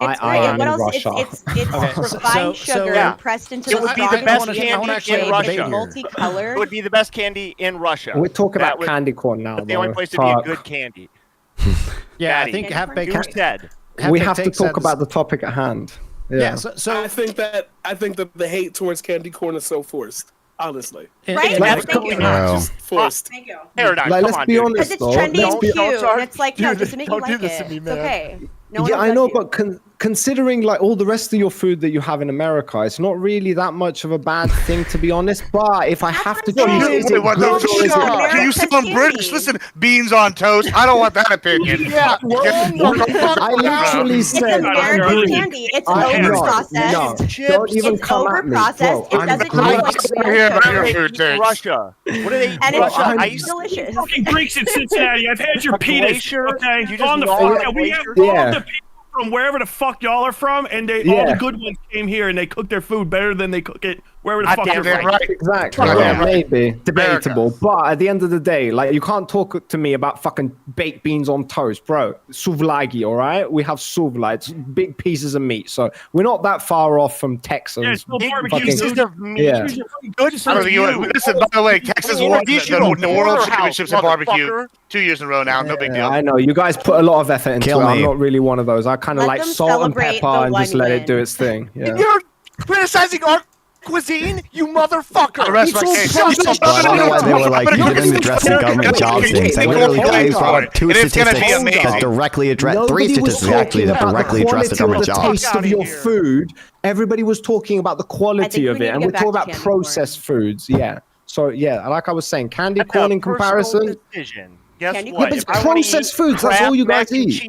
It's great. What else? It's refined sugar pressed into it would be the best candy in Russia. Multicolored. It would be the best candy in Russia. We're talking about candy corn now. The only place to be a good candy. Yeah, I think half baked. We have to talk about the topic at hand. Yeah. So I think that the hate towards candy corn is so forced. Honestly, right? Just forced. Thank you. Paradigm. Like, let's be honest, because it's trendy and cute, and it's like, no, just to make you like it. It's okay. Yeah, I know, but considering like all the rest of your food that you have in America, it's not really that much of a bad thing, to be honest. But if I have to choose, can you sound British? Listen, beans on toast. I don't want that opinion. Yeah, I literally said American candy. It's overprocessed. No, don't even come at me. Bro, it doesn't taste like Russia. What do they eat? And it's delicious. Fucking Greeks in Cincinnati. I've had your penis. Okay, on the fuck. We have all the people from wherever the fuck y'all are from, and all the good ones came here, and they cook their food better than they cook it wherever the fuck you're from. Right. Exactly. Yeah, maybe debatable, but at the end of the day, like you can't talk to me about fucking baked beans on toast, bro. Souvlaki, all right? We have souvlaki, it's big pieces of meat, so we're not that far off from Texans. Yeah, it's still barbecue pieces of meat. Yeah. Good for you. Listen, by the way, Texas won the World Championships in barbecue 2 years in a row now. No big deal. I know you guys put a lot of effort into it. I'm not really one of those. I kind of like salt and pepper and just let it do its thing. Yeah. You're criticizing our cuisine, you motherfucker. The rest of my case. I don't know why they were like, you didn't address the government jobs things. I literally gave 2 statistics that directly address, 3 statistics actually that directly address the government the jobs. taste of your food. Everybody was talking about the quality of it, and we're talking about processed foods. Yeah. So yeah, like I was saying, candy corn in comparison. Guess Candy what? corn But it's processed foods. That's all you guys eat.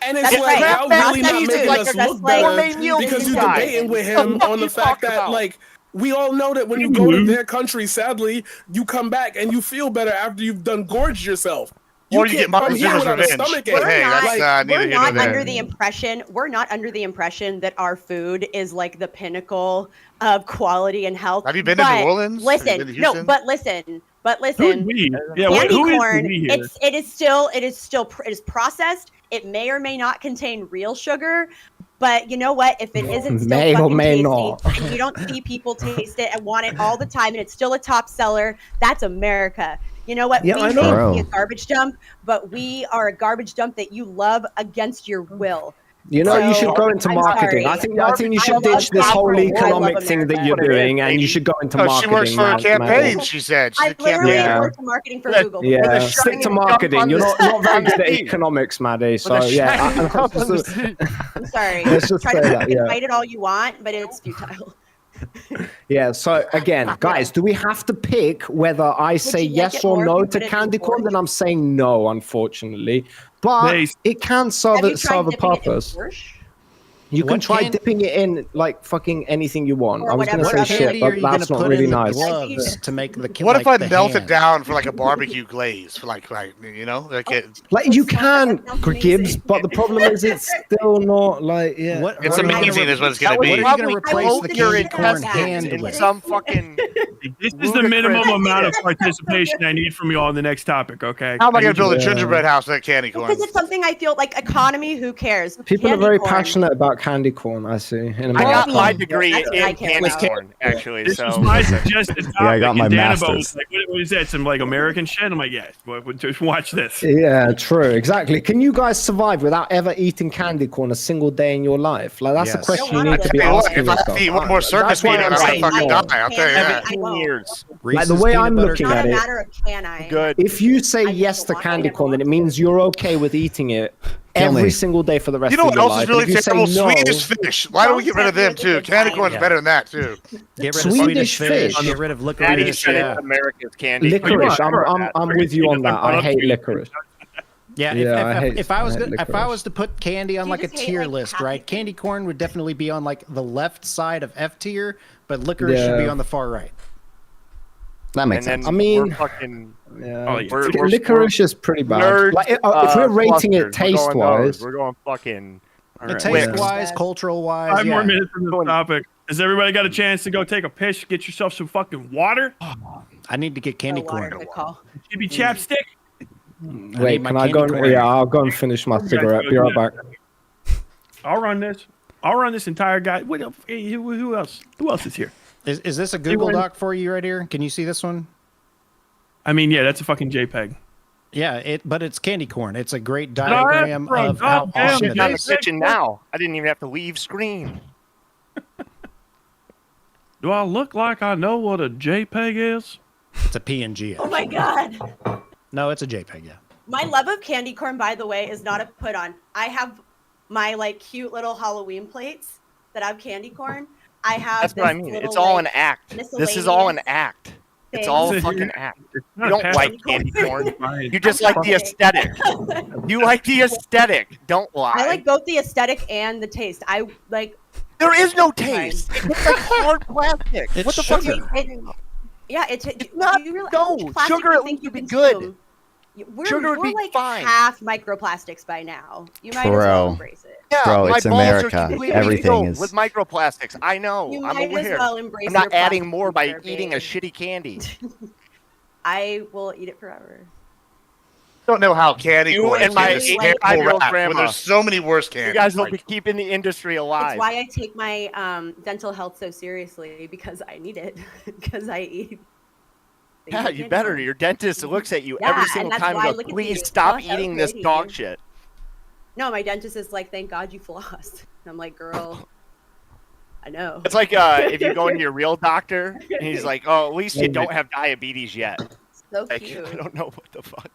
And it's like, how really not making us look better because you're debating with him on the fact that, like, we all know that when you go to their country, sadly, you come back and you feel better after you've done gorged yourself. Or you get come here without a stomach ache. We're not under the impression that our food is like the pinnacle of quality and health. Have you been to New Orleans? Listen, no, but listen. Yeah, candy who is corn, we here? it is processed. It may or may not contain real sugar, but you know what? If it isn't still May or fucking may tasty, not. and you don't see people taste it and want it all the time, and it's still a top seller, that's America. You know what? Yeah, we I may know. be a garbage dump, but we are a garbage dump that you love against your will. You know, you should So, go into I'm marketing. sorry. I think you should ditch this whole economic thing that you're doing, and you should go into marketing. She works for a man. campaign, she said. She's I a campaign. literally worked in marketing for Google. Yeah, stick to marketing. You're not very good at economics, Maddie. So yeah, I'm sorry. Let's just Try say to that, yeah. fight it all you want, but it's futile. yeah. So again, guys, do we have to pick whether I say you like yes it or more if no you to put it in candy corn? borscht? Then I'm saying no, unfortunately. But it can serve Have you a tried dipping it in purpose. borscht? You can What try can- dipping it in like fucking anything you want. Or I was gonna whatever say other- shit, Candy are but you gonna that's not put really in the nice. gloves to make the What if I the melt it hand? down for like a barbecue glaze? For like you know, like it. Like you can, Gibbs, but the problem is it's still not like yeah. What, It's what are you amazing gonna is what it's gonna What be. are you going to replace hope the that your candy corn intestines hand in with? some fucking. This is the minimum amount of participation I need from you all in the next topic, okay? How am I gonna need you build a gingerbread house with that candy corn? Because it's something I feel like economy. Who cares? People Candy are very corn. passionate about candy corn. I see. In I got America. my degree That's what I in care candy about. corn, actually. This So was my suggested topic. Yeah, I got my and Danabo master's. was like, what is that? Some like American shit? I'm like, yes. Just watch this. Yeah, true, exactly. Can you guys survive without ever eating candy corn a single day in your life? Like that's a Yes. question you Don't need to be Hey, look, asking if I yourself. eat one more circus That's why peanut, I'm I'm saying gonna fucking no. die. I'll tell you that. 17 years. Like the Reese's way peanut I'm butter looking Not at a it, matter of can I. Good. if you say I yes just to want candy it. corn, then it means you're okay with eating it every me. single day for the rest You know of what your else life. is really If you say terrible? no, Swedish fish. Why don't we get rid of them too? Candy corn's Yeah. better than that too. Get rid of Swedish Swedish fish. fish. Get rid of Daddy licorice. said Yeah, it's America's candy. licorice. You're right. I'm with you on that. I hate licorice. yeah. Yeah, I hate- If I was I hate if I licorice. was to put candy on You like a just hate, tier like, list, happy right? Candy corn would definitely be on like the left side of F tier, but licorice should be Yeah. on the far right. That makes And then sense. I mean- we're fucking. Yeah. Oh, yeah. We're- Licorice is pretty bad. nerds, Like, if we're rating it clusters. We're going taste-wise, those. We're going fucking. The right. taste Yeah. wise, cultural wise, 5 more yeah. minutes from this topic. Has everybody got a chance to go take a piss, get yourself some fucking water? I need to get candy A water corn. good call. Chibi chapstick? wait, my can I go? candy corn. Yeah, I'll go and finish my cigarette. Be right back. I'll run this. I'll run this entire guy. What? Who else? Who else is here? Is this a Google win. Doc for you right here? Can you see this one? I mean, yeah, that's a fucking JPEG. Yeah, but it's candy corn. It's a great But I diagram have of from how goddamn awesome I'm it in the is. kitchen now. I didn't even have to leave screen. Do I look like I know what a JPEG is? It's a PNG. Oh my god. No, it's a JPEG. Yeah. My love of candy corn, by the way, is not a put on. I have my like cute little Halloween plates that have candy corn. I have. That's what I this mean. little, It's all like, an act. This is all an miscellaneous act. It's things. all a It's fucking act. It's You not don't a like candy candy corn. corn. You just like the aesthetic. You like the aesthetic. Don't lie. I like both the aesthetic and the taste. I like. There is no taste. It looks like hard plastic. It's What the fuck? sugar. Yeah, it's not- you realize no, how much plastic sugar you at think least you would be consume? good. We're, Sugar would we're be like fine. half microplastics by now. You might as well Bro. embrace it. Yeah, Bro, my it's balls are America. completely Everything filled is- with microplastics. I know. You I'm might aware. as well embrace I'm not your adding plastic more by conserving. eating a shitty candy. I will eat it forever. Don't know how candy You corn and is my this 85-year-old rap grandma. when there's so many worse candies. You guys will be Like, keeping the industry alive. It's why I take my dental health so seriously because I need it because I eat. Yeah, you better. Your dentist looks at you Yeah, every and single that's time why I and look goes, at please you. stop Oh, that was eating this great, dog Ian." shit. No, my dentist is like, thank God you flossed. I'm like, girl, I know. It's like if you go into your real doctor and he's like, "Oh, at least you don't have diabetes yet." So Like, cute. I don't know what the fuck.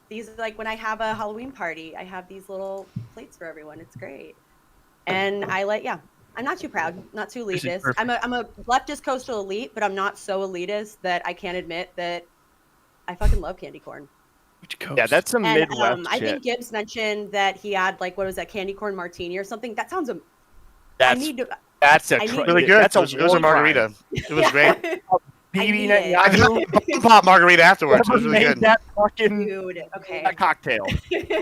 These like when I have a Halloween party, I have these little plates for everyone. It's great. And I'm not too proud, not too elitist. I'm a leftist coastal elite, but I'm not so elitist that I can't admit that I fucking love candy corn. Yeah, that's some And Midwest I shit. think Gibbs mentioned that he had like what was that candy corn martini or something. That sounds That's really good. That's a it was a margarita. It was great. BB I did pop margarita afterwards. It was really good. That fucking Dude, okay. that cocktail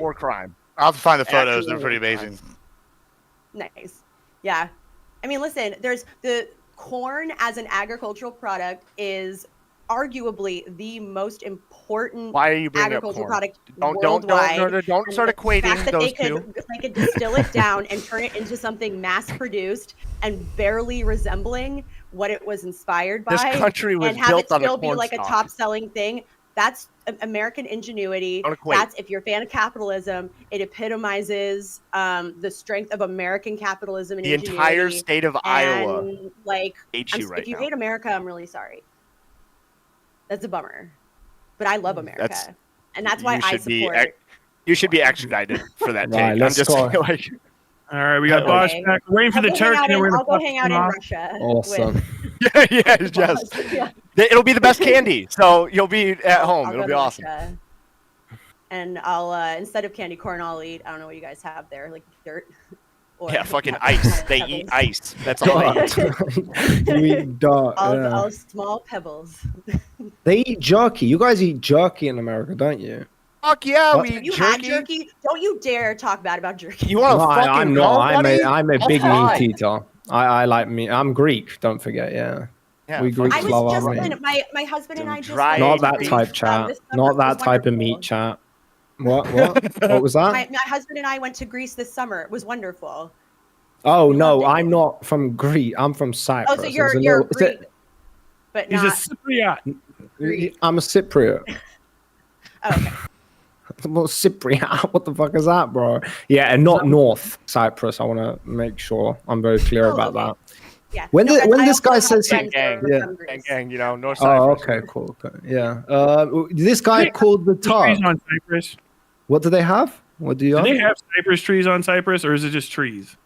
or crime. I'll have to find the photos. They're pretty amazing. Nice. Yeah. I mean, listen, there's the corn as an agricultural product is arguably the most important Why are you bringing up agricultural corn? product Don't worldwide. don't start And the fact equating that those they two. could distill it down and turn it into something mass produced and barely resembling what it was inspired by. This country was and have built it on still the be corn like a stalk. top selling thing. That's American ingenuity. Don't equate. That's if you're a fan of capitalism, it epitomizes the strength of American capitalism and The ingenuity. entire state of Iowa And like, hates you right if you now. hate America, I'm really sorry. That's a bummer. But I love America, and that's why you I should be support. you should be extradited for that Right, take. I'm let's just go. saying, like, All right, we got Bosch Okay. back. We're waiting for I'll the go Turk, hang out and then in- we're I'll go gonna hang out in off. Russia. Awesome. with yeah, just Bosch. Yeah. it'll be the best candy. So you'll be at home. I'll It'll go be to awesome. Russia. And I'll instead of candy corn, I'll eat. I don't know what you guys have there, like dirt. Or Yeah, fucking ice. They eat ice. That's all they eat. You eat dirt. Yeah. all small pebbles. They eat jerky. You guys eat jerky in America, don't you? Fuck yeah, What? we Have eat you had jerky. jerky? Don't you dare talk bad about jerky. You want No, to fucking I'm go, not. buddy? I'm a That's big fine. meat eater. I like meat. I'm Greek. Don't forget. Yeah. Yeah, We fuck Greeks I was love just our meat. my husband and I just dry went Not to that Greece, type chat. this summer. Not It that was type of wonderful. meat chat. What? What was that? My husband and I went to Greece this summer. It was wonderful. Oh we no, loved it. I'm not from Greece. I'm from Cyprus. Oh, so It's you're a you're little- it's a- Greek, but He's not. a Cypriot. I'm a Cypriot. Oh, okay. Well, Cypriot. What the fuck is that, bro? Yeah, and not North Cyprus. I want to make sure I'm very clear Oh, about okay. that. Yeah. When No, when I this also guy have says friends gang, who are yeah. from Gang, Greece. gang, you know, North Oh, Cyprus. okay, cool. Yeah. This guy called the Trees Turk. on Cyprus. What do they have? What do you Do have? they have cypress trees on Cyprus, or is it just trees?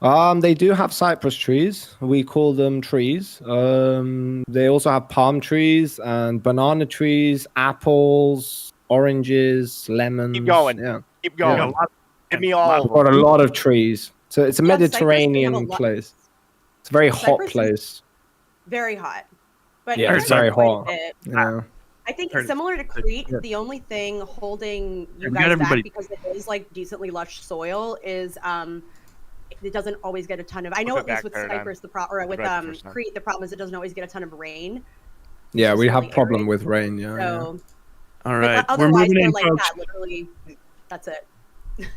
They do have cypress trees. We call them trees. They also have palm trees and banana trees, apples, oranges, lemons. Keep going. Yeah. Keep going. Yeah, a lot- Give me all We've of them. got a lot of trees. So it's a Yeah, Cyprus, they have a Mediterranean lot- place. It's a very hot Cyprus is- place. Very hot. But Yeah, it's it's very quite a hot. bit. Yeah. I think Heard it. similar to Crete, Yeah. the only thing holding Yeah, you we got guys back everybody. because it is like decently lush soil is it doesn't always get a ton of. I know Welcome at least back, with Paradigm. Cyprus or with back the first time. Crete, the problem is it doesn't always get a ton of rain. Yeah, It's we just have really problem arid. with rain. Yeah. yeah. So All but right, we're otherwise moving they're in, like folks. that. Literally, that's it.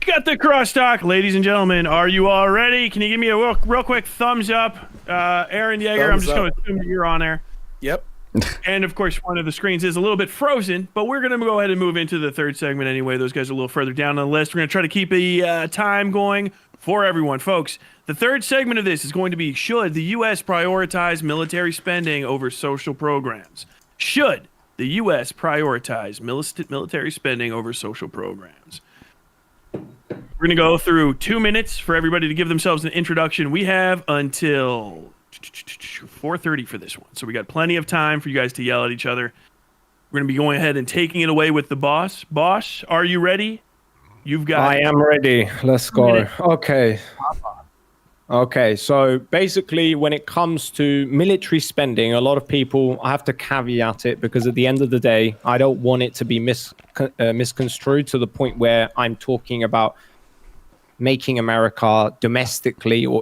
Got the crosstalk, ladies and gentlemen. Are you all ready? Can you give me a real quick thumbs up, Aaron Yeager? I'm Thumbs just going up. to assume that you're on there. Yep. And of course, one of the screens is a little bit frozen, but we're going to go ahead and move into the third segment anyway. Those guys are a little further down on the list. We're going to try to keep the time going for everyone, folks. The third segment of this is going to be: should the U.S. prioritize military spending over social programs? Should the U.S. prioritize military spending over social programs? We're going to go through 2 minutes for everybody to give themselves an introduction. We have until 4:30 for this one, so we got plenty of time for you guys to yell at each other. We're going to be going ahead and taking it away with the boss. Boss, are you ready? You've got. I am ready. Let's go. Okay. Okay, so basically, when it comes to military spending, a lot of people, I have to caveat it because at the end of the day, I don't want it to be misconstrued to the point where I'm talking about making America domestically or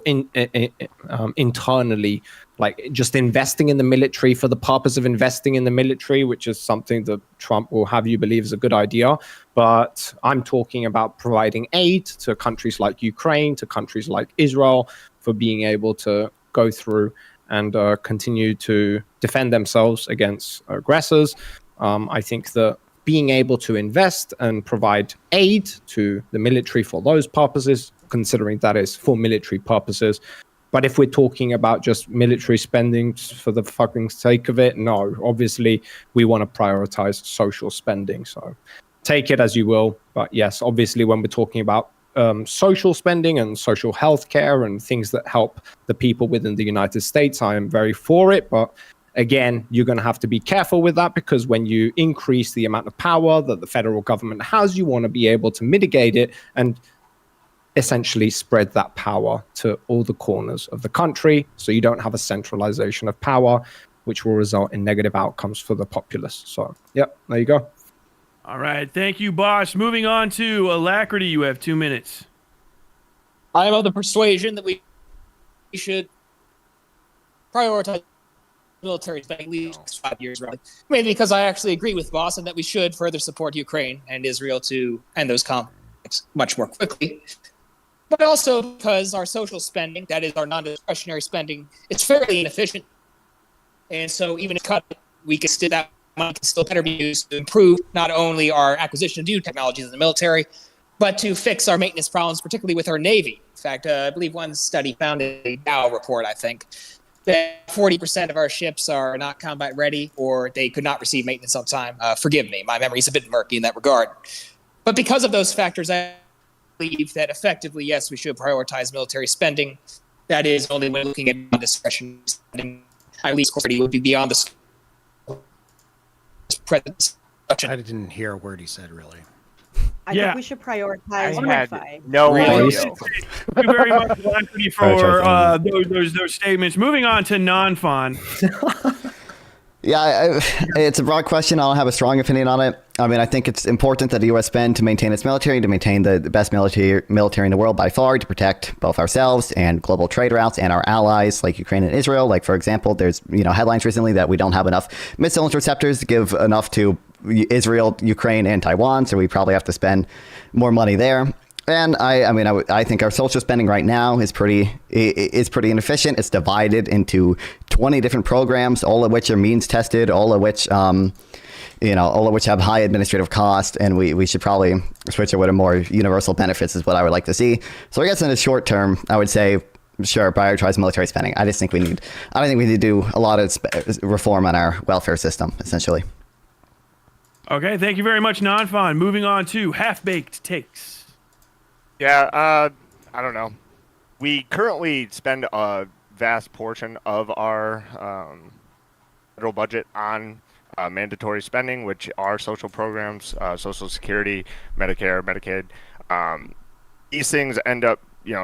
internally, like just investing in the military for the purpose of investing in the military, which is something that Trump will have you believe is a good idea. But I'm talking about providing aid to countries like Ukraine, to countries like Israel, for being able to go through and continue to defend themselves against aggressors. I think that being able to invest and provide aid to the military for those purposes, considering that is for military purposes, But if we're talking about just military spending for the fucking sake of it, no. Obviously, we want to prioritize social spending. So take it as you will. But yes, obviously, when we're talking about social spending and social health care and things that help the people within the United States, I am very for it. But again, you're going to have to be careful with that, because when you increase the amount of power that the federal government has, you want to be able to mitigate it and essentially spread that power to all the corners of the country, so you don't have a centralization of power, which will result in negative outcomes for the populace. So, yep, there you go. All right. Thank you, Bosch. Moving on to Alacrity. You have 2 minutes. I am of the persuasion that we should prioritize military spending the next 5 years, roughly. Mainly because I actually agree with Boss and that we should further support Ukraine and Israel to end those conflicts much more quickly. But also because our social spending, that is our non-discretionary spending, is fairly inefficient. And so even if cut, we can still, that money can still better be used to improve not only our acquisition of new technologies in the military, but to fix our maintenance problems, particularly with our Navy. In fact, I believe one study found in a Dow report, I think, that 40% of our ships are not combat ready, or they could not receive maintenance on time. Forgive me, my memory is a bit murky in that regard. But because of those factors, I believe that effectively, yes, we should prioritize military spending. That is only when looking at discretionary spending. At least it would be beyond the present. I didn't hear a word he said, really. I think we should prioritize Wi-Fi. No Really? audio. Thank you very much, Alacrity, for those statements. Moving on to non-fun. Yeah, it's a broad question. I don't have a strong opinion on it. I mean, I think it's important that the U.S. spend to maintain its military, to maintain the best military in the world by far, to protect both ourselves and global trade routes and our allies like Ukraine and Israel. Like, for example, there's headlines recently that we don't have enough missile interceptors to give enough to Israel, Ukraine, and Taiwan, so we probably have to spend more money there. And I think our social spending right now is pretty inefficient. It's divided into 20 different programs, all of which are means tested, all of which have high administrative cost, and we should probably switch over to more universal benefits is what I would like to see. So I guess in the short term, I would say, sure, prioritize military spending. I don't think we need to do a lot of reform on our welfare system, essentially. Okay, thank you very much, non-fun. Moving on to half-baked takes. Yeah, I don't know. We currently spend a vast portion of our federal budget on mandatory spending, which are social programs, Social Security, Medicare, Medicaid. These things end up,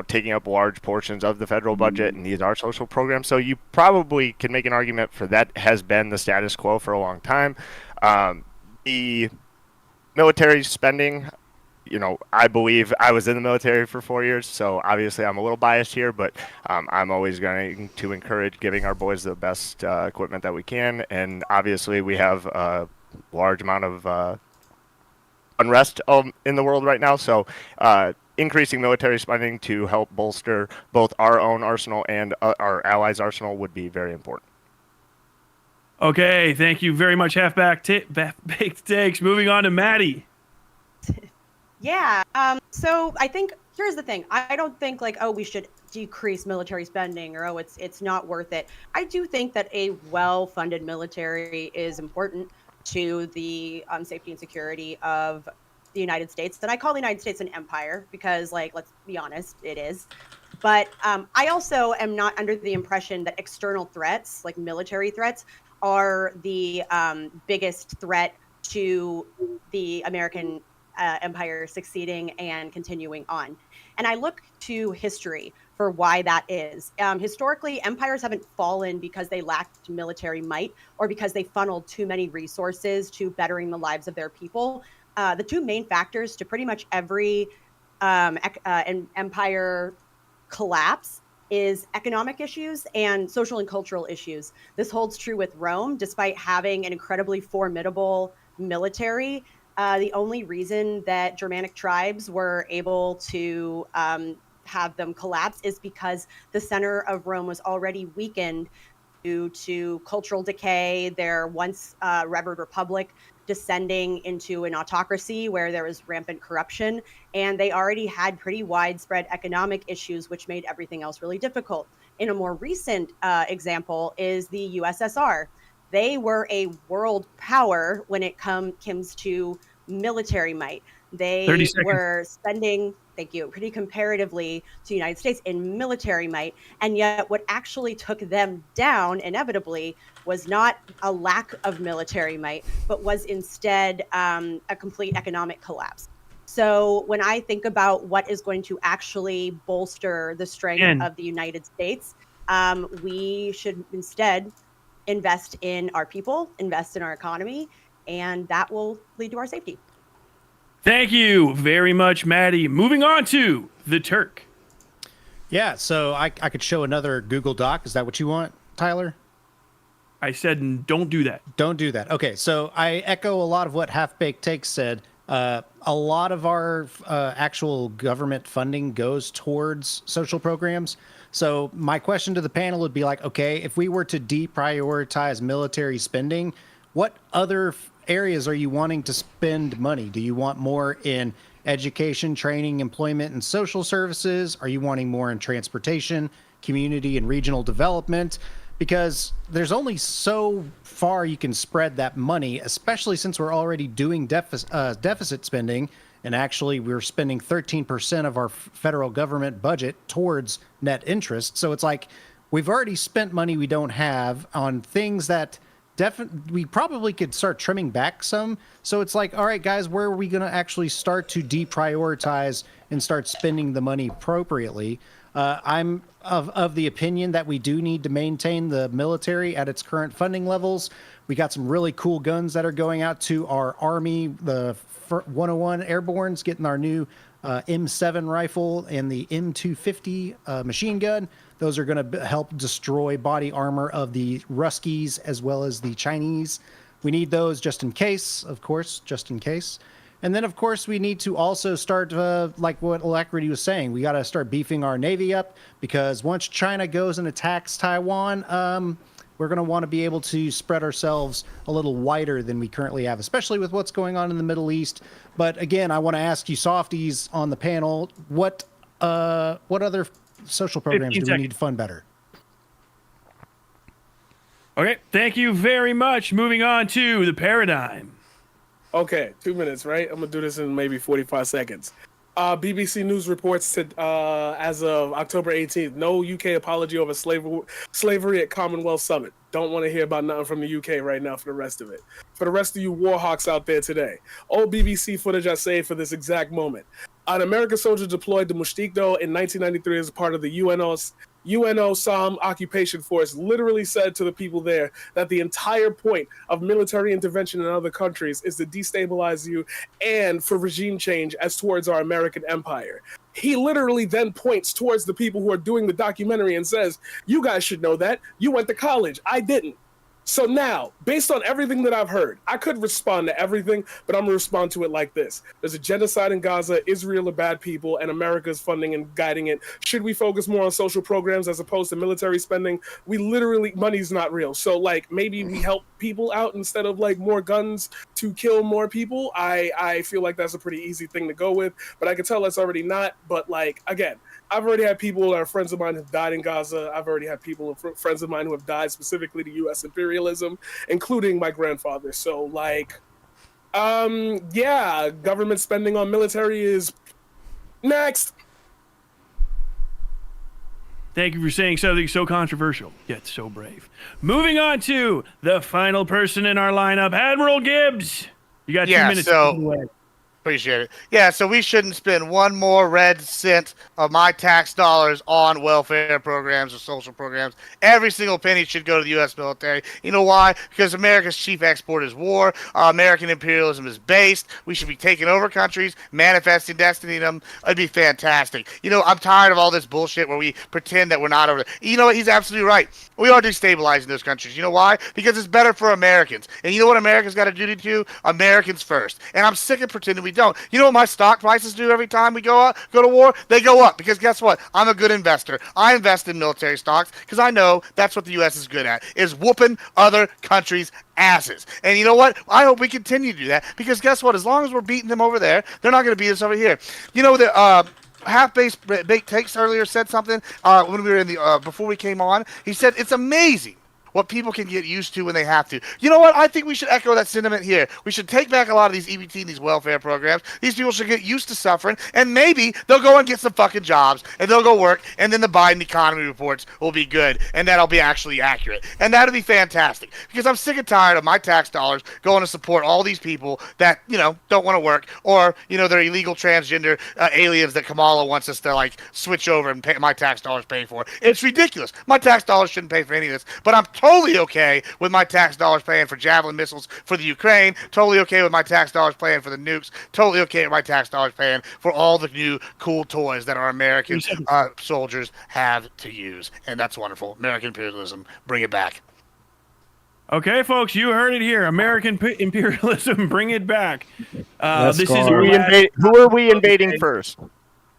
taking up large portions of the federal budget, and these are social programs. So you probably can make an argument for that has been the status quo for a long time. The military spending, I believe I was in the military for 4 years, so obviously I'm a little biased here, but I'm always going to encourage giving our boys the best equipment that we can. And obviously we have a large amount of unrest in the world right now, so increasing military spending to help bolster both our own arsenal and our allies' arsenal would be very important. Okay, thank you very much, half-baked takes. Moving on to Maddie. Yeah. So I think here's the thing. I don't think we should decrease military spending, or it's not worth it. I do think that a well-funded military is important to the safety and security of the United States. And I call the United States an empire because, let's be honest, it is. But I also am not under the impression that external threats, like military threats, are the biggest threat to the American empire succeeding and continuing on. And I look to history for why that is. Historically, empires haven't fallen because they lacked military might or because they funneled too many resources to bettering the lives of their people. The two main factors to pretty much every empire collapse is economic issues and social and cultural issues. This holds true with Rome, despite having an incredibly formidable military. The only reason that Germanic tribes were able to have them collapse is because the center of Rome was already weakened due to cultural decay, their once revered republic descending into an autocracy where there was rampant corruption, and they already had pretty widespread economic issues, which made everything else really difficult. In a more recent example is the USSR. They were a world power when it comes to military might. They were spending, thank you, pretty comparatively to the United States in military might. And yet what actually took them down inevitably was not a lack of military might, but was instead a complete economic collapse. So when I think about what is going to actually bolster the strength of the United States, we should instead invest in our people, invest in our economy, and that will lead to our safety. Thank you very much, Maddie. Moving on to the Turk. Yeah, so I could show another Google Doc. Is that what you want, Tyler? I said don't do that. Don't do that. Okay, so I echo a lot of what Half Baked Takes said. A lot of our actual government funding goes towards social programs. So my question to the panel would be like, okay, if we were to deprioritize military spending, what other areas are you wanting to spend money? Do you want more in education, training, employment, and social services? Are you wanting more in transportation, community, and regional development? Because there's only so far you can spread that money, especially since we're already doing deficit spending. And actually, we're spending 13% of our federal government budget towards net interest. So it's like we've already spent money we don't have on things that we probably could start trimming back some. So it's like, all right, guys, where are we going to actually start to deprioritize and start spending the money appropriately? I'm of the opinion that we do need to maintain the military at its current funding levels. We got some really cool guns that are going out to our Army, the 101 Airborne's getting our new M7 rifle and the M250 machine gun. Those are going to help destroy body armor of the Ruskies as well as the Chinese. We need those just in case, of course, just in case. And then, of course, we need to also start, like what Alacrity was saying, we got to start beefing our Navy up, because once China goes and attacks Taiwan, we're going to want to be able to spread ourselves a little wider than we currently have, especially with what's going on in the Middle East. But again, I want to ask you softies on the panel, what other social programs do we need to fund better? Okay, thank you very much. Moving on to the Paradigm. Okay, 2 minutes, right? I'm going to do this in maybe 45 seconds. BBC News reports as of October 18th, no UK apology over slavery at Commonwealth Summit. Don't want to hear about nothing from the UK right now for the rest of it. For the rest of you warhawks out there today, old BBC footage I saved for this exact moment. An American soldier deployed to Mushtikdo in 1993 as part of the UNO Somme occupation force literally said to the people there that the entire point of military intervention in other countries is to destabilize you and for regime change as towards our American empire. He literally then points towards the people who are doing the documentary and says, you guys should know that. You went to college. I didn't. So now, based on everything that I've heard, I could respond to everything, but I'm going to respond to it like this. There's a genocide in Gaza, Israel are bad people, and America is funding and guiding it. Should we focus more on social programs as opposed to military spending? We literally, money's not real. So, like, maybe we help people out instead of, like, more guns to kill more people. I feel like that's a pretty easy thing to go with, but I can tell that's already not. But, like, again, I've already had people that are friends of mine who've died in Gaza. I've already had people, friends of mine who have died specifically to U.S. imperialism, including my grandfather. So, like, yeah, government spending on military is next. Thank you for saying something so controversial, yet so brave. Moving on to the final person in our lineup, Admiral Gibbs. You got 2 minutes. Appreciate it. Yeah, so we shouldn't spend one more red cent of my tax dollars on welfare programs or social programs. Every single penny should go to the U.S. military. You know why? Because America's chief export is war. American imperialism is based. We should be taking over countries, manifesting destiny in them. It'd be fantastic. You know, I'm tired of all this bullshit where we pretend that we're not over there. You know what? He's absolutely right. We are destabilizing those countries. You know why? Because it's better for Americans. And you know what America's got a duty to? Americans first. And I'm sick of pretending we don't. don't. You know what my stock prices do every time we go to war? They go up because guess what? I'm a good investor. I invest in military stocks because I know that's what the U.S. is good at, is whooping other countries' asses. And you know what? I hope we continue to do that because guess what? As long as we're beating them over there, they're not going to beat us over here. You know, the Half-Baked Takes earlier said something when we were in the before we came on. He said it's amazing what people can get used to when they have to. You know what? I think we should echo that sentiment here. We should take back a lot of these EBT and these welfare programs. These people should get used to suffering, and maybe they'll go and get some fucking jobs, and they'll go work, and then the Biden economy reports will be good, and that'll be actually accurate. And that'll be fantastic, because I'm sick and tired of my tax dollars going to support all these people that, you know, don't want to work, or, you know, they're illegal transgender aliens that Kamala wants us to, like, switch over and pay, my tax dollars pay for. It's ridiculous. My tax dollars shouldn't pay for any of this, but I'm totally okay with my tax dollars paying for Javelin missiles for the Ukraine, totally okay with my tax dollars paying for the nukes, totally okay with my tax dollars paying for all the new cool toys that our American soldiers have to use. And that's wonderful. American imperialism, bring it back. Okay, folks, you heard it here. American imperialism, bring it back. This is who are we invading first?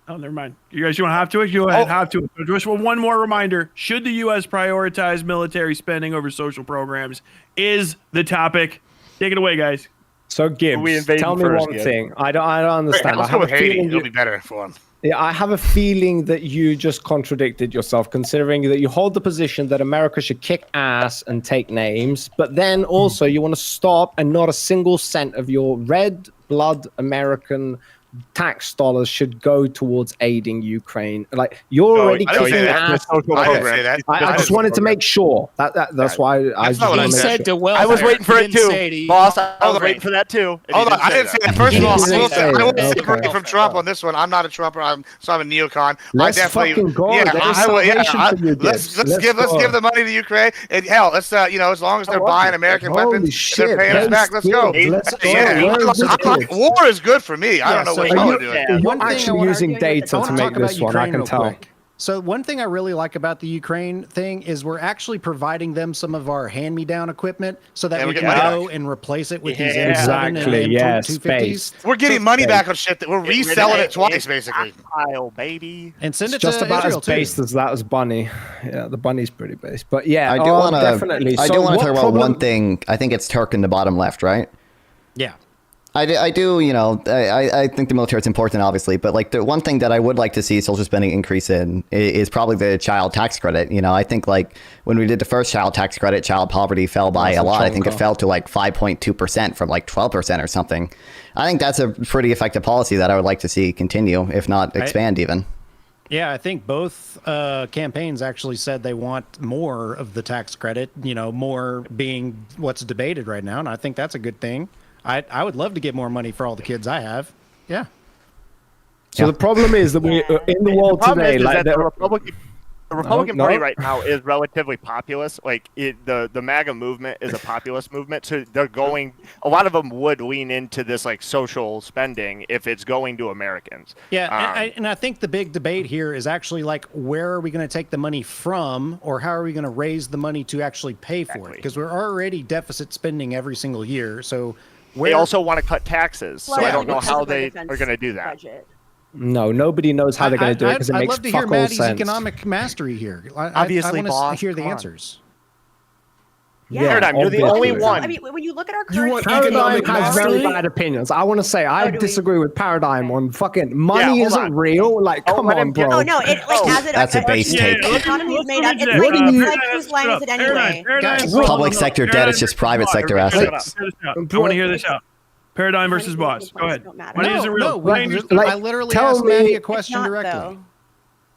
Oh, never mind. You guys, you want to have to it? You go ahead, have to it. Just one more reminder. Should the U.S. prioritize military spending over social programs is the topic. Take it away, guys. So, Gibbs, tell me one thing. I don't understand. Let's go with Haiti. It'll be better for him. Yeah, I have a feeling that you just contradicted yourself, considering that you hold the position that America should kick ass and take names, but then also you want to stop and not a single cent of your red blood American tax dollars should go towards aiding Ukraine. Like, you're already kicking ass. I just wanted to make sure that's why I said to I was waiting for it too, boss. I was waiting for that too. Hold on, I didn't say that. First of all, I will separate from Trump on this one. I'm not a Trumper. So I'm a neocon. Let's fucking go. Let's give the money to Ukraine. And hell, let's as long as they're buying American weapons, they're paying us back. Let's go. War is good for me. I don't know. You're actually using data to make this one, I can tell. So one thing I really like about the Ukraine thing is we're actually providing them some of our hand-me-down equipment so that we can go and replace it with these M7 and M250s. We're getting money back on shit that we're reselling it twice, basically. Baby. And send it just to about Israel as based as that as Bunny. Yeah, the Bunny's pretty based. But yeah, I do want to definitely. I do want to talk about one thing. I think it's Turk in the bottom left, right? Yeah. I do, you know, I think the military is important, obviously, but like the one thing that I would like to see social spending increase in is probably the child tax credit. You know, I think like when we did the first child tax credit, child poverty fell by a lot. I think it fell to like 5.2% from like 12% or something. I think that's a pretty effective policy that I would like to see continue, if not expand even. Yeah, I think both campaigns actually said they want more of the tax credit, you know, more being what's debated right now. And I think that's a good thing. I would love to get more money for all the kids I have. Yeah. So the problem is that we in the world today, like the Republican Party right now is relatively populist. Like the MAGA movement is a populist movement, so they're going. A lot of them would lean into this like social spending if it's going to Americans. Yeah, and I think the big debate here is actually like where are we going to take the money from, or how are we going to raise the money to actually pay for it? Because we're already deficit spending every single year. So they also want to cut taxes. So I don't know how they are going to do that. Budget. No, nobody knows how they're going to do it because it makes fuck all sense. I'd love to hear Maddie's economic mastery here. Obviously, I want to hear the answers. Yeah, Paradigm, you're the only one. I mean, when you look at our current Paradigm has very bad opinions. I want to say I disagree with Paradigm on fucking money isn't real. Like, come on, bro. Oh no, that's a base take. The economy is made up. It's like whose line is it anyway? Public sector debt is just private sector assets. I want to hear this out. Paradigm versus boss. Go ahead. Money isn't real. I literally asked Maddie a question directly.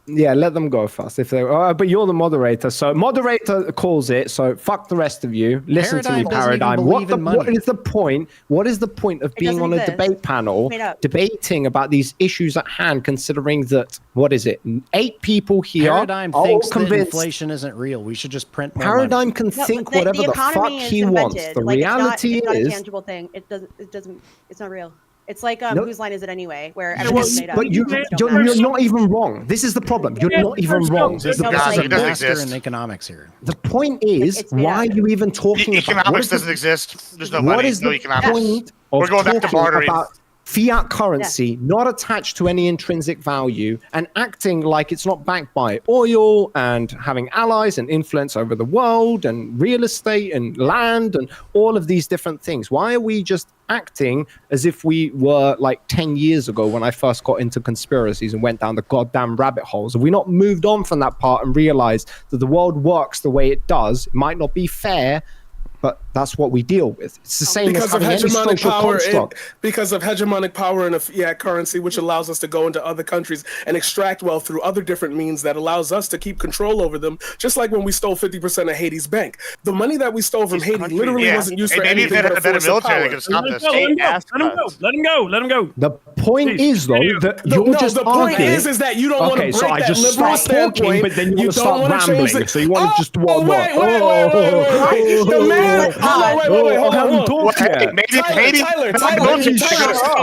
Yeah, let them go first if they. But you're the moderator, so moderator calls it. So fuck the rest of you. Listen to me, Paradigm. What is the point? What is the point of being on a debate panel debating about these issues at hand? Considering that 8 people here Paradigm thinks that inflation isn't real. We should just print more Paradigm money. can think whatever the fuck he wants. The reality it's not is a tangible thing. It doesn't. It's not real. It's like whose line is it anyway? Where everything's made up. But you're not even wrong. This is the problem. You're not even wrong. There's a master in economics here. The point is, why are you even talking about economics? Doesn't exist. There's no money. No economics. We're going back to bartering. fiat currency, not attached to any intrinsic value, and acting like it's not backed by oil and having allies and influence over the world and real estate and land and all of these different things. Why are we just acting as if we were like 10 years ago when I first got into conspiracies and went down the goddamn rabbit holes? Have we not moved on from that part and realized that the world works the way it does? It might not be fair, but that's what we deal with. It's the same as having any social construct. Because of hegemonic power in a fiat currency, which allows us to go into other countries and extract wealth through other different means that allows us to keep control over them, just like when we stole 50% of Haiti's bank. The money that we stole from Haiti literally wasn't used for anything but a force of power. Let him go. The point is, though, that you're just the point is that you don't want to break that liberal standpoint, but then you want to start rambling. So you want to just wait. The man. Wait. Hold on. Tyler,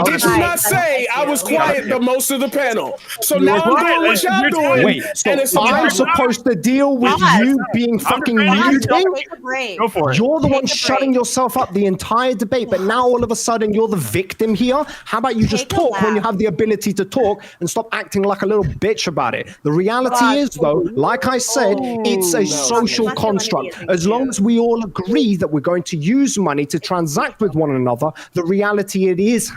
did you not say I was quiet the most of the panel? So now I'm doing what y'all doing. Wait, so I'm supposed to deal with you being fucking muting? Go for it. You're the one shutting yourself up the entire debate, but now all of a sudden you're the victim here? How about you just talk when you have the ability to talk and stop acting like a little bitch about it? The reality is, though, like I said, it's a social construct. As long as we all agree that we're going to use money to transact with one another, the reality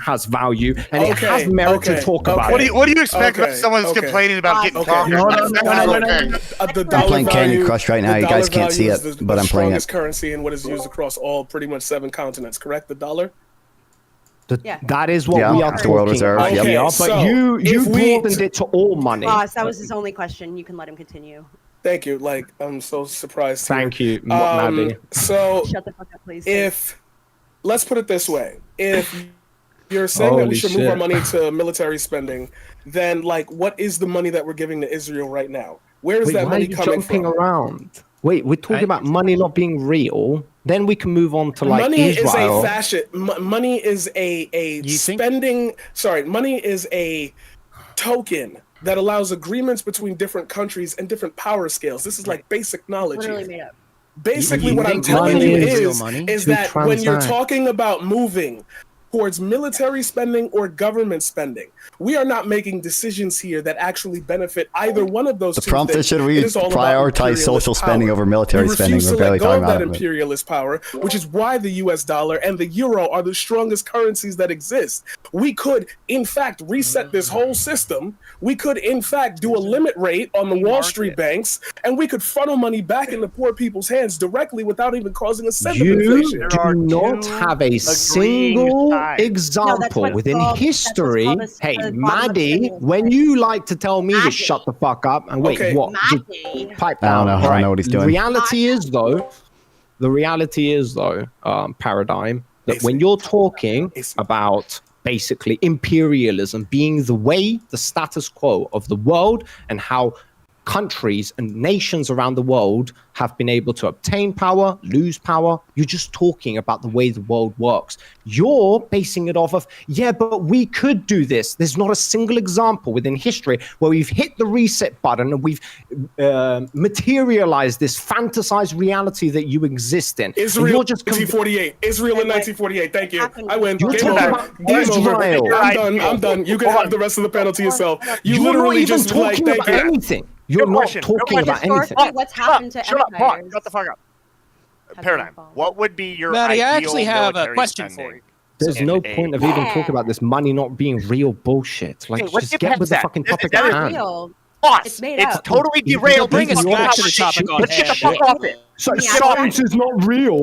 has value and it has merit to talk about it. What do you expect when someone's complaining about getting conquered? I'm playing Candy Crush right now. You guys can't see it, but I'm playing it. Currency and what is used across all pretty much 7 continents, correct? The dollar? That is what we are talking world reserve. about here, but you broadened it to all money. Boss, that was his only question. You can let him continue. Thank you. Like, I'm so surprised. Thank you, Maddie. So, shut the fuck up, please. Let's put it this way: if you're saying that we should move our money to military spending, then like, what is the money that we're giving to Israel right now? Where is that money coming from? Around? Wait, we're talking about money not being real. Then we can move on to like money Israel. Is a fashion. Money is a spending. Sorry, money is a token that allows agreements between different countries and different power scales. This is like basic knowledge. Literally made up. Basically, what I'm telling you is that when you're talking about moving towards military spending or government spending, we are not making decisions here that actually benefit either one of those two things. The prompt is, should we prioritize social spending over military spending? We're barely talking about that imperialist power, which is why the US dollar and the euro are the strongest currencies that exist. We could, in fact, reset this whole system. We could, in fact, do a limit rate on the Wall Street banks, and we could funnel money back into poor people's hands directly without even causing a cent of inflation. You do not have a single example within history. Hey, Maddie, when you like to tell me to shut the fuck up and wait, what? Pipe down. I don't know what he's doing. The reality is though, Paradigm, that when you're talking about basically imperialism being the way, the status quo of the world, and how countries and nations around the world have been able to obtain power, lose power. You're just talking about the way the world works. You're basing it off of, but we could do this. There's not a single example within history where we've hit the reset button and we've materialized this fantasized reality that you exist in. Israel in 1948. Israel in 1948. Thank you. I win. You're Game over. Israel. I'm done. You can have the rest of the panel to yourself. You're literally not even talking about anything. You're not talking about anything. What's happened to empires? Shut the fuck up. Paradigm. What would be your Maddie, ideal I actually have a question spending? for you. There's no point of even talking about this money not being real bullshit. Like, just get with the fucking topic at hand. Boss, it's totally derailed. Bring us back to the topic on Let's get the fuck off it. So science is not real.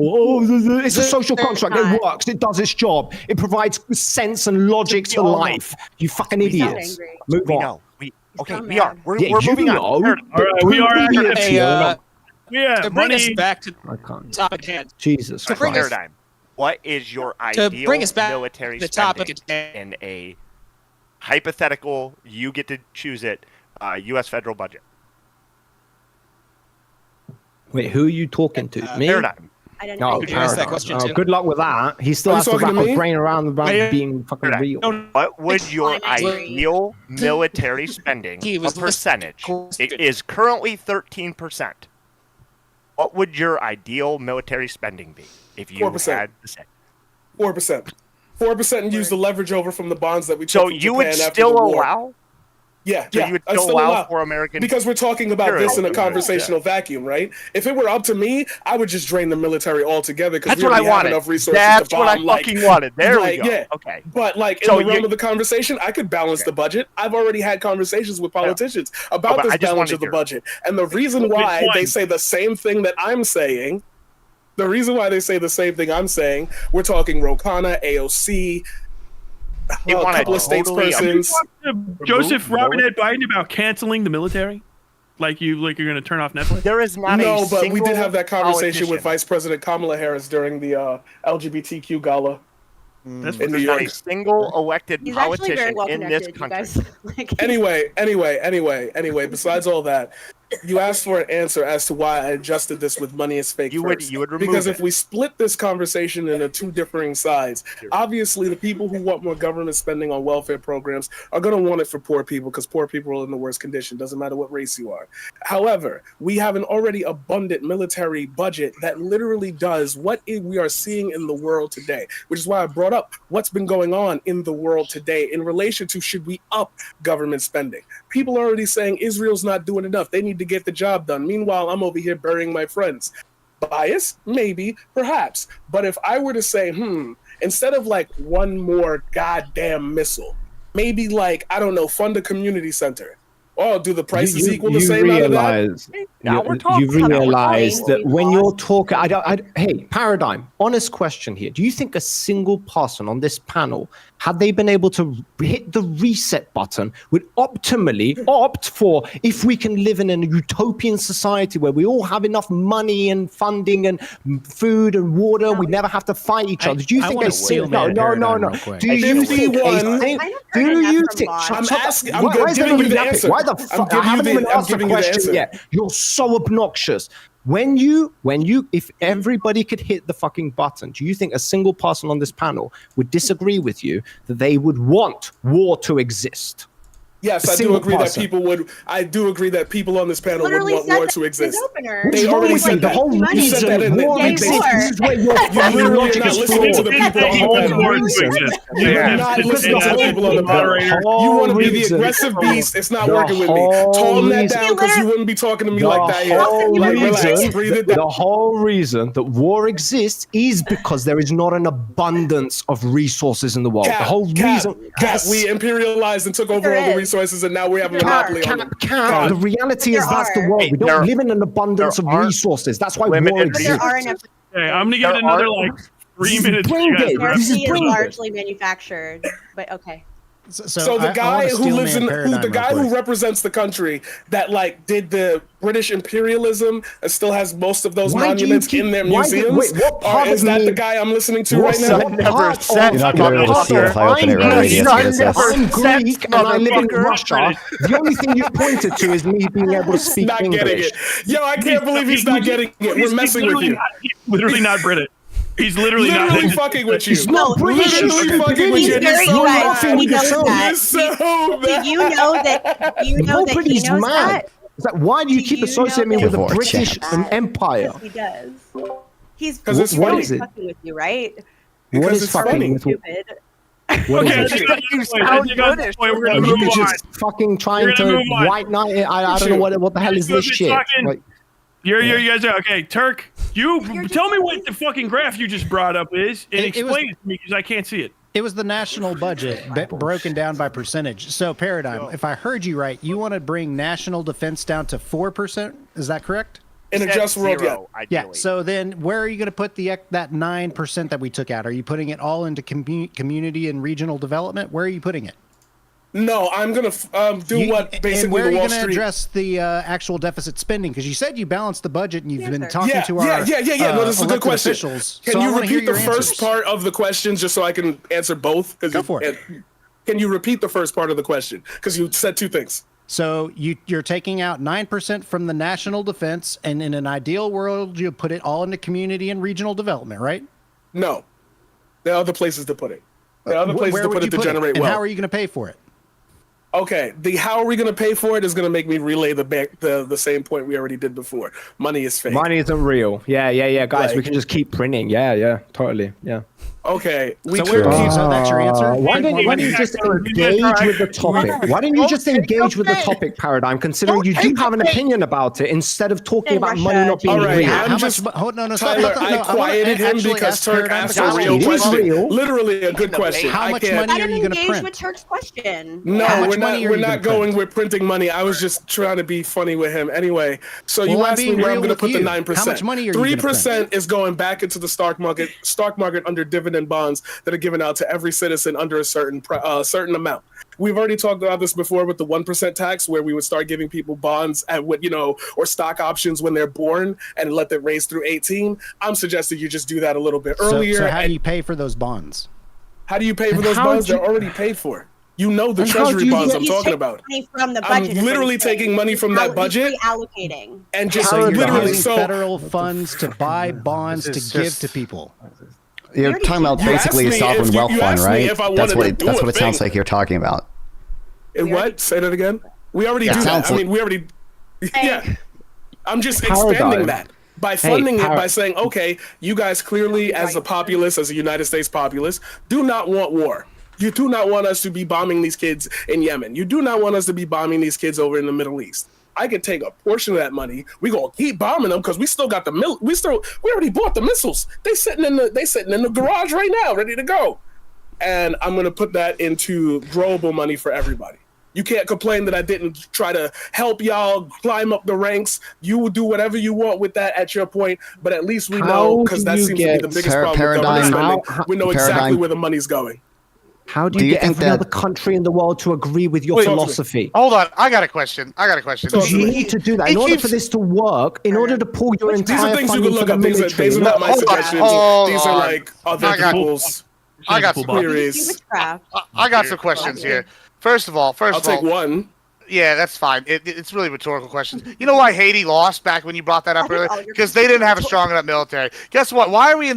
It's a social construct. It works. It does its job. It provides sense and logic to life. You fucking idiots. Move on. We are. We're moving on. All right, we are to bring us back to I can't. topic at hand. Jesus Christ. Paradigm. What is your ideal bring us back military to the spending topic at in a hypothetical, you get to choose it, U.S. federal budget? Wait, who are you talking to? Me? Paradigm. I don't know. Could you ask that question too? Good luck with that. He still has to wrap his brain around being fucking real. What would your ideal military spending, a percentage? It is currently 13%. What would your ideal military spending be if you 4%. had to say? 4%. 4% and use the leverage over from the bonds that we took So from you would Japan after still the war. allow? Yeah, So yeah. you would I still still allow allow for American because we're talking about this in a imperialism. conversational vacuum, right? If it were up to me, I would just drain the military altogether because That's we what I already have wanted. enough resources That's to bomb. what I fucking wanted. There we go. Yeah. Okay. But like So in the realm of the conversation, I could balance the budget. I've already had conversations with politicians about but this I just balance wanted of the your- budget. And the reason why they say the same thing that I'm saying, the reason why they say the same thing I'm saying, we're talking Rokana, AOC, They a want couple to of states totally persons. Joseph Robinette Biden about canceling the military? Like you're going to turn off Netflix? There is not No, a but we did single have that conversation with politician. Vice President Kamala Harris during the LGBTQ gala That's in New There's not York. a single elected He's actually very politician well in this connected, you country. guys. Anyway, besides all that, you asked for an answer as to why I adjusted this with money is fake You first. would remove because it. if we split this conversation into two differing sides, obviously the people who want more government spending on welfare programs are going to want it for poor people because poor people are in the worst condition. Doesn't matter what race you are. However, we have an already abundant military budget that literally does what we are seeing in the world today, which is why I brought up what's been going on in the world today in relation to should we up government spending. People are already saying Israel's not doing enough. They need to get the job done. Meanwhile, I'm over here burying my friends. Bias? Maybe, perhaps. But if I were to say, instead of like one more goddamn missile, maybe like, I don't know, fund a community center. Oh, do the prices equal the same out of that? You realize that when you're talking, hey, Paradigm, honest question here. Do you think a single person on this panel, had they been able to hit the reset button, would optimally opt for if we can live in a utopian society where we all have enough money and funding and food and water, we never have to fight each other? Do you think a single? No. Do you think a single? Do you think? I'm asking. I'm giving you the answer. Why the fuck? I haven't even asked the question yet. You're so obnoxious. When you, if everybody could hit the fucking button, do you think a single person on this panel would disagree with you that they would want war to exist? Yes, I do agree that people would. I do agree that people on this panel would want war to exist. They already said that. The whole reason war exists. This is where your literally not listening to the people on the panel. You're not listening to the people on the panel. You want to be the aggressive beast. It's not working with me. Tone that down because you wouldn't be talking to me like that here. Like, relax, breathe it down. The whole reason that war exists is because there is not an abundance of resources in the world. The whole reason. We imperialized and took over all the resources. And now we have a monopoly on them. The reality is that's the world. We don't live in an abundance of resources. That's why war exists. Okay, I'm gonna give it another like 3 minutes. This is largely manufactured, but okay. So the guy who lives in the guy who represents the country that like did the British imperialism and still has most of those monuments in their museums. Is that the guy I'm listening to right now? You're not going to be able to see it if I open it right. I'm Greek and I live in Russia. The only thing you pointed to is me being able to speak not English. Getting it. Yo, I can't believe he's not getting it. We're messing with you. He's literally not British. He's literally fucking with you. He's not British. Literally fucking with you. Very laughing he knows yourself. that. So Do you know that? Do you know that he knows that? Is that why do you keep associating me with the British Empire? He does. He's what is it? fucking with you, right? What is fucking with you? Stupid. Okay, you sound British. We're gonna move on. Just fucking trying to white knight. I don't know what the hell is this shit. Like, you guys are okay. Turk, you tell me what the fucking graph you just brought up is and explain it to me because I can't see it. It was the national budget broken down by percentage. So, Paradigm, if I heard you right, you want to bring national defense down to 4%. Is that correct? In a just world, yeah. So then where are you going to put that 9% that we took out? Are you putting it all into community and regional development? Where are you putting it? No, I'm going to do what basically and where are you Wall going to Street... address the actual deficit spending? Because you said you balanced the budget and you've been talking to our no, this is a good question. Officials. Can you repeat the first part of the question just so I can answer both? Go for it. Can you repeat the first part of the question? Because you said two things. So you're taking out 9% from the national defense, and in an ideal world, you put it all into community and regional development, right? No. There are other places to put it. There are other places to put it to generate wealth. And how are you going to pay for it? Okay, how are we going to pay for it is going to make me relay the same point we already did before. Money is fake. Money isn't real. Yeah. Guys, we can just keep printing. Yeah, totally. Yeah. Okay, we So could keep. so that's your answer? Why don't you just engage with the topic? Why don't you just engage with the topic, Paradigm, considering you do have an opinion about it, instead of talking about money not being All right, real? I'm just Tyler. I quieted him because Turk asked a real question. Literally a good question. How much money are you going to engage print? with Turk's question. No, we're not going with printing money. I was just trying to be funny with him. Anyway, so you asked me where I'm going to put the 9%. How much money are you going to print? 3% is going back into the stock market under dividend bonds that are given out to every citizen under a certain amount. We've already talked about this before with the 1% tax, where we would start giving people bonds at what, or stock options when they're born and let them raise through 18. I'm suggesting you just do that a little bit earlier. So how do you pay for those bonds? How do you pay for those bonds? They're already paid for. You know the treasury bonds I'm talking about. From the I'm budget literally taking money from that budget allocating and just so you're literally using federal funds to buy bonds to give to people. You're talking about basically a sovereign wealth fund, right? That's what it sounds like you're talking about. What? Say that again. We already do that. I mean, we already. Yeah. I'm just expanding that by funding it by saying, okay, you guys clearly, as a populace, as a United States populace, do not want war. You do not want us to be bombing these kids in Yemen. You do not want us to be bombing these kids over in the Middle East. I could take a portion of that money. We gonna keep bombing them because we still got the we already bought the missiles. They sitting in the garage right now, ready to go. And I'm gonna put that into growable money for everybody. You can't complain that I didn't try to help y'all climb up the ranks. You will do whatever you want with that at your point, but at least we know, because that seems to be the biggest problem with government spending. We know exactly where the money's going. How do you get every other country in the world to agree with your philosophy? Hold on, I got a question. You need to do that in order for this to work. In order to pull your entire funding for the military. These are not my suggestions. These are like other people's. I got some theories. I got some questions here. First of all, I'll take one. Yeah, that's fine. It's really rhetorical questions. You know why Haiti lost back when you brought that up earlier? Because they didn't have a strong enough military. Guess what? Why are we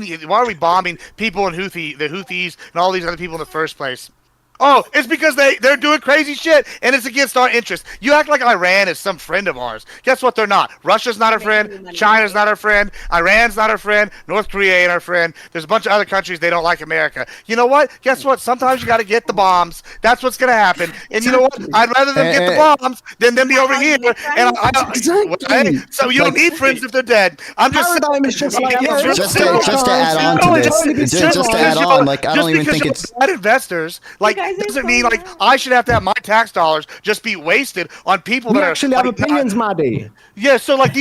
bombing people in the Houthis and all these other people in the first place? Oh, it's because they're doing crazy shit, and it's against our interests. You act like Iran is some friend of ours. Guess what? They're not. Russia's not our friend. China's not our friend. Iran's not our friend. North Korea ain't our friend. There's a bunch of other countries, they don't like America. You know what? Guess what? Sometimes you got to get the bombs. That's what's going to happen. And you know what? I'd rather them get the bombs than them be over here. And so you don't need friends if they're dead. I'm just saying. Just to add on to this, just to add on, like, I don't even think it's investors, like, doesn't mean like I should have my tax dollars just be wasted on people that actually have opinions, Maddie. Yeah, so like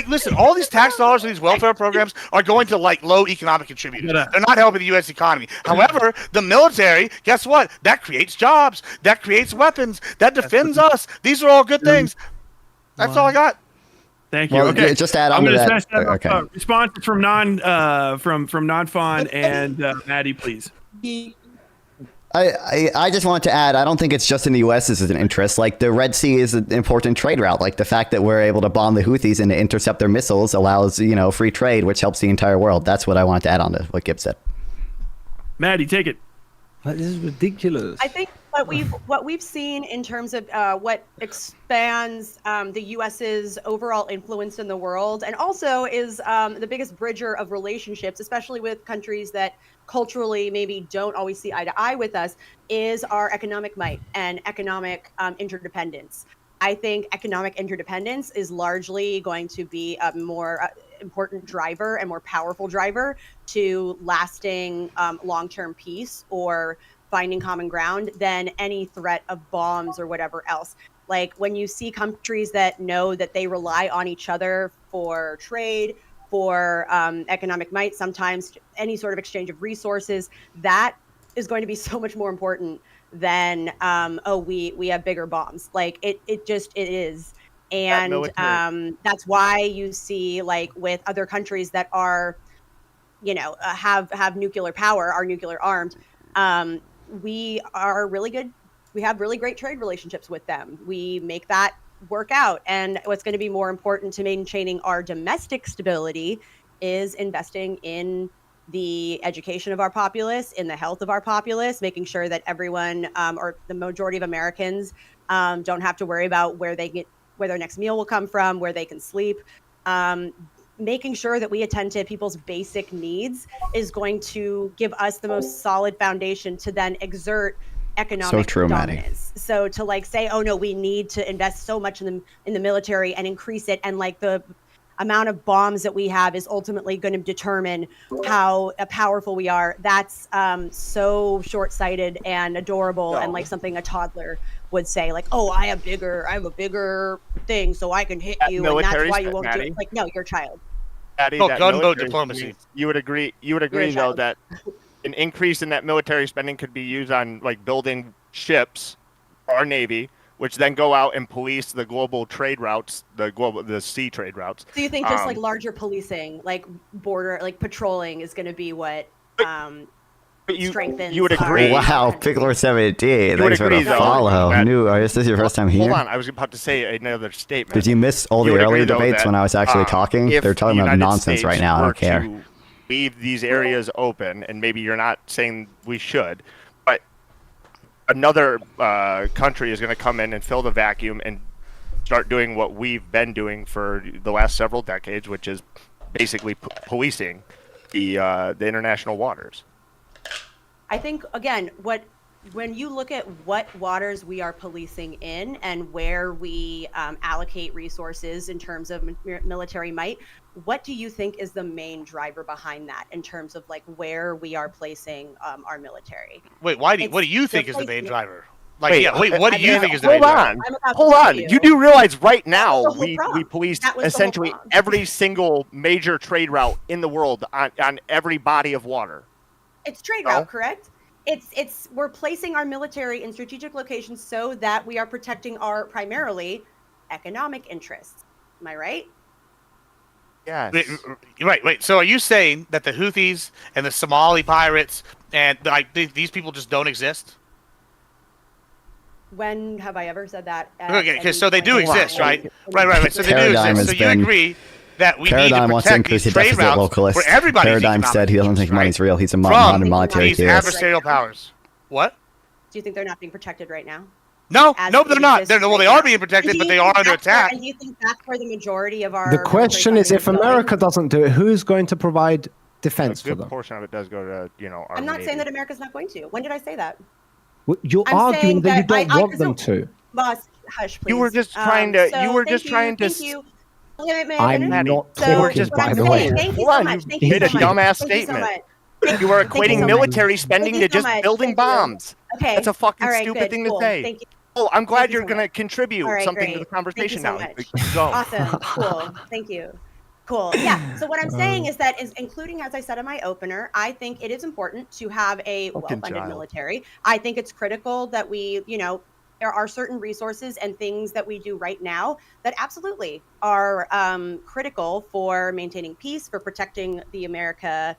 listen, all these tax dollars and these welfare programs are going to like low economic contributors. They're not helping the U.S. economy. However, the military, guess what? That creates jobs. That creates weapons. That defends us. These are all good things. That's all I got. Thank you. Well, okay, just add on I'm to gonna that. Okay. Response from non-fun and Maddie, please. I just want to add, I don't think it's just in the U.S.'s an interest. Like, the Red Sea is an important trade route. Like, the fact that we're able to bomb the Houthis and to intercept their missiles allows, free trade, which helps the entire world. That's what I wanted to add on to what Gibb said. Maddie, take it. This is ridiculous. I think what we've seen in terms of what expands the U.S.'s overall influence in the world, and also is the biggest bridger of relationships, especially with countries that culturally maybe don't always see eye to eye with us, is our economic might and economic interdependence. I think economic interdependence is largely going to be a more important driver and more powerful driver to lasting long-term peace or finding common ground than any threat of bombs or whatever else. Like, when you see countries that know that they rely on each other for trade, for economic might, sometimes any sort of exchange of resources, that is going to be so much more important than we have bigger bombs. Like, it is. And that's why you see, like, with other countries that are, have nuclear power, are nuclear armed, we are really good. We have really great trade relationships with them. We make that work out. And what's going to be more important to maintaining our domestic stability is investing in the education of our populace, in the health of our populace, making sure that everyone, or the majority of Americans, don't have to worry about where their next meal will come from, where they can sleep. making sure that we attend to people's basic needs is going to give us the most solid foundation to then exert economic dominance. So to like say, oh no, we need to invest so much in the military and increase it, and like the amount of bombs that we have is ultimately going to determine how powerful we are. That's so short-sighted and adorable, and like something a toddler would say, like, oh, I have a bigger thing, so I can hit you, and that's why you won't do it. Like, no, you're a child. Maddie, gunboat diplomacy. You would agree though that an increase in that military spending could be used on like building ships for our Navy, which then go out and police the global trade routes, the sea trade routes. So you think just like larger policing, like border, like patrolling is going to be what strengthens? You would agree. Wow, Pickler17. Thanks for the follow. Is this your first time here? Hold on, I was about to say another statement. Did you miss all the earlier debates when I was actually talking? They're talking about nonsense right now. I don't care. Leave these areas open, and maybe you're not saying we should, but another country is going to come in and fill the vacuum and start doing what we've been doing for the last several decades, which is basically policing the international waters. I think, again, when you look at what waters we are policing in and where we allocate resources in terms of military might, what do you think is the main driver behind that in terms of like where we are placing our military? Wait, what do you think is the main driver? Like, what do you think is the main driver? Hold on. You do realize right now we police essentially every single major trade route in the world on every body of water. It's trade route, correct? We're placing our military in strategic locations so that we are protecting our primarily economic interests. Am I right? Yes. Wait. So are you saying that the Houthis and the Somali pirates and like these people just don't exist? When have I ever said that? Okay, so they do exist, right? Right. So they do exist. So you agree that we need to protect these trade routes where everybody's Paradigm said he doesn't think money's real. He's a modern monetary theorist. Adversarial powers. What? Do you think they're not being protected right now? No, they're not. They are being protected, but they are under attack. And do you think that's where the majority of our... The question is, if America doesn't do it, who's going to provide defense for them? A good portion of it does go to, our I'm not Navy. saying that America's not going to. When did I say that? You're arguing that you don't want them to. Boss, hush, please. You were just trying to... Thank you. I'm not talking, by the way. Thank you so much. You made a dumbass statement. You were equating military spending to just building bombs. Okay. That's a fucking stupid thing to say. Thank you. Oh, I'm glad you're going to contribute something to the conversation now. Go. Awesome. Cool. Thank you. Cool. Yeah. So what I'm saying is that, including, as I said in my opener, I think it is important to have a well-funded military. I think it's critical that we, there are certain resources and things that we do right now that absolutely are critical for maintaining peace, for protecting the American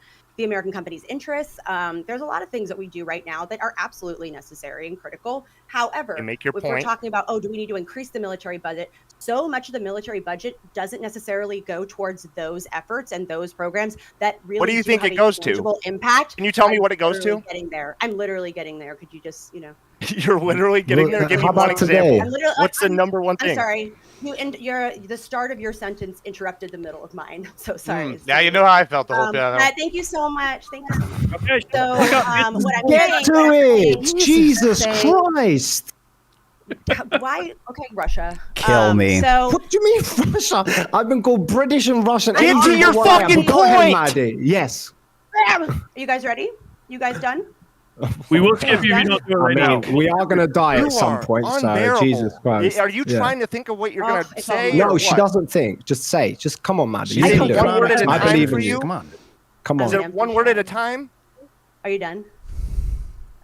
company's interests. There's a lot of things that we do right now that are absolutely necessary and critical. However, if we're talking about, do we need to increase the military budget? So much of the military budget doesn't necessarily go towards those efforts and those programs that really what do you think it goes to? Impact. Can you tell me what it goes to? Getting there. I'm literally getting there. Could you just, You're literally getting there. Give me one example. What's the number one thing? I'm sorry. The start of your sentence interrupted the middle of mine. So sorry. Now you know how I felt the whole time. Thank you so much. Thank you so much. Okay. So what I'm Get to it! Jesus Christ! Why? Okay, Russia. Kill me. So what do you mean Russia? I've been called British and Russian. Get to your fucking point. Yes. Are you guys ready? You guys done? We will skip you if you don't do it right now. We are going to die at some point, so Jesus Christ. Are you trying to think of what you're going to say? No, she doesn't think. Just say. Just come on, Maddie. Is it one word at a time for you? Come on. Come on. Is it one word at a time? Are you done?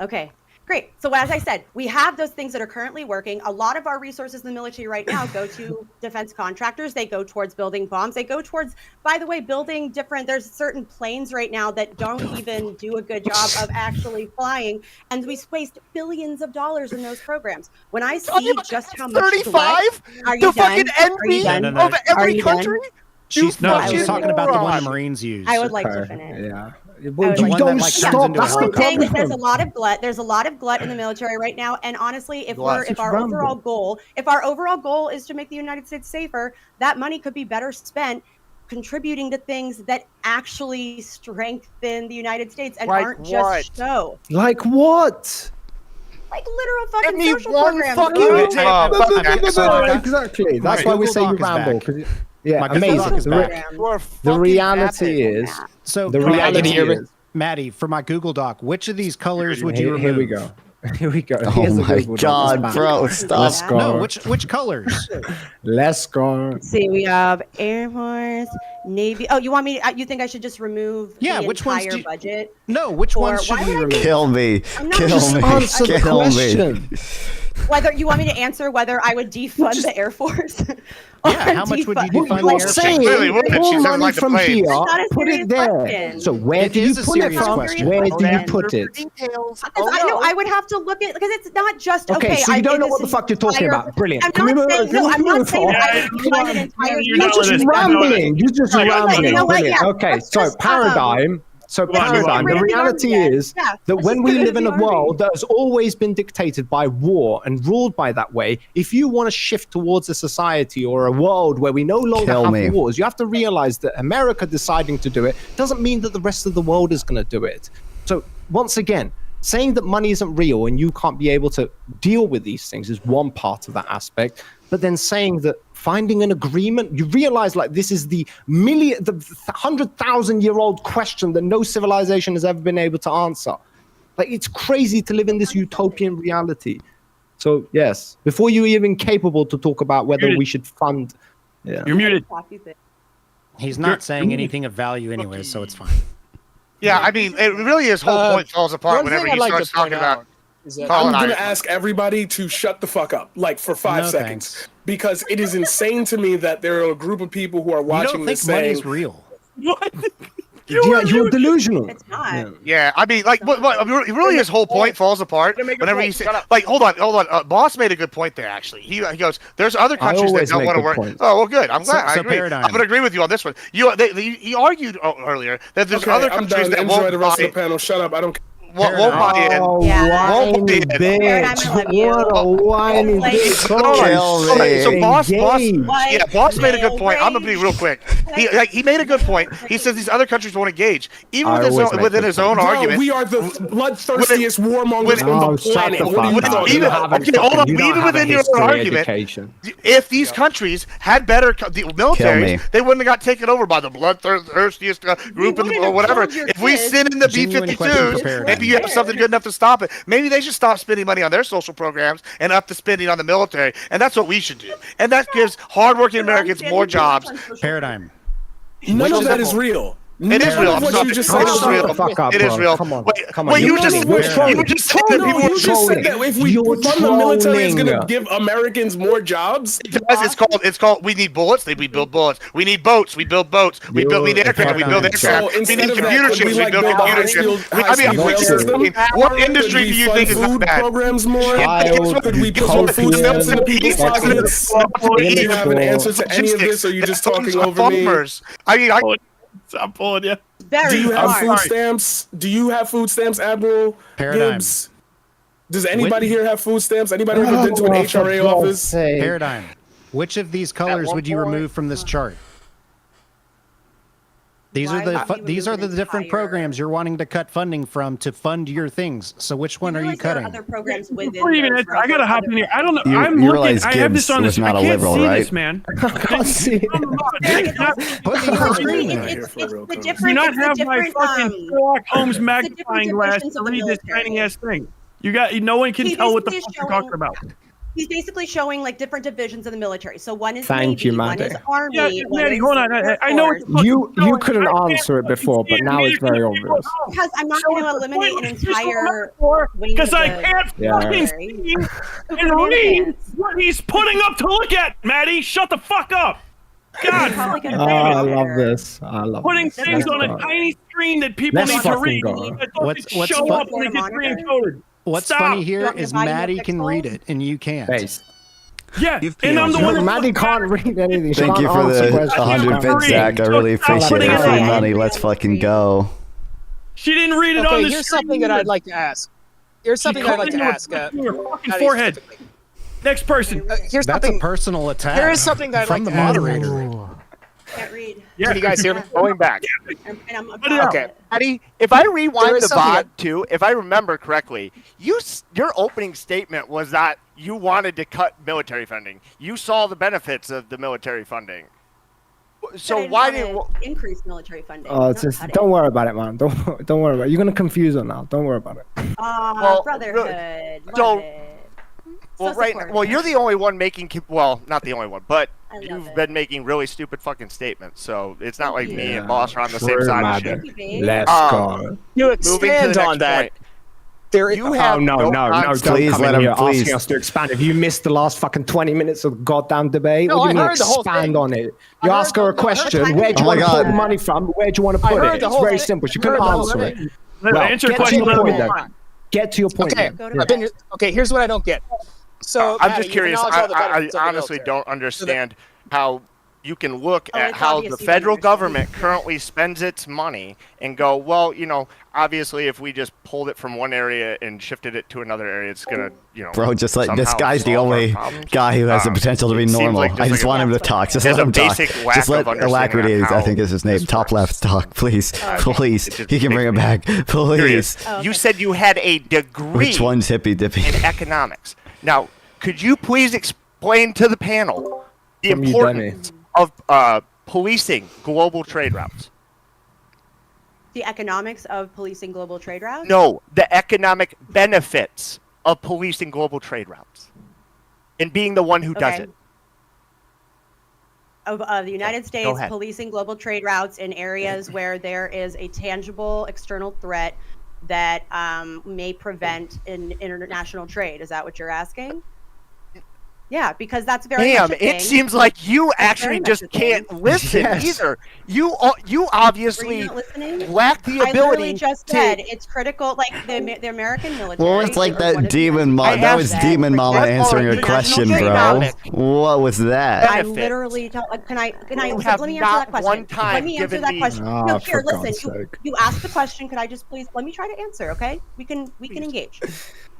Okay. Great. So as I said, we have those things that are currently working. A lot of our resources in the military right now go to defense contractors. They go towards building bombs. They go towards, by the way, building there's certain planes right now that don't even do a good job of actually flying. And we waste billions of dollars in those programs. When I see just how much 35? The fucking envy of every country? She's talking about the one the Marines use. I would like to finish. Yeah. Well, you don't stop. That's the problem. There's a lot of glut. There's a lot of glut in the military right now. And honestly, if our overall goal is to make the United States safer, that money could be better spent contributing to things that actually strengthen the United States and Like aren't what? just show. Like what? Like literal fucking Give me social one programs. fucking bro. example. Exactly. That's why we say you Google Doc is ramble. back. 'cause yeah, My Google Doc is amazing. back. You are The fucking reality vapid. is, So the Maddie, reality is, Maddie, for my Google Doc, which of these colors would you remove? here we go. Here we go. Oh Here's a my Google Doc. god, It's bro, back. stop. Let's go. No, which colors? Let's go. Let's see, we have Air Force, Navy. Oh, you want me? You think I should just remove Yeah, the which ones entire do- budget? No, which Or ones should why we would I remove? Kill me. I'm not Kill just me. Answer the Kill me. question. Whether you want me to answer whether I would defund the Air Force? Yeah, how much would you defund- defund the You're Air saying Force? Clearly wouldn't. She pull doesn't money like the from planes. here, It's not a put it serious there. question. So where It do you is a put it serious from? question. Where do you Hold put it? Details. Because I know I would have to look at because it's not just Okay, so you don't know this what the fuck you're talking entire- about. Brilliant. I'm Can we not move saying on? Can no. we I'm not move saying on? that I would defund an entire. You're You're not just with us. rambling. You're just Right, rambling. you know what? Brilliant. Yeah. Okay, so Just, paradigm. So Come on, move on. paradigm. Get The rid of the reality army then. is Yeah, that let's when just we get rid live of in the a army. world that has always been dictated by war and ruled by that way, if you want to shift towards a society or a world where we no longer Kill have me. wars, you have to realize that America deciding to do it doesn't mean that the rest of the world is going to do it. So once again, saying that money isn't real and you can't be able to deal with these things is one part of that aspect. But then saying that finding an agreement, you realize like this is the 100,000-year-old question that no civilization has ever been able to answer. Like it's crazy to live in this utopian reality. So yes, before you're even capable to talk about whether we should fund. Yeah. You're muted. He's not saying anything of value anyway, so it's fine. Yeah, I mean, it really his whole point falls apart One whenever thing he I'd like starts to point talking about. out is that Colin I'm going to Iverson. ask everybody to shut the fuck up, like for 5 No, seconds, thanks. because it is insane to me that there are a group of people who are You watching don't this think saying, money's real? What? You're delusional. It's not. Yeah, I mean, like, really his whole point falls apart whenever he says, like, hold on. Boss made a good point there, actually. He goes, there's other countries that always don't make want to good work. points. Oh, well, good. I'm glad. I So agree. Paradigm. I'm going to agree with you on this one. He argued earlier that there's okay, other I'm countries done. that Enjoy won't the rest buy, of the panel. Shut up. I don't won't buy in. Oh, Yeah. whiny Won't be it. Paradigm, I love you. What a whiny Like- bitch. Hold on. Kill me. So boss, Like, boss made a good point. I'm gonna be railways. real quick. He made a good point. He says these other countries won't engage, even I with his always own, make within good his own Bro, argument. we are the bloodthirstiest warmongers with- on Oh, the shut planet. the What are you fuck up. talking even- about? okay, hold on. You don't Even have a within your own history argument, education. if these countries had better the militaries, me. they wouldn't have got taken over by the bloodthirstiest group in the, wouldn't or have whatever. killed your If we kids. send in the Genuine question for B-52s, Paradigm. maybe you have something good enough to stop it. Maybe they should stop spending money on their social programs and up the spending on the military, and that's what we should do. And that gives hardworking Americans more jobs. Paradigm. None of that is real. It is None real. of I'm what sorry. you just It said is is real. real. the fuck up, It is bro. real. Come on. Wait, Come on. wait, You're you just trolling. You're trolling. you just said that No, people you were just said that if we You're fund the military, it's going to trolling. give Americans more jobs. It's called. We need bullets. We build bullets. We need boats. We build boats. We need aircraft. We build So aircraft. We instead need of that, computer could we chips. We like build build a computer chips. high-speed rail system? What industry Could do we you fund think is not food bad? programs more? Child Could we put more food stamps in people's pockets? Do you have an answer to any of this, or are you just talking over me? Farmers. I mean, I'm pulling you. Very Do you have smart. food stamps? Do you have food stamps, Admiral Paradigm. Gibbs? Does anybody here have food stamps? Anybody ever been to an Oh, for HRA God's office? sake. Paradigm. Which of these colors would you remove from this chart? These Why are the would you these are remove the an different entire- programs you're wanting to cut funding from to fund your things. So which one are you realize there cutting? Other programs within Before you even those, answer, right? I gotta There are hop other- in here. I don't know. You- I'm you looking. realize I have this Gibbs on was this. not I a can't liberal, see right? this, man. I can't see. Put the whole screen in. It's the Do different. not It's the have my different. fucking Sherlock Holmes different magnifying glass divisions to of the read this military. tiny ass thing. No one can He tell what the basically fuck is you're showing- talking about. He's basically showing like different divisions of the military. So one is Thank Navy, you, one Maddie. is Army. Yeah, one Maddie, is hold on. Air I know what Force. the fuck You you're doing. couldn't I can't answer it fucking before, see but it. now it's very obvious. Because I'm not going to eliminate an entire wing Because of I the can't Yeah. fucking see and read what he's putting up to look at, Maddie. Shut the fuck up. God, Probably gonna Oh, say I it love better. this. I love putting this. things Let's on a go. tiny screen that people Let's need to fucking read. go. That don't What's show fun- up when they get Monitor? pre-encoded. What's Stop. funny You here want me to is buy you a Maddie can pixel? read it and you can't. Base. Yeah, You've and I'm the one. No, Maddie can't read anything. She Thank can't you for answer the questions. 100 bits, Read. Zach. I really Stop appreciate putting it. it Free in. money. Let's fucking go. She didn't read it on Okay, the here's screen something that I'd either. like to ask. Here's She something I'd like called to you a ask. fucking your fucking Maddie forehead. specifically. Next person. Here's That's something. a personal attack. Here is something that I'd from like the to ask. moderator. Can't read. Yeah. Can you guys hear me? Going back. And I'm Okay. Eddie, if I There rewind is the something VOD too, if I remember correctly, your opening statement was that you wanted to cut military funding. You saw the benefits of the military funding. So why did increase military funding? Don't worry about it, man. Don't worry about it. You're gonna confuse her now. Don't worry about it. Brotherhood. So- Love it. Well, So right. supportive. Well, you're the only one making. Well, not the only one, but I love you've it. been making really stupid fucking statements. So it's not like me Yeah, and Boss are on the same true, side man. of shit. Thank you, babe. Let's go. You Moving to the expand on next that. point. There, You have No, concept- don't Please come let in him- here please. asking us to expand. If you missed the last fucking 20 minutes of the goddamn debate, No, what do you I mean heard the whole expand thing. on it? I You heard ask her a the- no, I heard question, the- where do you Oh want my to put God. the money from? Where do you want to I put heard it? the It's whole very thing. simple. She I couldn't heard the whole answer thing. it. Let- Well, answer your get to question. your Let point her- then. Get to your point Okay. then. Go to I've been, bed. okay, here's what I don't get. So I'm Maddie, just you've curious. acknowledged all the I benefits of the honestly military. don't understand how you can look Oh, at it's how obvious the you don't federal understand. government currently spends its money and go, well, obviously if we just pulled it from one area and shifted it to another area, it's gonna, Bro, just let this somehow guy's the solve our only problems. guy who has the potential to be it seems normal. like just I just like want a- him to talk. Just There's let a him talk. basic lack Just let of understanding Alacrity, on I think how is his name. this Top works. left talk, please. Please. it just He can bring him makes back. Please. Curious. Oh, okay. You said you had a degree Which one's hippy dippy? in economics. Now, could you please explain to the panel the From you, importance of policing global trade routes? The economics of policing global trade routes? No, the economic benefits of policing global trade routes and being the one who does Okay. it. Of the United States ahead. policing global trade routes in areas where there is a tangible external threat that may prevent international trade. Is that what you're asking? Yeah, because that's very Damn, much a thing. it seems like you That's actually very much just a thing. can't listen Yes. either. You Were obviously you not listening? lack the I literally ability just to. said it's critical, like the American military. Well, it's like or one that of the demon United mama. I That have was said demon mama protect answering your international question, trade bro. routes. What was that? I'm benefits. literally can I You let have me answer not that question. one time Let me answer given that me- question. Ah, No, for here, God's listen. sake. You asked the question. Could I just please let me try to answer? Okay, we can engage.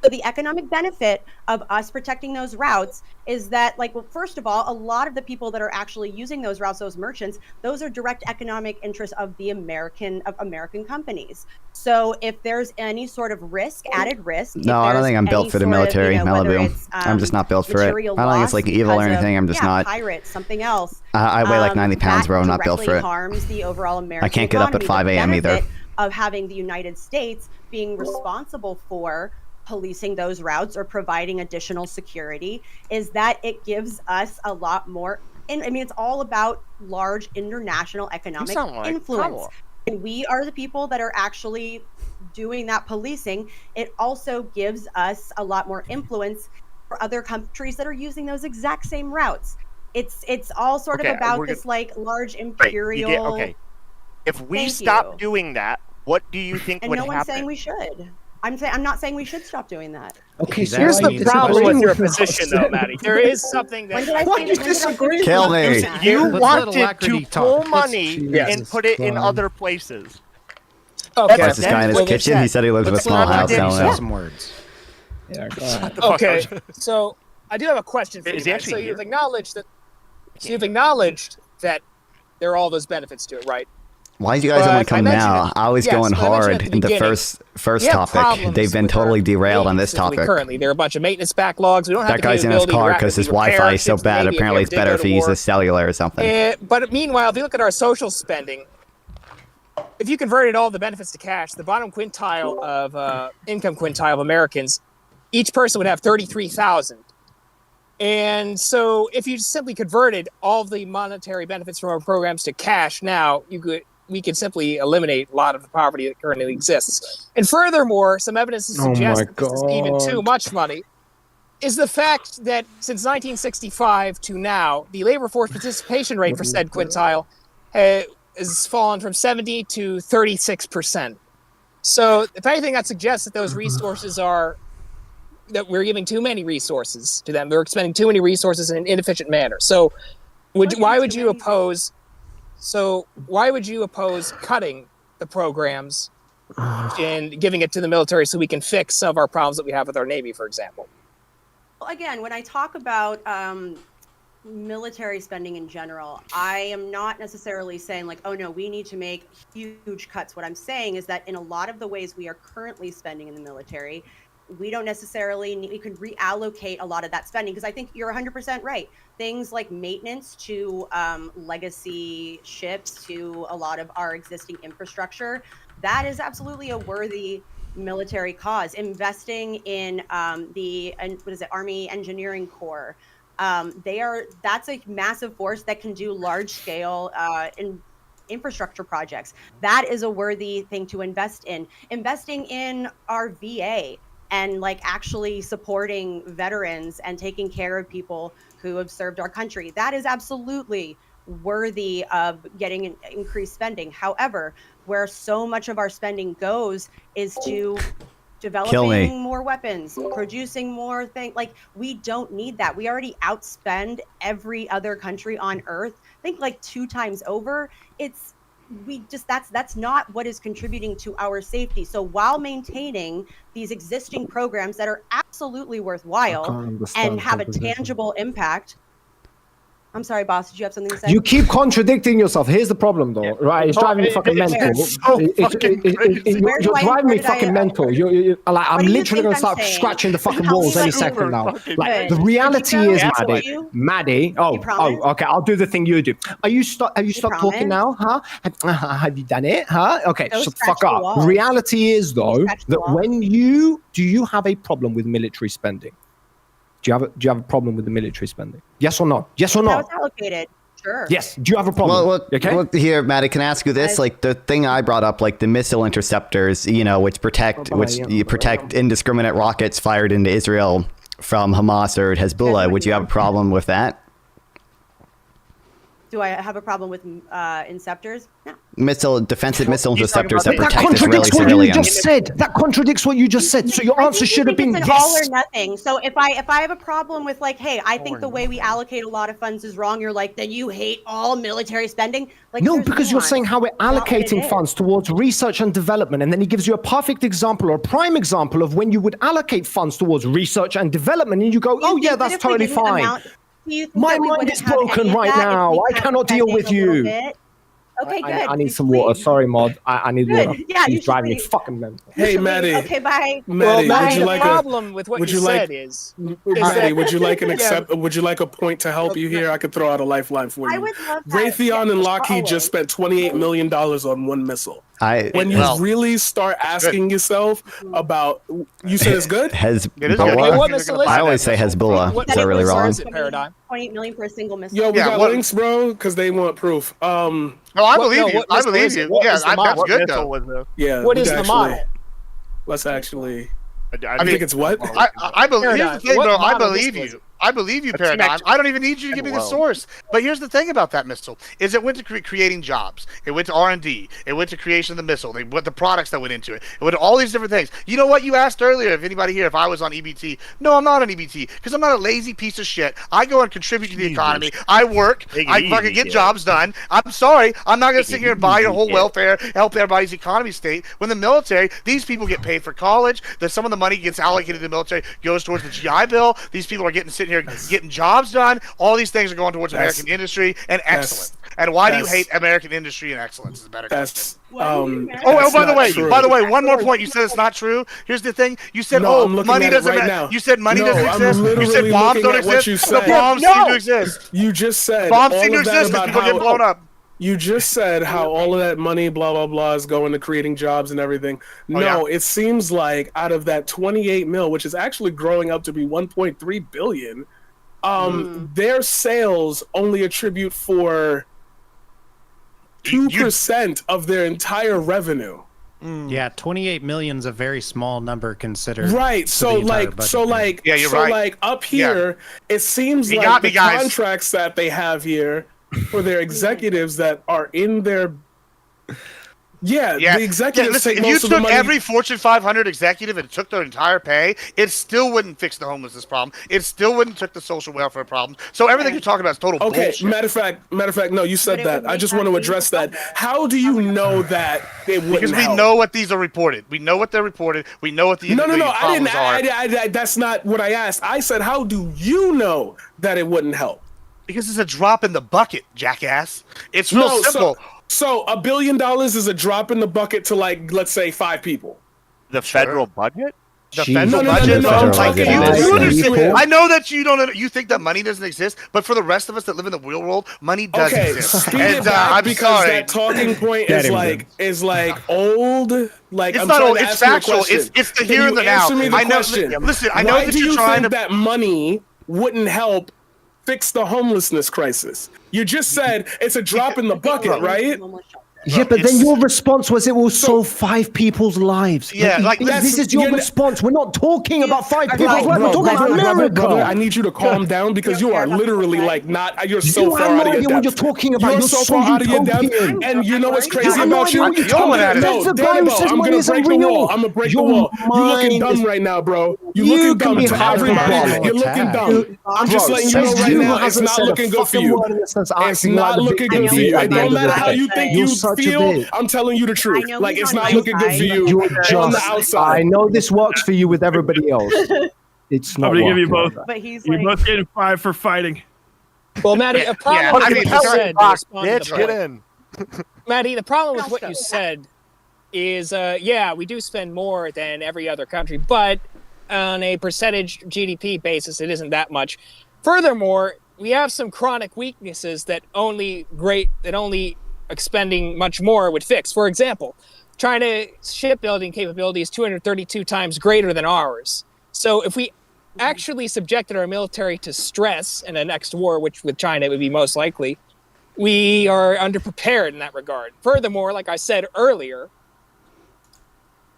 So the economic benefit of us protecting those routes is that, like, well, first of all, a lot of the people that are actually using those routes, those merchants, those are direct economic interests of the American companies. So if there's any sort of risk, added risk, No, I don't think I'm built for the military, whether Malibu. it's, I'm just not built for it. material I don't think it's loss like evil or because of, anything. I'm just not. pirates, something else. I weigh like 90 pounds, that bro. I'm not built directly for it. harms the overall American I can't get up at economy. 5 a.m. The either. benefit of having the United States being responsible for policing those routes or providing additional security is that it gives us a lot more. And I mean, it's all about large international economic sound like influence. trouble. And we are the people that are actually doing that policing. It also gives us a lot more influence for other countries that are using those exact same routes. It's all sort Okay, of about we're this like large Right, imperial. okay. If we Thank stop you. doing that, what do you think And would no one's happen? saying we should. I'm not saying we should stop doing that. Okay, so Here's why the you problem with disagreeing your with position, us though, then? Maddie. There is something When that did I Why say you that? When did I say disagree that? Kill Don't me. do that. You Let's let wanted Alacrity to talk. pull Let's- money and Jesus put it in Christ. other places. okay. Where's this guy in his Well, kitchen? He said he lives in a let's small let house. I don't Alacrity know. say Some words. Yeah, go ahead. Okay, so I do have a question for Is you. he guys. So actually you've here? acknowledged that. So you've acknowledged that there are all those benefits to it, right? Why do you guys But only I come mentioned now? it- I was yes, going but I mentioned hard at the in the beginning, first we have topic. problems They've been with our totally derailed on Navy this system topic. Currently, there are a bunch of maintenance backlogs. We don't have That the guy's in his capability to car rapidly because his repair Wi-Fi is so ships to bad. Navy if Apparently, we it's did better go if to he war. uses cellular or something. But meanwhile, if you look at our social spending, if you converted all the benefits to cash, the bottom quintile of income quintile of Americans, each person would have 33,000. And so, if you simply converted all the monetary benefits from our programs to cash now, we could simply eliminate a lot of the poverty that currently exists. And furthermore, some evidence to Oh my suggest that this is even too God. much money is the fact that since 1965 to now, the labor force participation rate for said quintile has fallen from 70 to 36%. So, if anything, that suggests that those resources that we're giving too many resources to them. They're expending too many resources in an inefficient manner. So, why would you oppose cutting the programs and giving it to the military so we can fix some of our problems that we have with our Navy, for example? Well, again, when I talk about military spending in general, I am not necessarily saying like, oh no, we need to make huge cuts. What I'm saying is that in a lot of the ways we are currently spending in the military, we don't necessarily need, we could reallocate a lot of that spending, because I think you're 100% right. Things like maintenance to legacy ships, to a lot of our existing infrastructure, that is absolutely a worthy military cause. Investing in Army Engineering Corps, that's a massive force that can do large scale infrastructure projects. That is a worthy thing to invest in. Investing in our VA and like actually supporting veterans and taking care of people who have served our country, that is absolutely worthy of getting increased spending. However, where so much of our spending goes is to developing more weapons, producing more things. Like, we don't need that. We already outspend every other country on earth. I think like 2 times over. That's not what is contributing to our safety. So while maintaining these existing programs that are absolutely worthwhile and have a tangible impact. I'm sorry, boss. Did you have something to say? You keep contradicting yourself. Here's the problem, though, right? It's driving me fucking mental. You're driving me fucking mental. I'm literally going to start scratching the fucking walls any second now. Like, the reality is, Maddie. Oh, okay. I'll do the thing you do. Have you stopped talking now? Huh? Have you done it? Huh? Okay, shut the fuck up. The reality is, though, that do you have a problem with military spending? Do you have a problem with the military spending? Yes or no? Yes or no? How it's allocated. Sure. Yes. Do you have a problem? Well, here, Maddie, can I ask you this? Like the thing I brought up, like the missile interceptors, which protect indiscriminate rockets fired into Israel from Hamas or Hezbollah. Would you have a problem with that? Do I have a problem with inceptors? No. Defensive missile interceptors that protect contradicts Israeli what you civilians. just said. That contradicts what you just said. So your answer should have been it's yes. all or nothing. So if I have a problem with like, hey, I think the way we allocate a lot of funds is wrong, you're like, then you hate all military spending? Like, no, because you're saying how we're allocating funds towards research and development, and then he gives you a perfect example or a prime example of when you would allocate funds towards research and development, and you go, oh yeah, that's totally fine. My mind is broken right now. I cannot deal with you. Okay, good. I need some water. Sorry, Mod. I need water. Yeah, he's driving me fucking mental. Hey, Maddie. Okay, bye. Maddie, would you like the problem with what you said is Maddie, would you like would you like a point to help you here? I could throw out a lifeline for you. I would love that. Raytheon and Lockheed just spent $28 million on one missile. When you really start asking yourself about, you said it's good? Hezbollah. I always say Hezbollah. Is that really wrong? $28 million for a single missile. Yo, we got links, bro, because they want proof. No, I believe you. I believe you. Yeah, that's good though. Yeah. What is the model? Let's actually. I think it's what? I believe. Here's the thing, bro. I believe you. I believe you, Paradigm. I don't even need you to give me the source. But here's the thing about that missile: is it went to creating jobs. It went to R&D. It went to creation of the missile. What the products that went into it. It went to all these different things. You know what you asked earlier? If anybody here, if I was on EBT, no, I'm not on EBT because I'm not a lazy piece of shit. I go and contribute to the economy. I work. I fucking get jobs done. I'm sorry. I'm not gonna sit here and buy your whole welfare, help everybody's economy state. When the military, these people get paid for college. That some of the money gets allocated to the military, goes towards the GI Bill. These people are sitting here getting jobs done. All these things are going towards American industry and excellence. And why do you hate American industry and excellence? Is a better question. By the way, one more point. You said it's not true. Here's the thing. You said, money doesn't matter. You said money doesn't exist. You said bombs don't exist. The bombs seem to exist. You just said bombs seem to exist because people get blown up. You just said how all of that money, blah, blah, blah, is going to creating jobs and everything. It seems like out of that 28 mil, which is actually growing up to be 1.3 billion, their sales only attribute for 2% of their entire revenue. Yeah, 28 million is a very small number considered. Right. So up here, it seems like the contracts that they have here for their executives that are in their the executives take most of the money. If you took every Fortune 500 executive and took their entire pay, it still wouldn't fix the homelessness problem. It still wouldn't fix the social welfare problem. So everything you're talking about is total bullshit. Matter of fact, no, you said that. I just want to address that. How do you know that it wouldn't Because we know what these are reported. We know what they're reported. We know what the problems are. That's not what I asked. I said, how do you know that it wouldn't help? Because it's a drop in the bucket, jackass. It's real simple. So $1 billion is a drop in the bucket to, like, let's say 5 people. The federal budget? The federal budget? No, I know that you don't. You think that money doesn't exist, but for the rest of us that live in the real world, money does exist. And I'm because sorry. That talking point is like old. Like it's I'm not old. to It's factual. It's the here and the now. I know. Listen, I know that you're trying to. That money wouldn't help fix the homelessness crisis? You just said it's a drop in the bucket, right? Yeah, but then your response was it will solve 5 people's lives. Yeah, like this is your response. We're not talking about 5 people's lives. We're talking about America. Brother, I need you to calm down because you are literally like not. You're so far out of your depth. What you're talking about. You're so far out of your depth. And you know what's crazy about you? I'm gonna break the wall. I'm gonna break the wall. You're looking dumb right now, bro. You're looking dumb to everybody. You're looking dumb. I'm just letting you know right now. It's not looking good for you. It's not looking good for you. It don't matter how you think you feel. I'm telling you the truth. Like it's not looking good for you on the outside. I know this works for you with everybody else. It's not. I'm gonna give you both. But he's You're both getting 5 for fighting. Well, Maddie, a problem with what you said. Bitch, get in. Maddie, the problem with what you said is, yeah, we do spend more than every other country, but on a percentage GDP basis, it isn't that much. Furthermore, we have some chronic weaknesses that only expending much more would fix. For example, China shipbuilding capability is 232 times greater than ours. So if we actually subjected our military to stress in a next war, which with China would be most likely, we are underprepared in that regard. Furthermore, like I said earlier,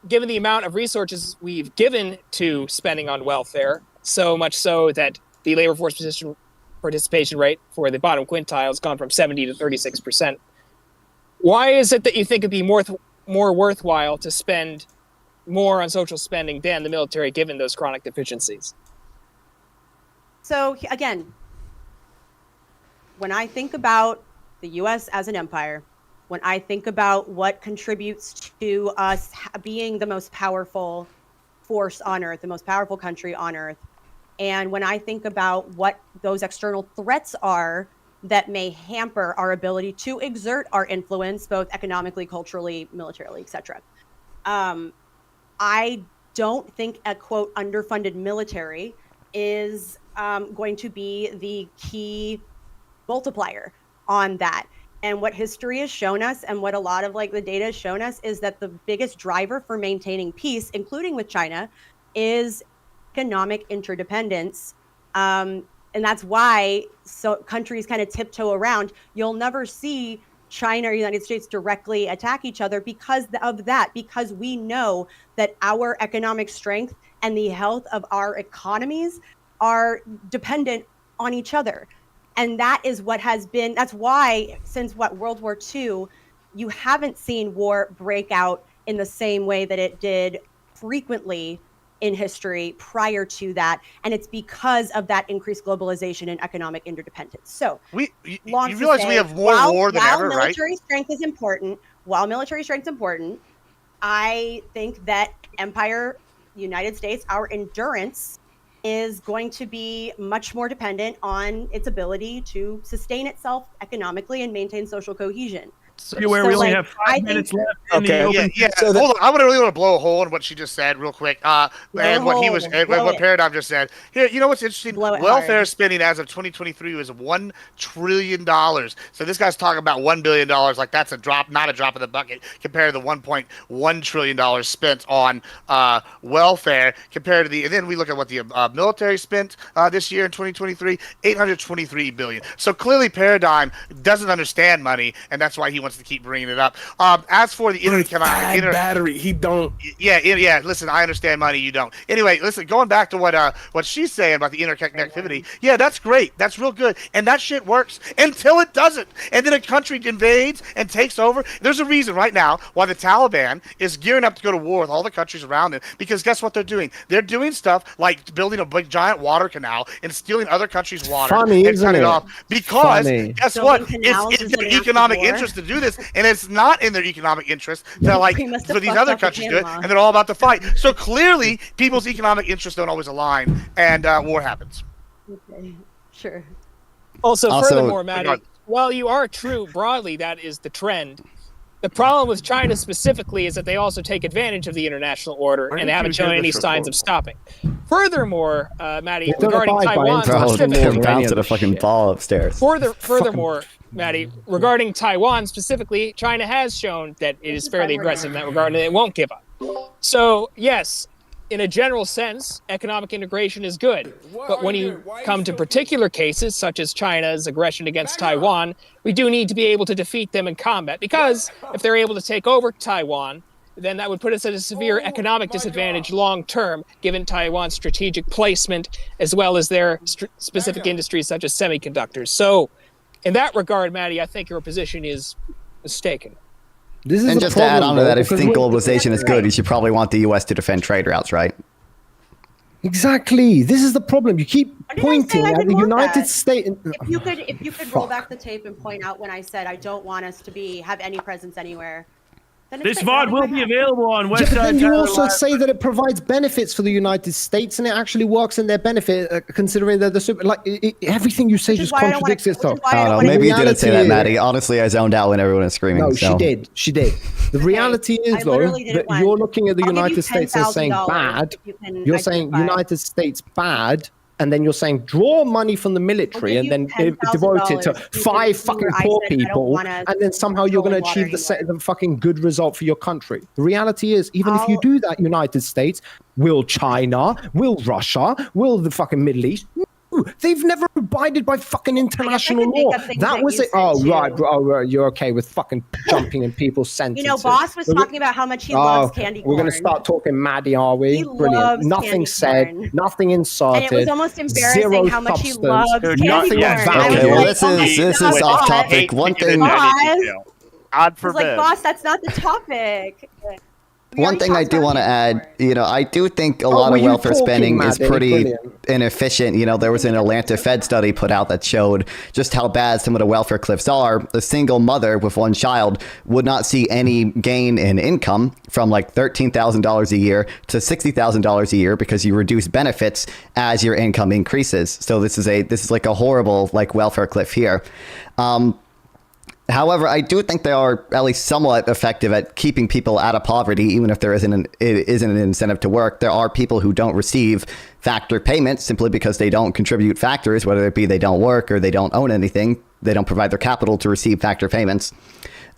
given the amount of resources we've given to spending on welfare, so much so that the labor force participation rate for the bottom quintile has gone from 70 to 36%. Why is it that you think it'd be more worthwhile to spend more on social spending than the military, given those chronic deficiencies? So again, when I think about the U.S. as an empire, when I think about what contributes to us being the most powerful force on Earth, the most powerful country on Earth, and when I think about what those external threats are that may hamper our ability to exert our influence, both economically, culturally, militarily, etc. I don't think a quote underfunded military is going to be the key multiplier on that. And what history has shown us, and what a lot of like the data has shown us, is that the biggest driver for maintaining peace, including with China, is economic interdependence. And that's why countries kind of tiptoe around. You'll never see China or the United States directly attack each other because of that, because we know that our economic strength and the health of our economies are dependent on each other. And that is what has been, that's why since World War II, you haven't seen war break out in the same way that it did frequently in history prior to that, and it's because of that increased globalization and economic interdependence. So you realize we have more war than ever, right? While military strength is important, I think that Empire, United States, our endurance is going to be much more dependent on its ability to sustain itself economically and maintain social cohesion. We only have 5 minutes left. Okay. Hold on. I really want to blow a hole in what she just said real quick. And what Paradigm just said. Here, you know what's interesting? Welfare spending as of 2023 was $1 trillion. So this guy's talking about $1 billion. Like that's a drop, not a drop in the bucket compared to the $1.1 trillion spent on welfare compared to and then we look at what the military spent this year in 2023, $823 billion. So clearly Paradigm doesn't understand money, and that's why he wants to keep bringing it up. As for the battery, he don't. Yeah. Listen, I understand money. You don't. Anyway, listen. Going back to what she's saying about the interconnectivity. Yeah, that's great. That's real good. And that shit works until it doesn't. And then a country invades and takes over. There's a reason right now why the Taliban is gearing up to go to war with all the countries around it. Because guess what they're doing? They're doing stuff like building a big giant water canal and stealing other countries' water and cutting it off. Because guess what? It's in their economic interest to do this, and it's not in their economic interest to for these other countries to do it, and they're all about to fight. So clearly, people's economic interests don't always align, and war happens. Okay, sure. Also, Also- furthermore, Maddie, while you are true broadly, that is the trend. The problem with China specifically is that they also take advantage of the international order, and they haven't shown any signs of stopping. Furthermore, Maddie, They don't regarding abide by Taiwan international Bro, laws specifically, or any bounced of a this fucking shit. ball upstairs. Furthermore, Maddie, regarding Taiwan specifically, China has shown that it is fairly aggressive in that regard, and it won't give up. So, yes, in a general sense, economic integration is good. But when you come to particular cases, such as China's aggression against Taiwan, we do need to be able to defeat them in combat. Because if they're able to take over Taiwan, then that would put us at a severe economic disadvantage long term, given Taiwan's strategic placement, as well as their specific industries such as semiconductors. So, in that regard, Maddie, I think your position is mistaken. This is And the just to add problem, on to though, that, if you because think we're- globalization is good, you should probably want the U.S. to defend trade routes, right? Exactly. This is the problem. You keep pointing at the United States. If you could roll back the tape and point out when I said I don't want us to have any presence anywhere. Then it's This fine. VOD will be available on Yeah, West but Side then you Tyler also Live. say that it provides benefits for the United States, and it actually works in their benefit, considering that the super. Everything you say Which is just why I don't wanna- contradicts itself. which is why I don't know. wanna- Maybe you didn't say that, reality is- Maddie. Honestly, I zoned out when everyone was screaming. No, so. she did. She did. The reality I is, though, literally did it that once. you're looking at the I'll give you United States as saying $10,000 bad. if you can You're saying identify. United States bad, and then you're saying draw money from the military, and then devote it to $10,000 five fucking poor I said I don't people, wanna and then somehow you're going to control achieve water the fucking good result for your country. The reality is, even if you do that, United States, will China, will Russia, will the fucking Middle East? No, they've never abided by fucking international make law. up things That that was you it. Oh, said, right, too. bro. Oh, you're okay with fucking jumping in people's sentences. You know, Boss was talking about how much he loves candy corn. We're going to start talking Maddie, are we? He Brilliant. loves Nothing candy said, corn. nothing insulted. And it was almost embarrassing zero how much he substance. loves candy corn. Okay, well, this is off topic. One thing. God It's like, forbid. Boss, that's not the topic. One thing I do want to add, I do think a lot were of you welfare talking, spending is Maddie? pretty Brilliant. inefficient. There was an Atlanta Fed study put out that showed just how bad some of the welfare cliffs are. A single mother with one child would not see any gain in income from like $13,000 a year to $60,000 a year because you reduce benefits as your income increases. So this is like a horrible welfare cliff here. However, I do think they are at least somewhat effective at keeping people out of poverty, even if there isn't an incentive to work. There are people who don't receive factor payments simply because they don't contribute factors, whether it be they don't work or they don't own anything. They don't provide their capital to receive factor payments.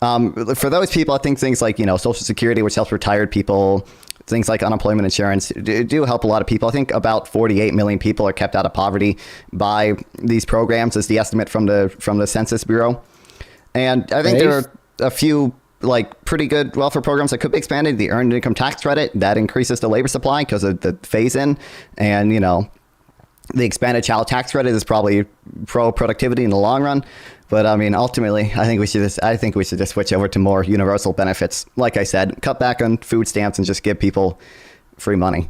For those people, I think things like, Social Security, which helps retired people, things like unemployment insurance do help a lot of people. I think about 48 million people are kept out of poverty by these programs, is the estimate from the Census Bureau. And I think there are a few pretty good welfare programs that could be expanded. The earned income tax credit, that increases the labor supply because of the phase-in. And, the expanded child tax credit is probably pro-productivity in the long run. But I mean, ultimately, I think we should just switch over to more universal benefits. Like I said, cut back on food stamps and just give people free money.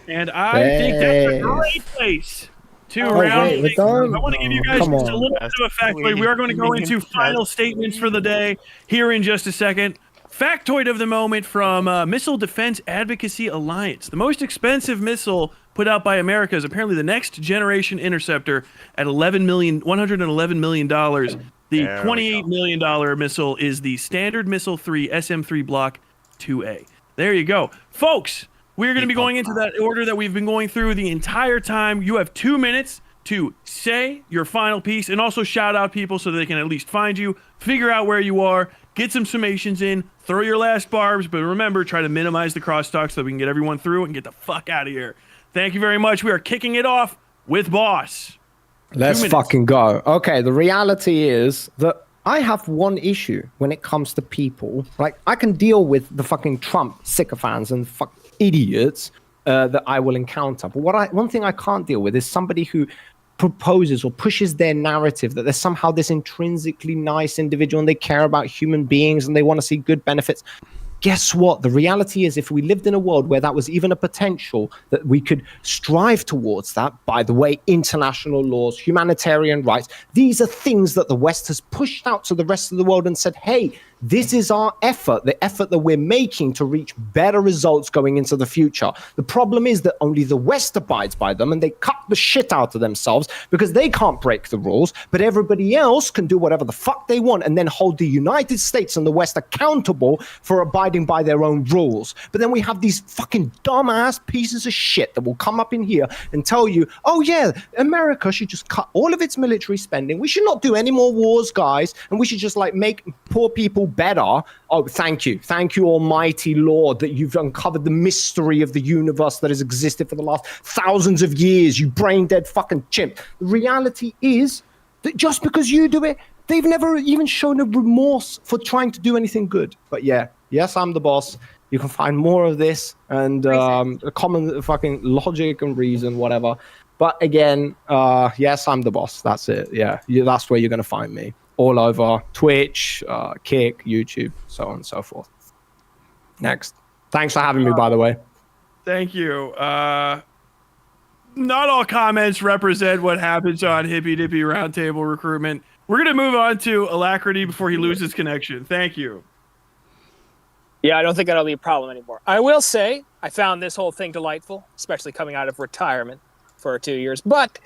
And I think that's a great place to round things. I want to give you guys just a little bit of a factoid. We are going to go into final statements for the day here in just a second. Factoid of the moment from Missile Defense Advocacy Alliance. The most expensive missile put out by America is apparently the Next Generation Interceptor at $111 million. The $28 million missile is the Standard Missile 3 SM-3 Block 2A. There you go. Folks, we're going to be going into that order that we've been going through the entire time. You have 2 minutes to say your final piece and also shout out people so they can at least find you, figure out where you are, get some summations in, throw your last barbs, but remember, try to minimize the crosstalk so that we can get everyone through and get the fuck out of here. Thank you very much. We are kicking it off with Boss. Let's fucking go. Okay, the reality is that I have one issue when it comes to people. I can deal with the fucking Trump sycophants and fuck idiots that I will encounter. But one thing I can't deal with is somebody who proposes or pushes their narrative that there's somehow this intrinsically nice individual and they care about human beings and they want to see good benefits. Guess what? The reality is, if we lived in a world where that was even a potential, that we could strive towards that, by the way, international laws, humanitarian rights, these are things that the West has pushed out to the rest of the world and said, hey, This is our effort, the effort that we're making to reach better results going into the future. The problem is that only the West abides by them, and they cut the shit out of themselves because they can't break the rules, but everybody else can do whatever the fuck they want and then hold the United States and the West accountable for abiding by their own rules. But then we have these fucking dumbass pieces of shit that will come up in here and tell you, oh yeah, America should just cut all of its military spending. We should not do any more wars, guys, and we should just like make poor people better. Oh, thank you, almighty Lord, that you've uncovered the mystery of the universe that has existed for the last thousands of years, you brain dead fucking chimp. The reality is that just because you do it, they've never even shown a remorse for trying to do anything good. But yeah, yes, I'm the boss. You can find more of this and a common fucking logic and reason, whatever. But again, yes, I'm the boss. That's it. Yeah, that's where you're going to find me. All over Twitch, Kick, YouTube, so on and so forth. Next. Thanks for having me, by the way. Thank you. Not all comments represent what happens on Hippy Dippy Roundtable Recruitment. We're going to move on to Alacrity before he loses connection. Thank you. Yeah, I don't think that'll be a problem anymore. I will say I found this whole thing delightful, especially coming out of retirement for 2 years. But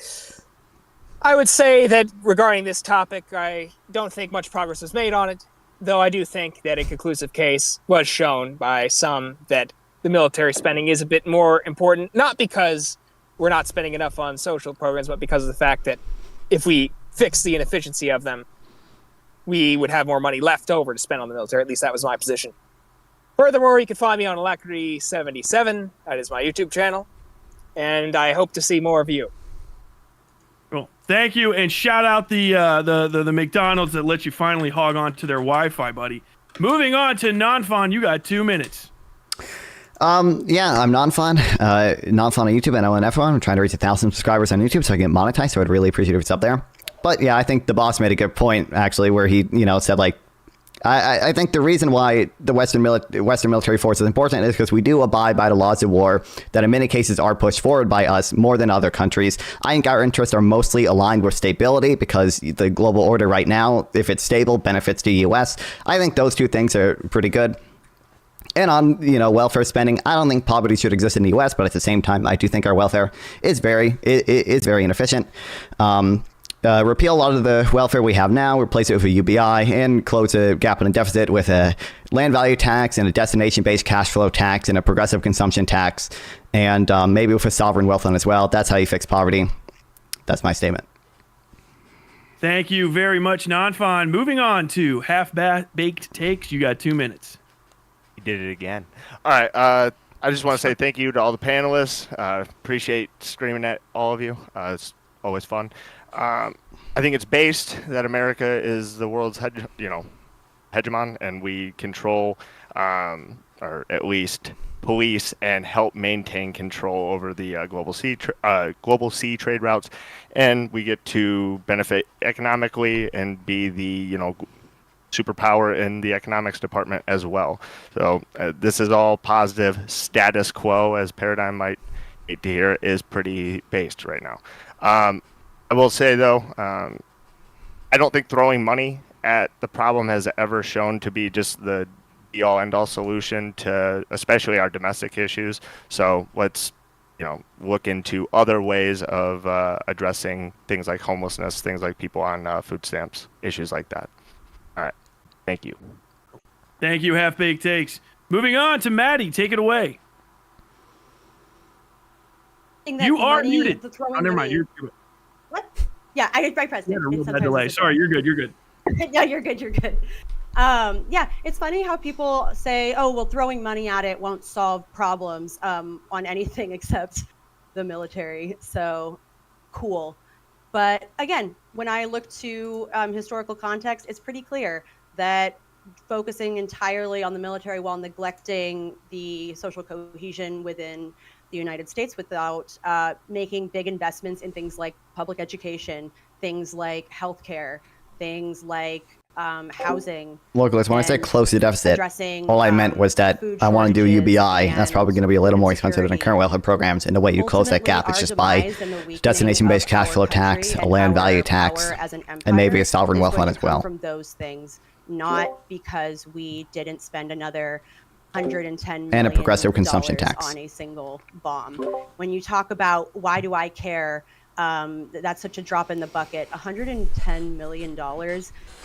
I would say that regarding this topic, I don't think much progress was made on it, though I do think that a conclusive case was shown by some that the military spending is a bit more important, not because we're not spending enough on social programs, but because of the fact that if we fix the inefficiency of them, we would have more money left over to spend on the military. At least that was my position. Furthermore, you can find me on Alacrity77. That is my YouTube channel. And I hope to see more of you. Cool. Thank you, and shout out the McDonald's that let you finally hog on to their Wi-Fi, buddy. Moving on to Non-Fun, you got 2 minutes. Yeah, I'm Non-Fun. Non-Fun on YouTube, and NLNF1. I'm trying to reach 1,000 subscribers on YouTube so I can get monetized, so I'd really appreciate if it's up there. But yeah, I think the boss made a good point, actually, where he, said, like, I think the reason why the Western military force is important is because we do abide by the laws of war that in many cases are pushed forward by us more than other countries. I think our interests are mostly aligned with stability because the global order right now, if it's stable, benefits the U.S. I think those two things are pretty good. And on, welfare spending, I don't think poverty should exist in the U.S., but at the same time, I do think our welfare is very inefficient. Repeal a lot of the welfare we have now, replace it with a UBI, and close a gap in the deficit with a land value tax and a destination-based cash flow tax and a progressive consumption tax, and maybe with a sovereign wealth fund as well. That's how you fix poverty. That's my statement. Thank you very much, Non-Fun. Moving on to Half-Baked Takes. You got 2 minutes. You did it again. All right. I just want to say thank you to all the panelists. Appreciate screaming at all of you. It's always fun. I think it's based that America is the world's hegemon, and we control, or at least police and help maintain control over the global sea trade routes, and we get to benefit economically and be the superpower in the economics department as well. So this is all positive. Status quo, as Paradigm might hate to hear, is pretty based right now. I will say, though, I don't think throwing money at the problem has ever shown to be just the be-all, end-all solution to especially our domestic issues. So let's, look into other ways of addressing things like homelessness, things like people on food stamps, issues like that. All right. Thank you. Thank you, Half-Baked Takes. Moving on to Maddie. Take it away. You are muted. Oh, never mind. You're What? Yeah, I pressed it. Delay. Sorry, you're good. You're good. Yeah, you're good. You're good. Yeah, it's funny how people say, "Oh, well, throwing money at it won't solve problems on anything except the military." So, cool. But again, when I look to historical context, it's pretty clear that focusing entirely on the military while neglecting the social cohesion within the United States without making big investments in things like public education, things like healthcare, things like housing. Look, when I say close the deficit, all I meant was that I want to do UBI, and that's probably going to be a little more expensive than current welfare programs. And the way you close that gap is just by destination-based cash flow tax, a land value tax, and maybe a sovereign wealth fund as well. From those things, not because we didn't spend another $110 And a progressive consumption tax on a single bomb. When you talk about why do I care, that's such a drop in the bucket. $110 million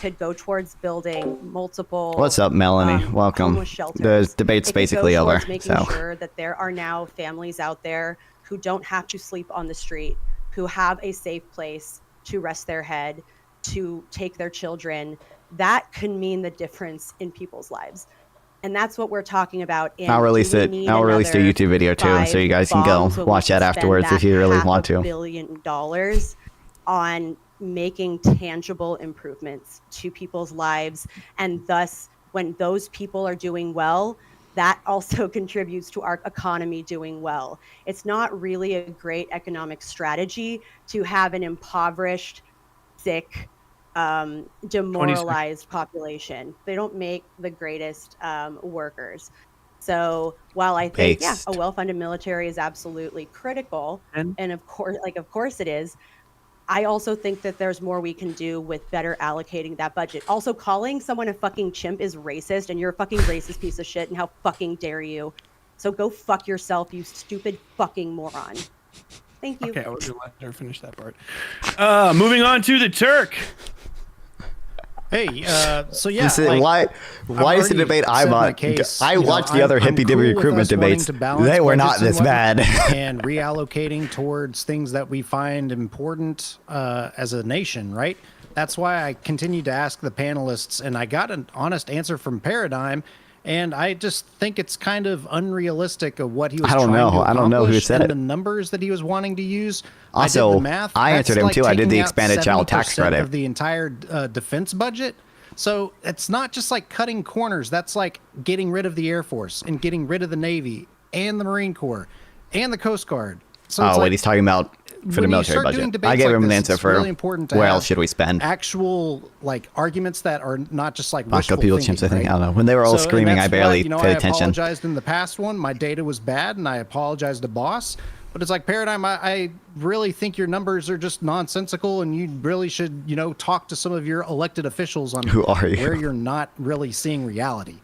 could go towards building multiple. What's up, Melanie? Welcome. The debate's basically over. Making So sure that there are now families out there who don't have to sleep on the street, who have a safe place to rest their head, to take their children. That can mean the difference in people's lives. And that's what we're talking about. I'll release it. I'll release the YouTube video too, so you guys can go watch that afterwards if you really want to. $500 million on making tangible improvements to people's lives, and thus, when those people are doing well, that also contributes to our economy doing well. It's not really a great economic strategy to have an impoverished, sick, demoralized population. They don't make the greatest workers. So while I think, a well-funded military is absolutely critical, and of course it is, I also think that there's more we can do with better allocating that budget. Also, calling someone a fucking chimp is racist, and you're a fucking racist piece of shit, and how fucking dare you. So go fuck yourself, you stupid fucking moron. Thank you. Okay, I was gonna let her finish that part. Moving on to the Turk. Hey, so yeah. Listen, why is the debate I watched the other hippy dippy recruitment debates. They were not this bad. And reallocating towards things that we find important as a nation, right? That's why I continued to ask the panelists, and I got an honest answer from Paradigm. And I just think it's kind of unrealistic of what he was trying to accomplish. I don't know who said it. The numbers that he was wanting to use. Also, I did the math. I answered him too. I did the expanded child tax credit of the entire defense budget. So it's not just like cutting corners. That's like getting rid of the Air Force and getting rid of the Navy and the Marine Corps and the Coast Guard. So he's talking about for the military budget. I gave him an answer for really where else should we spend. Actual arguments that are not just like wishful thinking, chimps, I think. Right? I don't know. When they were all screaming, I barely paid attention. I apologized in the past one. My data was bad, and I apologized to boss. But it's like, Paradigm, I really think your numbers are just nonsensical, and you really should, talk to some of your elected officials on who are you? Where you're not really seeing reality.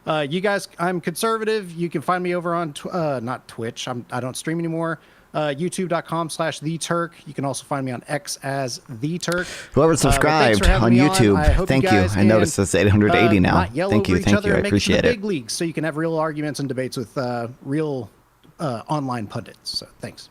You guys, I'm conservative. You can find me over on not Twitch. I don't stream anymore. YouTube.com/TheTurk. You can also find me on X as The Turk. Whoever subscribed on YouTube, thank you. I noticed it's 880 now. Thank you. I appreciate it. Big leagues, so you can have real arguments and debates with real online pundits. So thanks.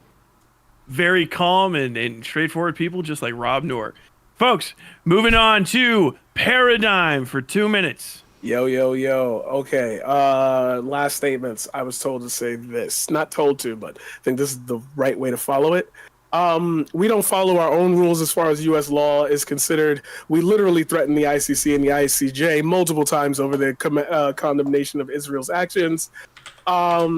Very calm and straightforward people, just like Rob Noor. Folks, moving on to Paradigm for 2 minutes. Yo. Okay. Last statements. I was told to say this. Not told to, but I think this is the right way to follow it. We don't follow our own rules as far as U.S. law is considered. We literally threatened the ICC and the ICJ multiple times over the condemnation of Israel's actions. All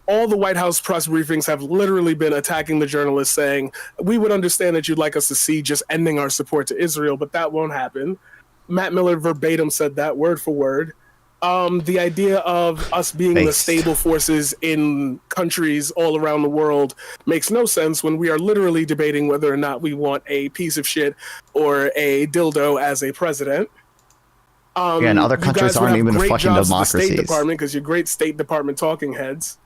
the White House press briefings have literally been attacking the journalists, saying, we would understand that you'd like us to see just ending our support to Israel, but that won't happen. Matt Miller verbatim said that word for word. The idea of us being the stable forces in countries all around the world makes no sense when we are literally debating whether or not we want a piece of shit or a dildo as a president. And other countries aren't even fucking democracies. State Department, because you're great State Department talking heads.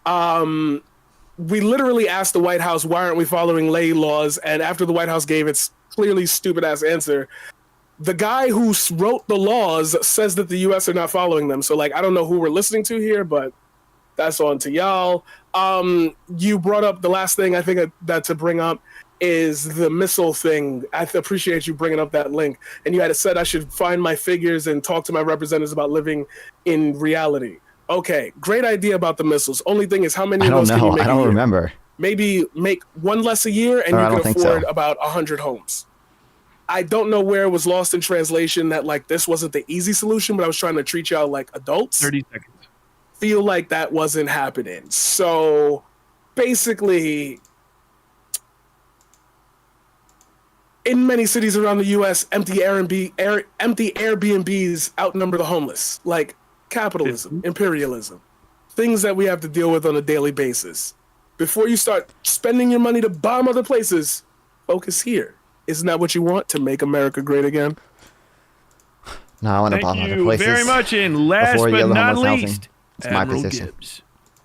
We literally asked the White House, why aren't we following lay laws? And after the White House gave its clearly stupid ass answer, the guy who wrote the laws says that the U.S. are not following them. So, I don't know who we're listening to here, but that's on to y'all. You brought up the last thing I think that to bring up is the missile thing. I appreciate you bringing up that link. And you had said I should find my figures and talk to my representatives about living in reality. Okay, great idea about the missiles. Only thing is, how many of those can you make? I don't remember. Maybe make one less a year, and you can afford about 100 homes. I don't know where it was lost in translation that this wasn't the easy solution, but I was trying to treat y'all like adults. 30 seconds. Feel like that wasn't happening. So basically, in many cities around the U.S., empty Airbnbs outnumber the homeless. Capitalism, imperialism, things that we have to deal with on a daily basis. Before you start spending your money to bomb other places, focus here. Isn't that what you want to make America great again? No, I want to Thank bomb other you places. very much. And last Before you but go to not homeless housing. least, It's my Admiral position. Gibbs.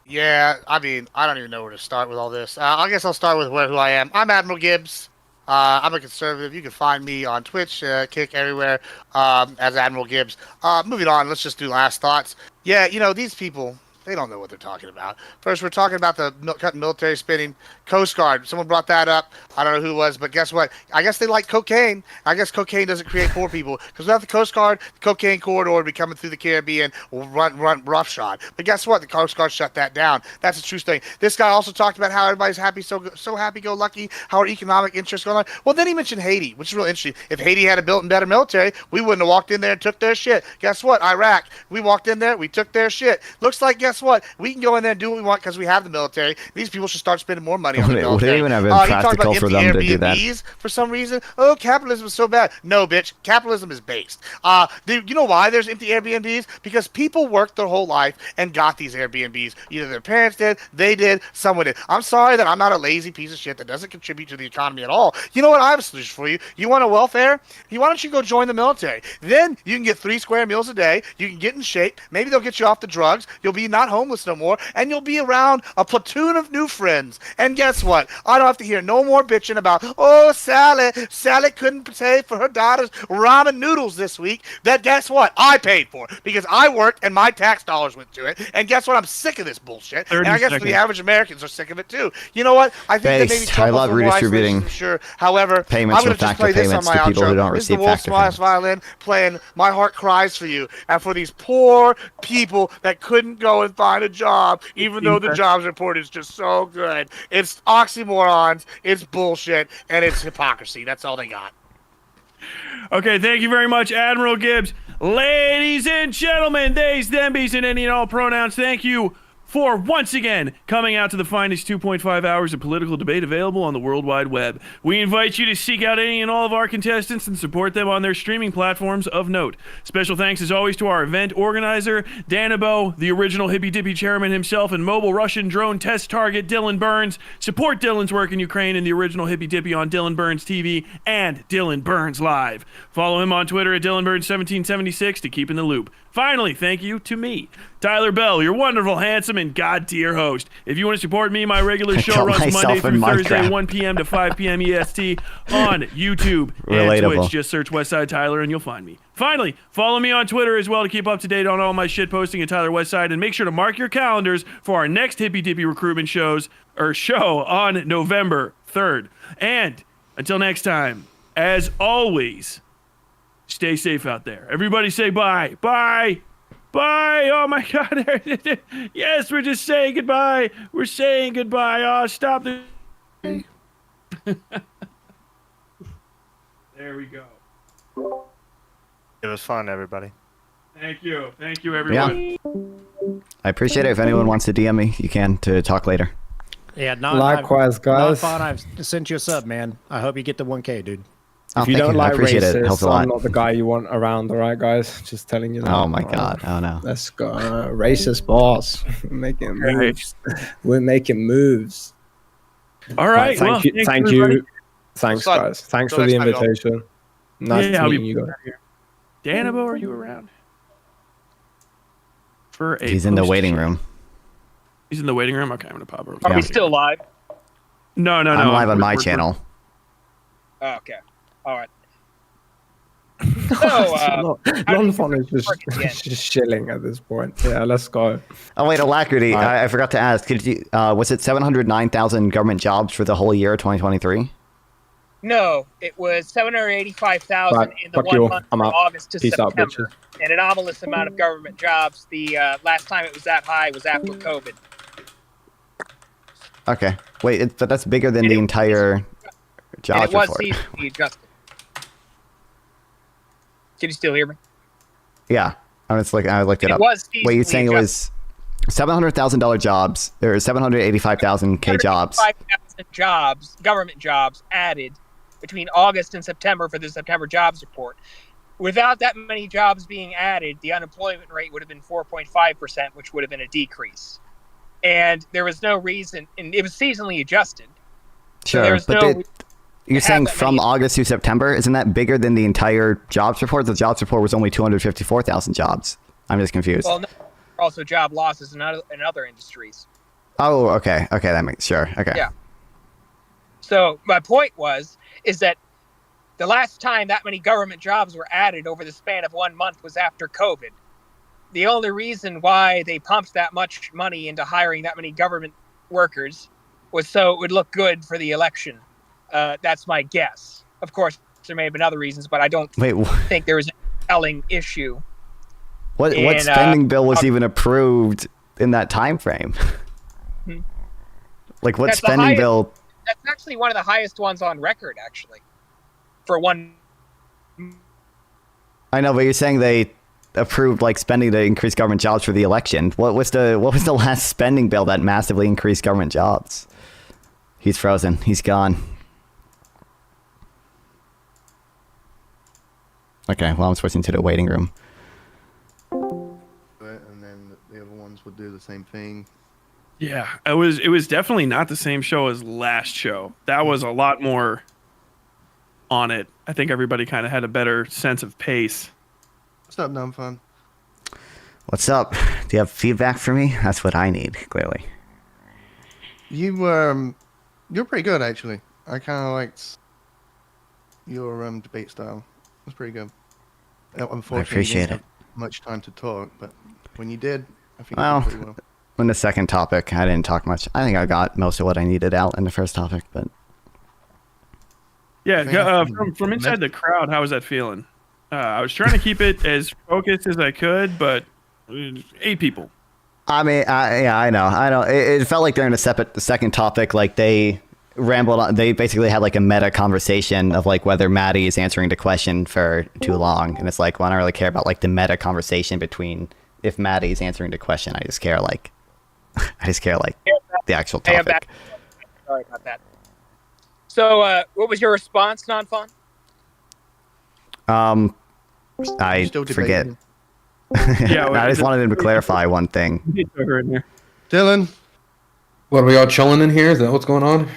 Yeah, I mean, I don't even know where to start with all this. I guess I'll start with who I am. I'm Admiral Gibbs. I'm a conservative. You can find me on Twitch, Kick, everywhere, as Admiral Gibbs. Moving on, let's just do last thoughts. Yeah, these people, they don't know what they're talking about. First, we're talking about the cutting military spending. Coast Guard, someone brought that up. I don't know who it was, but guess what? I guess they like cocaine. I guess cocaine doesn't create poor people. Because without the Coast Guard, the cocaine corridor would be coming through the Caribbean, will run roughshod. But guess what? The Coast Guard shut that down. That's a true thing. This guy also talked about how everybody's happy, so happy-go-lucky, how our economic interests going on. Well, then he mentioned Haiti, which is real interesting. If Haiti had a built and better military, we wouldn't have walked in there and took their shit. Guess what? Iraq, we walked in there, we took their shit. Looks like, guess what? We can go in there and do what we want because we have the military. These people should start spending more money on the military. Would it even have been practical for them to do that? For some reason, oh, capitalism is so bad. No, bitch, capitalism is based. You know why there's empty Airbnbs? Because people worked their whole life and got these Airbnbs. Either their parents did, they did, someone did. I'm sorry that I'm not a lazy piece of shit that doesn't contribute to the economy at all. You know what? I have a solution for you. You want a welfare? Why don't you go join the military? Then you can get 3 square meals a day. You can get in shape. Maybe they'll get you off the drugs. You'll be not homeless no more, and you'll be around a platoon of new friends. And guess what? I don't have to hear no more bitching about, oh, Sally couldn't pay for her daughter's ramen noodles this week. That, guess what? I paid for because I worked and my tax dollars went to it. And guess what? I'm sick of this bullshit. And I guess the average Americans are sick of it too. You know what? I think that maybe Trump I love redistributing sure. However, payments I'm going to just play this on my people outro. who don't This is the receive Wolf factor Smiles violin playing My Heart Cries for You, and for these poor people that couldn't go and find a job, even though the jobs report is just so good. It's oxymorons, it's bullshit, and it's hypocrisy. That's all they got. Okay, thank you very much, Admiral Gibbs. Ladies and gentlemen, theys, them, bees, and any and all pronouns, thank you for once again coming out to the finest 2.5 hours of political debate available on the World Wide Web. We invite you to seek out any and all of our contestants and support them on their streaming platforms of note. Special thanks as always to our event organizer, Danabo, the original Hippy Dippy chairman himself, and mobile Russian drone test target Dylan Burns. Support Dylan's work in Ukraine and the original Hippy Dippy on Dylan Burns TV and Dylan Burns Live. Follow him on Twitter at DylanBurns1776 to keep in the loop. Finally, thank you to me, Tyler Bell, your wonderful, handsome, and god-tier host. If you want to support me, my regular show runs Monday through Thursday, 1 p.m. to 5 p.m. EST on YouTube and Twitch. Just search Westside Tyler and you'll find me. Finally, follow me on Twitter as well to keep up to date on all my shit posting at Tyler Westside, and make sure to mark your calendars for our next Hippy Dippy recruitment show on November 3rd. And until next time, as always, stay safe out there. Everybody say bye. Bye. Bye. Oh my God. Yes, we're just saying goodbye. We're saying goodbye. Oh, stop the. There we go. It was fun, everybody. Thank you. Thank you, everybody. Yeah. I appreciate it. If anyone wants to DM me, you can to talk later. Yeah, likewise, guys. Not fun. I've sent you a sub, man. I hope you get the 1K, dude. If you don't like racists, I'm not the guy you want around, all right, guys? Just telling you that. Oh my God! Oh no! Let's go, racist boss. Making moves. We're making moves. All right. Thank you. Thanks, guys. Thanks for the invitation. Nice to meet you guys. Danabo, are you around? He's in the waiting room. He's in the waiting room. Okay, I'm gonna pop over. Are we still live? No. I'm live on my channel. Oh, okay. All right. So, non-fun is just chilling at this point. Yeah, let's go. Oh wait, Alacrity. I forgot to ask. Could you? Was it 709,000 government jobs for the whole year 2023? No, it was 785,000 in the 1 month from August to September. An anomalous amount of government jobs. The last time it was that high was after COVID. Okay. Wait, but that's bigger than the entire jobs report. It was seasonally adjusted. Can you still hear me? Yeah. I looked it up. Wait, you're saying it was $700,000 jobs. There are 785,000 jobs. 785,000 jobs, government jobs added between August and September for the September jobs report. Without that many jobs being added, the unemployment rate would have been 4.5%, which would have been a decrease. And there was no reason, and it was seasonally adjusted. Sure, so You're saying from August to September? Isn't that bigger than the entire jobs report? The jobs report was only 254,000 jobs. I'm just confused. Well, no, also job losses in other industries. Oh, okay. Okay, that makes sure. Okay. Yeah. So my point is that the last time that many government jobs were added over the span of 1 month was after COVID. The only reason why they pumped that much money into hiring that many government workers was so it would look good for the election. That's my guess. Of course, there may have been other reasons, but I don't think there was a compelling issue. What spending bill was even approved in that time frame? Like what spending bill? That's actually one of the highest ones on record, actually, for one. I know, but you're saying they approved like spending to increase government jobs for the election. What was the last spending bill that massively increased government jobs? He's frozen. He's gone. Okay, well, I'm switching to the waiting room. And then the other ones would do the same thing. Yeah, it was definitely not the same show as last show. That was a lot more on it. I think everybody kind of had a better sense of pace. What's up, Numb Fun? What's up? Do you have feedback for me? That's what I need, clearly. You're pretty good, actually. I kind of liked your debate style. It was pretty good. Unfortunately, I appreciate you didn't it. have much time to talk, but when you did, I think Well, you did pretty well. in the second topic, I didn't talk much. I think I got most of what I needed out in the first topic, but yeah, from inside the crowd, how was that feeling? I was trying to keep it as focused as I could, but 8 people. I mean, I know. It felt like during the second topic, like they rambled on. They basically had like a meta conversation of like whether Maddie is answering the question for too long, and it's like, well, I don't really care about like the meta conversation between if Maddie's answering the question. I just care like the actual topic. Sorry about that. So, what was your response, Non-Fun? I forget. Yeah, I just wanted him to clarify one thing. Dylan, What, are we all chilling in here? Is that what's going on?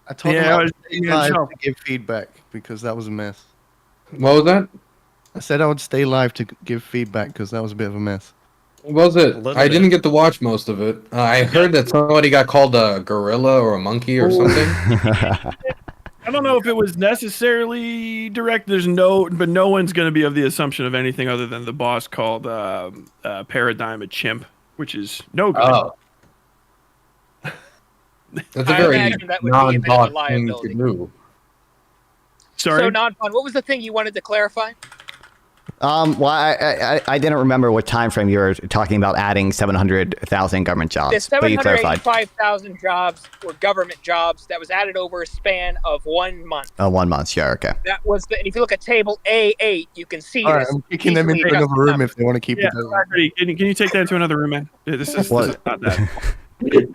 I told him I would stay live to give feedback because that was a mess. What was that? I said I would stay live to give feedback because that was a bit of a mess. Was it? I didn't get to watch most of it. I heard that somebody got called a gorilla or a monkey or something. I don't know if it was necessarily direct. No one's going to be of the assumption of anything other than the boss called Paradigm a chimp, which is no good. Oh. That's a very non-bot thing to do. Sorry? So, Non-Fun, what was the thing you wanted to clarify? Well, I didn't remember what time frame you were talking about adding 700,000 government jobs. The But you clarified. 785,000 jobs were government jobs that was added over a span of 1 month. Oh, 1 month, sure, okay. That was and if you look at table A8, you can see All right, this. I'm kicking them into another room if they want to keep it going. Can you take that to another room, man? This is not that. It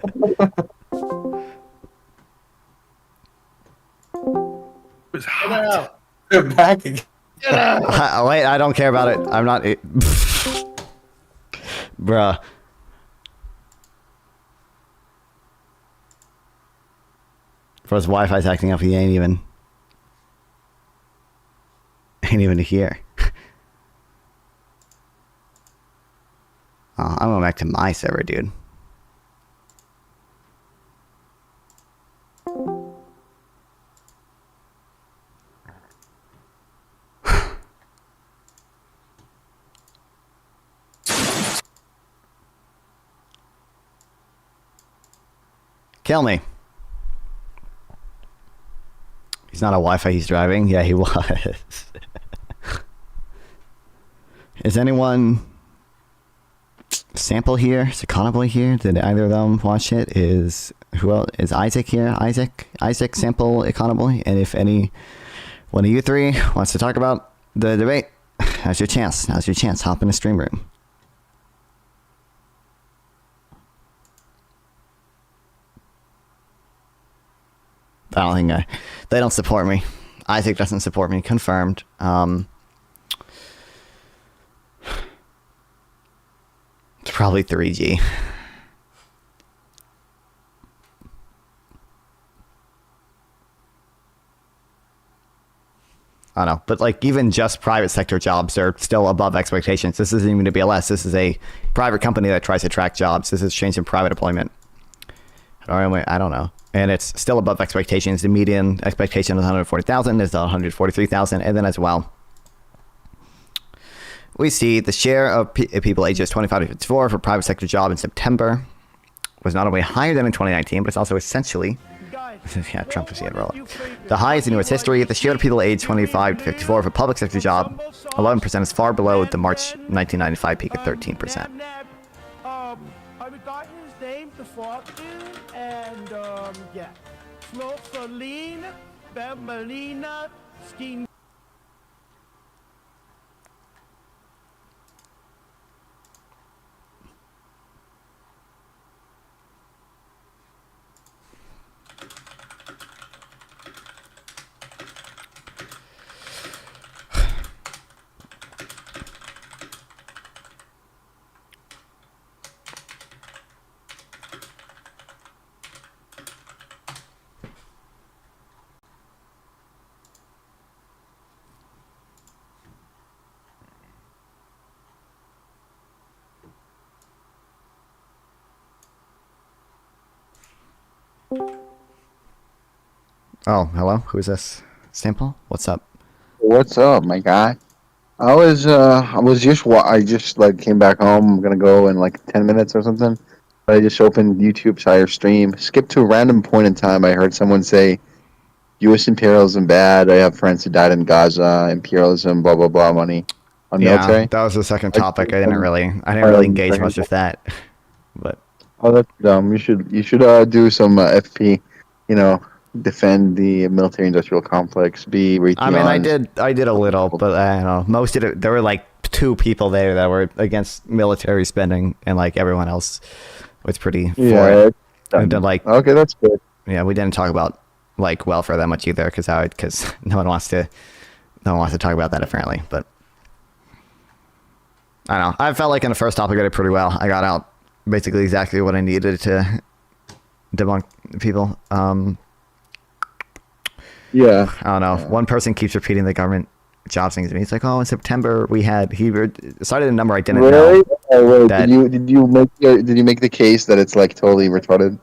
was hot. They're back again. Wait, I don't care about it. I'm not... Bruh. For his Wi-Fi's acting up, he ain't even here. Oh, I'm going back to my server, dude. Kill me. He's not a Wi-Fi, he's driving. Yeah, he was. Is anyone Sample here? Is Economically here? Did either of them watch it? Who else? Is Isaac here? Isaac Sample Economically? And if any one of you three wants to talk about the debate, now's your chance. Hop in the stream room. I don't think they don't support me. Isaac doesn't support me. Confirmed. It's probably 3G. I don't know, but like even just private sector jobs are still above expectations. This isn't even a BLS. This is a private company that tries to track jobs. This is change in private employment. I don't know. And it's still above expectations. The median expectation is 140,000. Is 143,000. And then as well, we see the share of people ages 25 to 54 for private sector job in September was not only higher than in 2019, but it's also essentially, yeah, Trump is the roll. The highest in U.S. history. The share of people aged 25 to 54 for public sector job, 11% is far below the March 1995 peak of 13%. I got his name to fuck you, and yeah, smoke Celine, Melina, Skin. Oh, hello. Who is this? Sample? What's up? What's up, my guy? I just like came back home. I'm gonna go in like 10 minutes or something. But I just opened YouTube, saw your stream. Skipped to a random point in time. I heard someone say, "U.S. imperialism bad. I have friends who died in Gaza. Imperialism, blah blah blah. Money on military." That was the second topic. I didn't really engage much with that. But that's dumb. You should do some FP. Defend the military-industrial complex. Be Raytheon. I mean, I did a little, but I don't know. Most of it, there were like 2 people there that were against military spending, and like everyone else was pretty for it. And then, like, okay, that's good. Yeah, we didn't talk about like welfare that much either, because no one wants to talk about that apparently. But I don't know. I felt like in the first topic I did pretty well. I got out basically exactly what I needed to debunk people. Yeah. I don't know. Yeah. One person keeps repeating the government jobs things to me. It's like, oh, in September he cited a number I didn't know. Oh, wait, did you make the case that it's like totally retarded?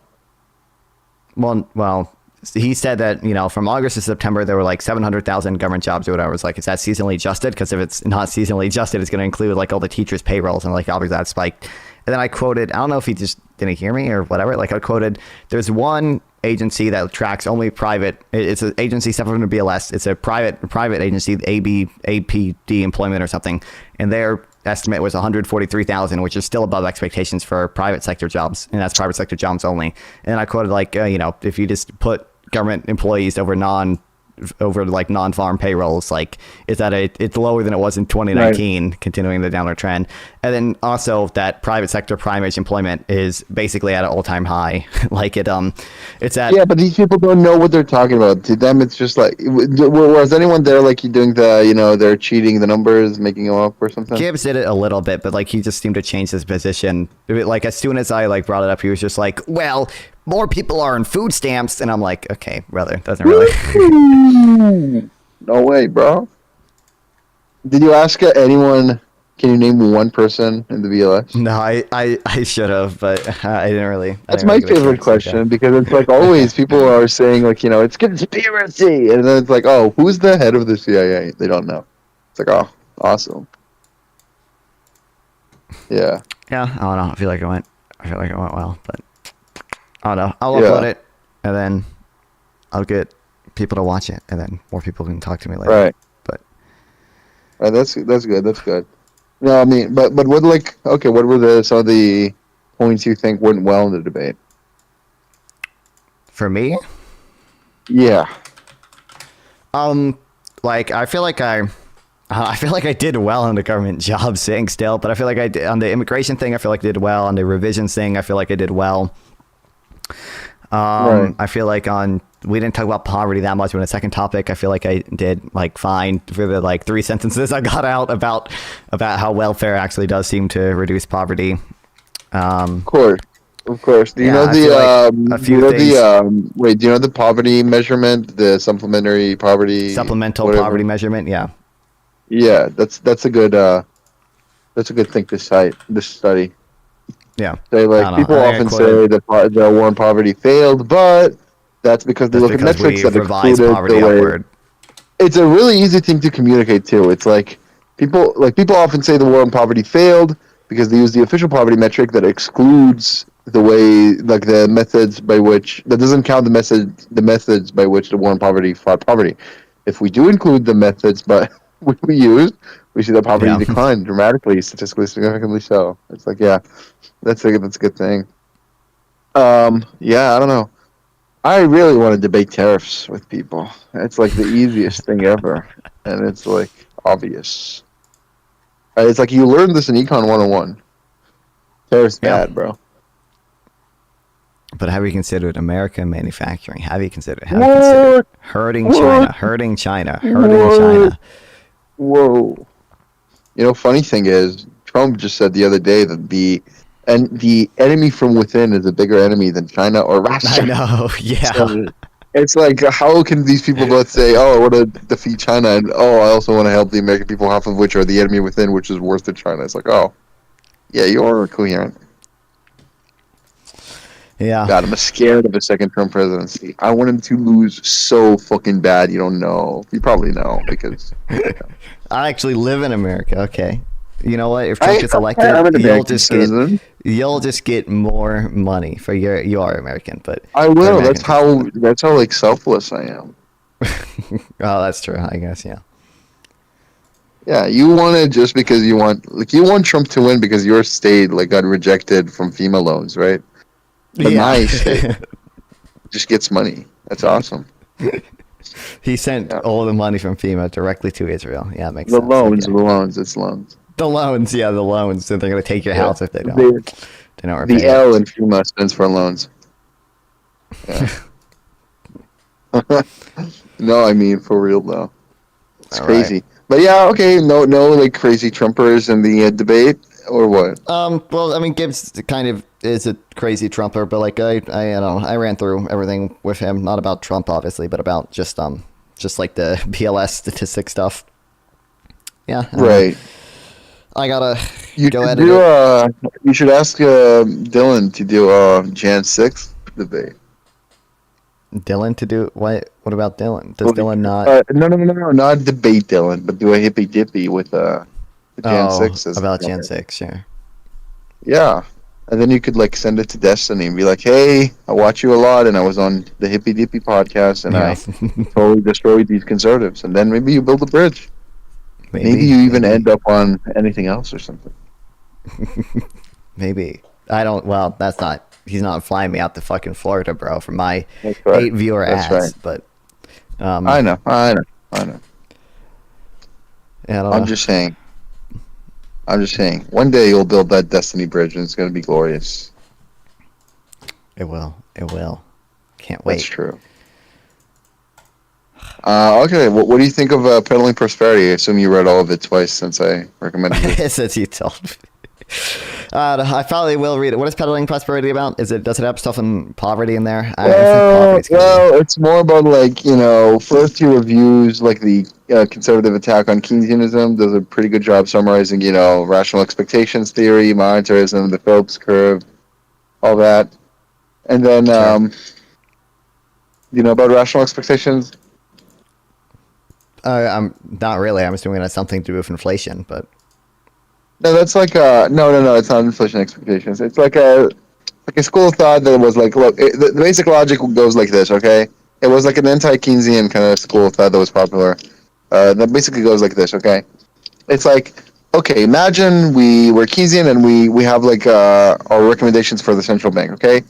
Well, he said that, from August to September there were like 700,000 government jobs or whatever. It's like, is that seasonally adjusted? Because if it's not seasonally adjusted, it's going to include like all the teachers' payrolls, and like obviously that spiked. And then I quoted, I don't know if he just didn't hear me or whatever. Like I quoted, there's one agency that tracks only private. It's an agency separate from the BLS. It's a private agency, APD employment or something. And their estimate was 143,000, which is still above expectations for private sector jobs. And that's private sector jobs only. And I quoted like, if you just put government employees over non-farm payrolls, like it's lower than it was in 2019, right, continuing the downward trend. And then also that private sector prime-age employment is basically at an all-time high. Like it's at, yeah, but these people don't know what they're talking about. To them it's just like, was anyone there like you doing the they're cheating the numbers, making them up or something? Gibbs did it a little bit, but like he just seemed to change his position. Like as soon as I like brought it up, he was just like, well, more people are on food stamps, and I'm like, okay, brother, doesn't really. No way, bro. Did you ask anyone? Can you name one person in the BLS? No, I should have, but I didn't really. That's my favorite question, because it's like always people are saying like, it's conspiracy, and then it's like, oh, who's the head of the CIA? They don't know. It's like, oh, awesome. Yeah. Yeah, I don't know. I feel like it went well, but I don't know. I'll upload it, and then I'll get people to watch it, and then more people can talk to me later. Right. But right, that's good. That's good. No, I mean, but what what were some of the points you think went well in the debate? For me? Yeah. Like I feel like I did well on the government job thing still, but I feel like I did on the immigration thing. I feel like I did well on the revisions thing. I feel like I did well. Right. I feel like we didn't talk about poverty that much, but in the second topic, I feel like I did like fine for the like 3 sentences I got out about how welfare actually does seem to reduce poverty. Of course. Of course. Do you know I feel like a do you few know things. wait, do you know the poverty measurement, the supplementary poverty Supplemental whatever? poverty measurement, yeah. Yeah, that's a good thing to cite, this study. Yeah. Say, I like, don't know. people I think I often quoted- say that the war on poverty failed, but that's because they That's look at because metrics we that revise excluded poverty the way. upward. It's a really easy thing to communicate too. It's like people often say the war on poverty failed because they use the official poverty metric that excludes the way, like, the methods by which that doesn't count the methods by which the war on poverty fought poverty. If we do include the methods but we used, we see that poverty Yeah. declined dramatically, statistically significantly so. It's like, yeah, that's a good thing. Yeah, I don't know. I really want to debate tariffs with people. It's like the easiest thing ever, and it's like obvious. It's like you learned this in Econ 101. Tariffs Yeah. bad, bro. But have you considered American manufacturing? Have you considered hurting China, hurting China, hurting China? Whoa. You know, funny thing is, Trump just said the other day that the enemy from within is a bigger enemy than China or Russia. I know, yeah. So it's like, how can these people both say, "Oh, I want to defeat China," and "Oh, I also want to help the American people," half of which are the enemy within, which is worse than China? It's like, oh, yeah, you're coherent. Yeah. God, I'm scared of a second term presidency. I want him to lose so fucking bad. You don't know. You probably know because I actually live in America. Okay. You know what? If Trump gets I'm elected, an you'll American just citizen. get more money for you are American, but I will. American That's how like selfless I am. Oh, that's true. I guess, yeah. Yeah, you want it just because you want Trump to win because your state like got rejected from FEMA loans, right? But Yeah. my state just gets money. That's awesome. He sent all the money from FEMA directly to Israel. Yeah, it makes The sense. loans, Okay. the loans, it's loans. The loans, yeah, the loans. And they're gonna take your Yeah. house if they don't. They don't repay The it. L in FEMA stands for loans. Yeah. No, I mean for real though. It's All crazy. But yeah, okay, no like crazy Trumpers in the debate or what? Well, I mean, Gibbs kind of is a crazy Trumper, but like I don't know, I ran through everything with him, not about Trump obviously, but about just like the BLS statistic stuff. Yeah. Right. I gotta You go should edit it. you should ask Dylan to do Jan 6th debate. Dylan to do what? What about Dylan? Does Dylan not? No, not debate Dylan, but do a hippy dippy with the Jan 6th. As about the Jan number. 6, sure. Yeah, and then you could like send it to Destiny and be like, "Hey, I watch you a lot, and I was on the Hippy Dippy podcast, and I totally destroyed these conservatives." And then maybe you build a bridge. Maybe you even end up on anything else or something. Maybe. I don't. Well, that's not. He's not flying me out to fucking Florida, bro, for my That's right. 8 viewer That's ads. right. But I know. Yeah, I don't I'm know. just saying. One day you'll build that Destiny bridge, and it's going to be glorious. It will. It will. Can't wait. That's true. Okay, what do you think of Peddling Prosperity? I assume you read all of it twice since I recommended it. Since you told me. I probably will read it. What is Peddling Prosperity about? Does it have stuff in poverty in there? I don't think poverty's good. Well, it's more about like, first he reviews like the conservative attack on Keynesianism. Does a pretty good job summarizing, rational expectations theory, monetarism, the Phillips curve, all that. And then, about rational expectations? I'm not really. I'm assuming it has something to do with inflation, but No, that's like no, it's not inflation expectations. It's like a school of thought that was like, look, the basic logic goes like this, okay? It was like an anti-Keynesian kind of school of thought that was popular. That basically goes like this, okay? It's like, okay, imagine we were Keynesian and we have like our recommendations for the central bank, okay?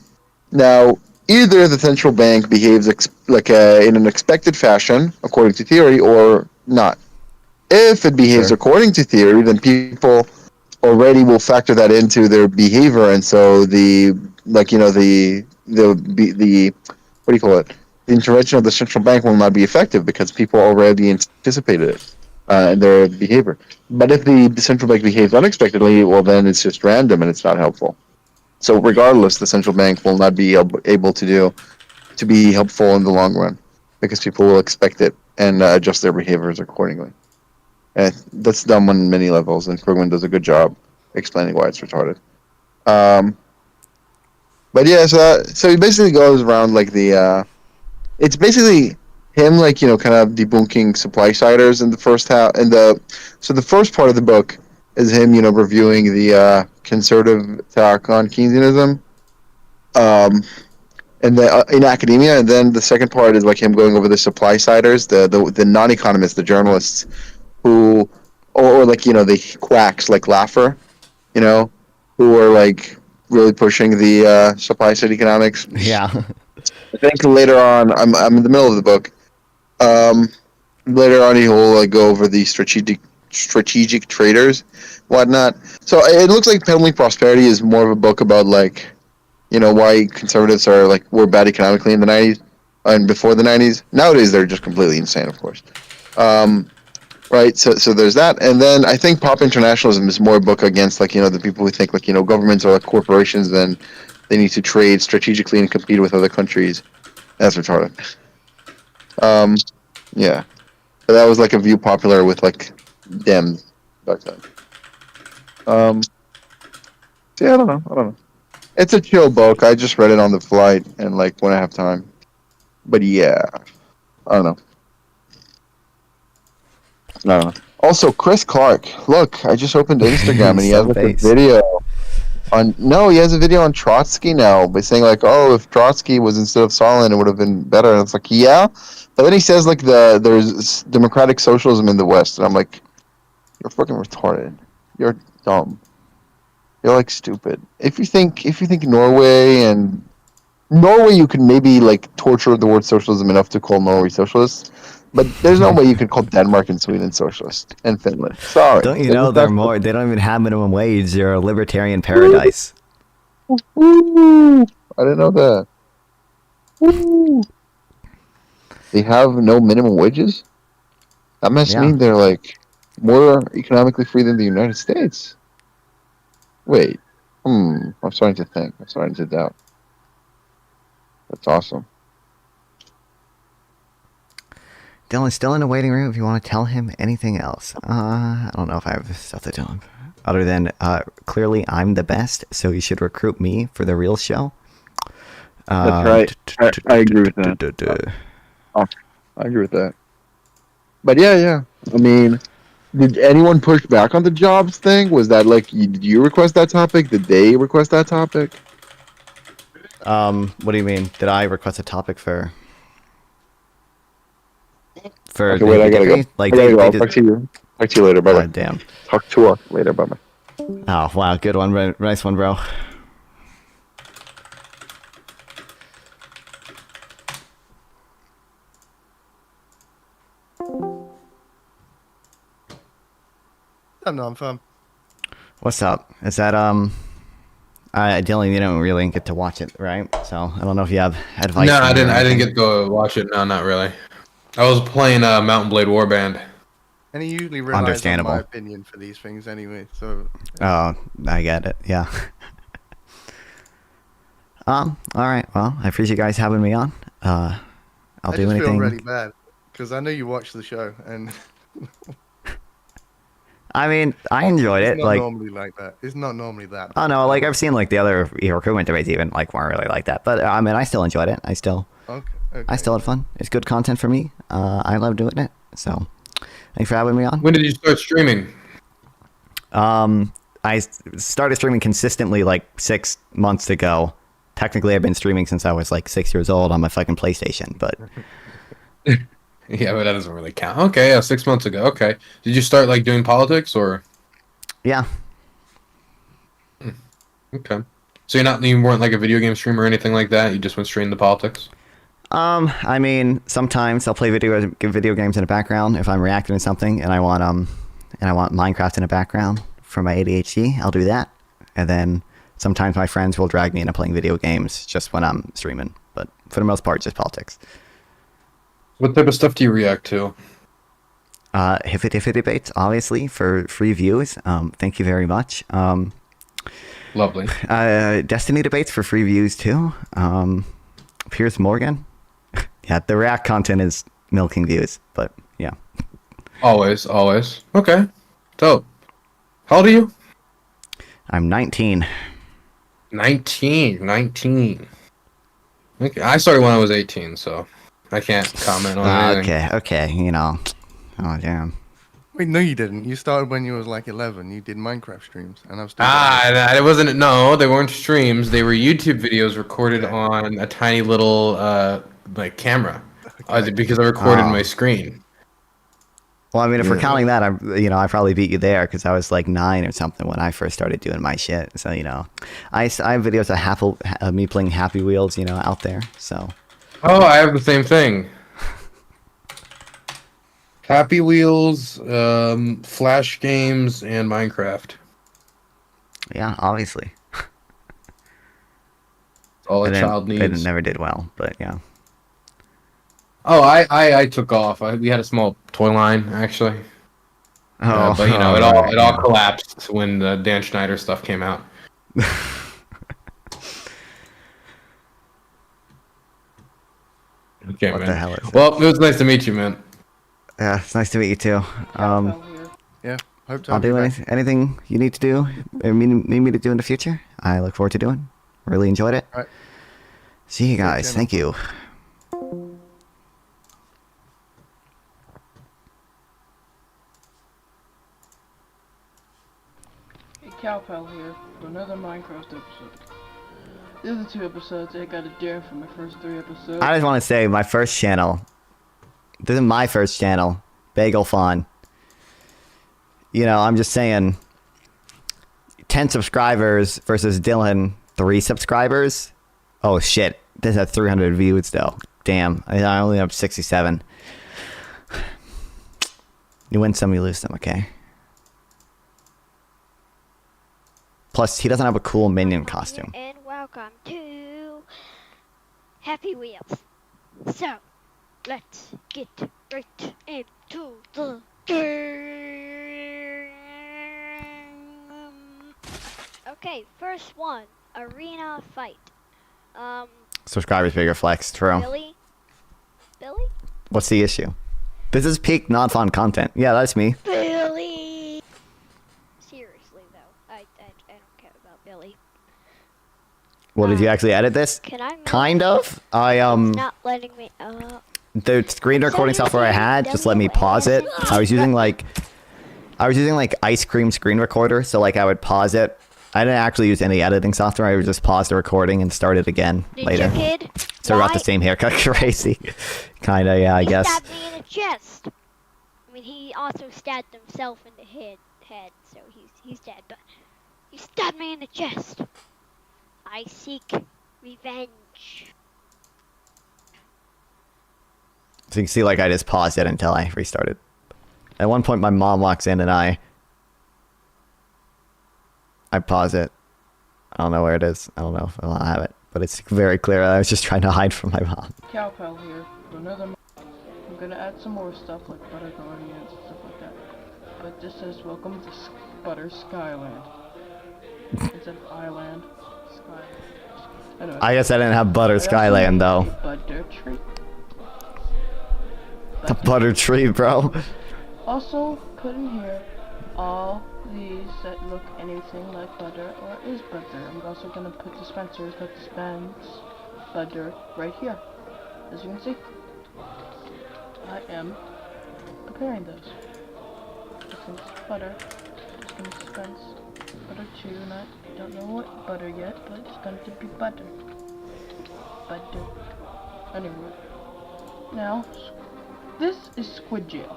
Now, either the central bank behaves in an expected fashion according to theory or not. If it behaves according to theory, then people already will factor that into their behavior, and so the what do you call it? The intervention of the central bank will not be effective because people already anticipated it in their behavior. But if the central bank behaves unexpectedly, well, then it's just random and it's not helpful. So regardless, the central bank will not be able to be helpful in the long run because people will expect it and adjust their behaviors accordingly. And that's dumb on many levels, and Krugman does a good job explaining why it's retarded. But yeah, so he basically goes around like it's basically him like kind of debunking supply siders in the first half. So the first part of the book is him reviewing the conservative attack on Keynesianism, and in academia, and then the second part is like him going over the supply siders, the non-economists, the journalists who or like the quacks like Laffer, who are like really pushing the supply side economics. Yeah. I think later on, I'm in the middle of the book. Later on, he will like go over the strategic traders, whatnot. So it looks like Peddling Prosperity is more of a book about like, why conservatives were bad economically in the 90s and before the 90s. Nowadays, they're just completely insane, of course. Right, so there's that, and then I think Pop Internationalism is more a book against the people who think governments are like corporations, then they need to trade strategically and compete with other countries. That's retarded. Yeah, but that was like a view popular with like Dems back then. Yeah, I don't know. It's a chill book. I just read it on the flight and like when I have time. But yeah, I don't know. No. Also, Chris Clark. Look, I just opened Instagram and he has like a video on. No, he has a video on Trotsky now, by saying like, "Oh, if Trotsky was instead of Stalin, it would have been better." And it's like, yeah, but then he says like there's democratic socialism in the West, and I'm like, you're fucking retarded. You're dumb. You're like stupid. If you think Norway, you can maybe like torture the word socialism enough to call Norway socialist. But there's no way you could call Denmark and Sweden socialist, and Finland. Sorry. Don't you know they're more? They don't even have minimum wage. They're a libertarian paradise. Ooh, I didn't know that. Ooh. They have no minimum wages? That must mean they're like more economically free than the United States. Wait. I'm starting to think. I'm starting to doubt. That's awesome. Dylan's still in the waiting room if you want to tell him anything else. I don't know if I have stuff to tell him. Other than, clearly I'm the best, so you should recruit me for the real show. That's right. I agree with that. I agree with that. But yeah. I mean, did anyone push back on the jobs thing? Was that like, did you request that topic? Did they request that topic? What do you mean? Did I request a topic for... Okay, wait, I gotta go. Like, I'll talk to you later. Bye bye. Damn. Talk to us later. Bye bye. Oh wow, good one, nice one, bro. No, I'm fine. What's up? Is that Dylan? You don't really get to watch it, right? So I don't know if you have advice. No, I didn't get to watch it. No, not really. I was playing Mountain Blade Warband. And he usually relies on my opinion for these things anyway, so... Oh, I get it, yeah. Alright, well, I appreciate you guys having me on. I'll do anything... I feel really bad, because I know you watch the show, and... I mean, I enjoyed it. It's not normally like that. It's not normally that. Oh, no, like, I've seen, like, the other recruitment debates even, like, weren't really like that. But, I mean, I still enjoyed it. I still had fun. It's good content for me. I love doing it, so... Thanks for having me on. When did you start streaming? I started streaming consistently like 6 months ago. Technically, I've been streaming since I was like 6 years old on my fucking PlayStation, but... Yeah, but that doesn't really count. Okay, yeah, 6 months ago. Okay. Did you start like doing politics or? Yeah. Okay. So you weren't like a video game streamer or anything like that? You just went straight into politics? I mean, sometimes I'll play video games in the background if I'm reacting to something and I want Minecraft in the background for my ADHD. I'll do that, and then sometimes my friends will drag me into playing video games just when I'm streaming. But for the most part, just politics. What type of stuff do you react to? HIPPY DIPPY Debates, obviously, for free views. Thank you very much. Lovely. Destiny debates for free views too. Piers Morgan. Yeah, the React content is milking views, but yeah. Always. Okay. Dope. How old are you? I'm 19. 19. Okay, I started when I was 18, so I can't comment on anything. Okay, you know. Oh, damn. Wait, no, you didn't. You started when you was like 11. You did Minecraft streams, and I've still. It wasn't. No, they weren't streams. They were YouTube videos recorded on a tiny little like camera, because I recorded my screen. Well, I mean, if we're counting that, I probably beat you there because I was like 9 or something when I first started doing my shit. So I have videos of me playing Happy Wheels, out there. So. Oh, I have the same thing. Happy Wheels, Flash games, and Minecraft. Yeah, obviously. All a child needs. It never did well, but yeah. Oh, I took off. We had a small toy line actually. But it all collapsed when the Dan Schneider stuff came out. Okay, what man. The hell is well, it was nice to meet you, man. Yeah, it's nice to meet you too. Yeah, hope to. I'll do anything you need to do, or need me to do in the future. I look forward to doing. Really enjoyed it. All right. See you guys. Thank you. Cowpel here for another Minecraft episode. The other 2 episodes, I got a dare for my first 3 episodes. I just want to say my first channel. This is my first channel, Bagel Fawn. I'm just saying. 10 subscribers versus Dylan, 3 subscribers. Oh shit! This has 300 views though. Damn, I only have 67. You win some, you lose some. Okay. Plus, he doesn't have a cool minion costume. And welcome to Happy Wheels. So, let's get right into the game. Okay, first one, arena fight. Subscribers bigger flex, true. Billy? What's the issue? This is peak non-fun content. Yeah, that's me. Billy! Seriously though, I don't care about Billy. Well, did you actually edit this? Can I? Kind of. It's not letting me. The screen recording software I had just let me pause it. I was using like ice cream screen recorder, so like I would pause it. I didn't actually use any editing software. I would just pause the recording and start it again later. Kid? So I got the same haircut. Crazy. Kinda, yeah, I guess. He stabbed me in the chest. I mean, he also stabbed himself in the head, so he's dead. But he stabbed me in the chest. I seek revenge. So you can see, like, I just paused it until I restarted. At one point, my mom walks in and I pause it. I don't know where it is. I don't know if I'll have it. But it's very clear I was just trying to hide from my mom. Cowpel here for another. I'm gonna add some more stuff like Butter Guardians and stuff like that. But this says welcome to Butter Skyland. Instead of Island, Skyland. Anyway, I guess I didn't have Butter Skyland though. Butter tree. The butter tree, bro. Also, put in here all these that look anything like butter or is butter. I'm also gonna put dispensers that dispense butter right here. As you can see, I am preparing those. This is butter. It's gonna dispense butter too, and I don't know what butter yet, but it's going to be butter. Butter. Anyway, now this is squid jail.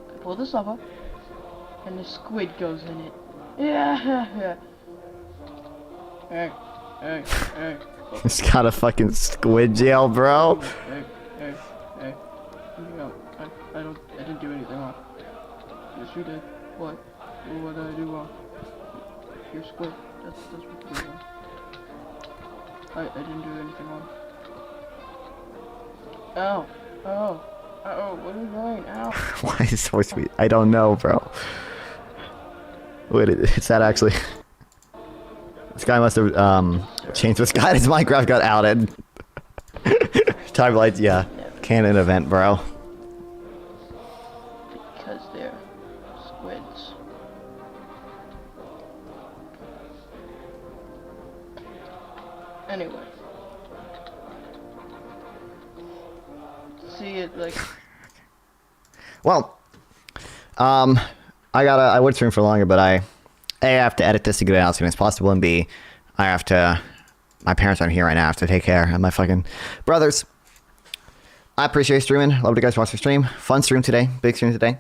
I pull this over, and the squid goes in it. Yeah. Hey. He's got a fucking squid jail, bro. Hey. No, I didn't do anything wrong. Yes, you did. What? What did I do wrong? You're squid. That's what you did wrong. I didn't do anything wrong. Ow. What are you doing? Ow. Why is it supposed to be? I don't know, bro. Wait, is that actually? This guy must have changed this guy. His Minecraft got outed. Time lights, yeah. Canon event, bro. Because they're squids. Anyway. See it like. Well, I would stream for longer, but A, I have to edit this to get it out as soon as possible, and B, I have to, my parents aren't here right now, I have to take care of my fucking brothers. I appreciate streaming. Love you guys watch the stream. Fun stream today. Big stream today.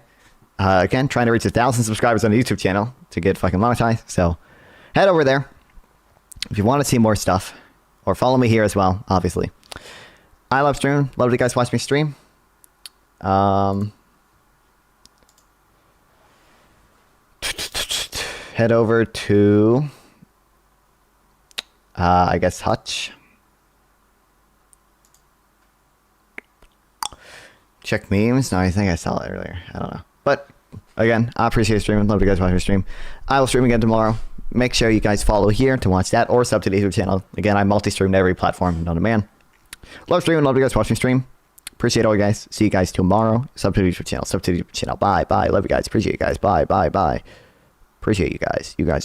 Again, trying to reach 1,000 subscribers on the YouTube channel to get fucking monetized. So head over there if you want to see more stuff, or follow me here as well, obviously. I love streaming. Love you guys watch me stream. Head over to, I guess, Hutch. Check memes. No, I think I saw it earlier. I don't know. But again, I appreciate streaming. Love you guys watching the stream. I will stream again tomorrow. Make sure you guys follow here to watch that, or sub to the YouTube channel. Again, I multi-stream to every platform known to man. Love streaming. Love you guys watching stream. Appreciate all you guys. See you guys tomorrow. Sub to the YouTube channel. Sub to the YouTube channel. Bye. Bye. Love you guys. Appreciate you guys. Bye. Bye. Bye. Appreciate you guys. You guys.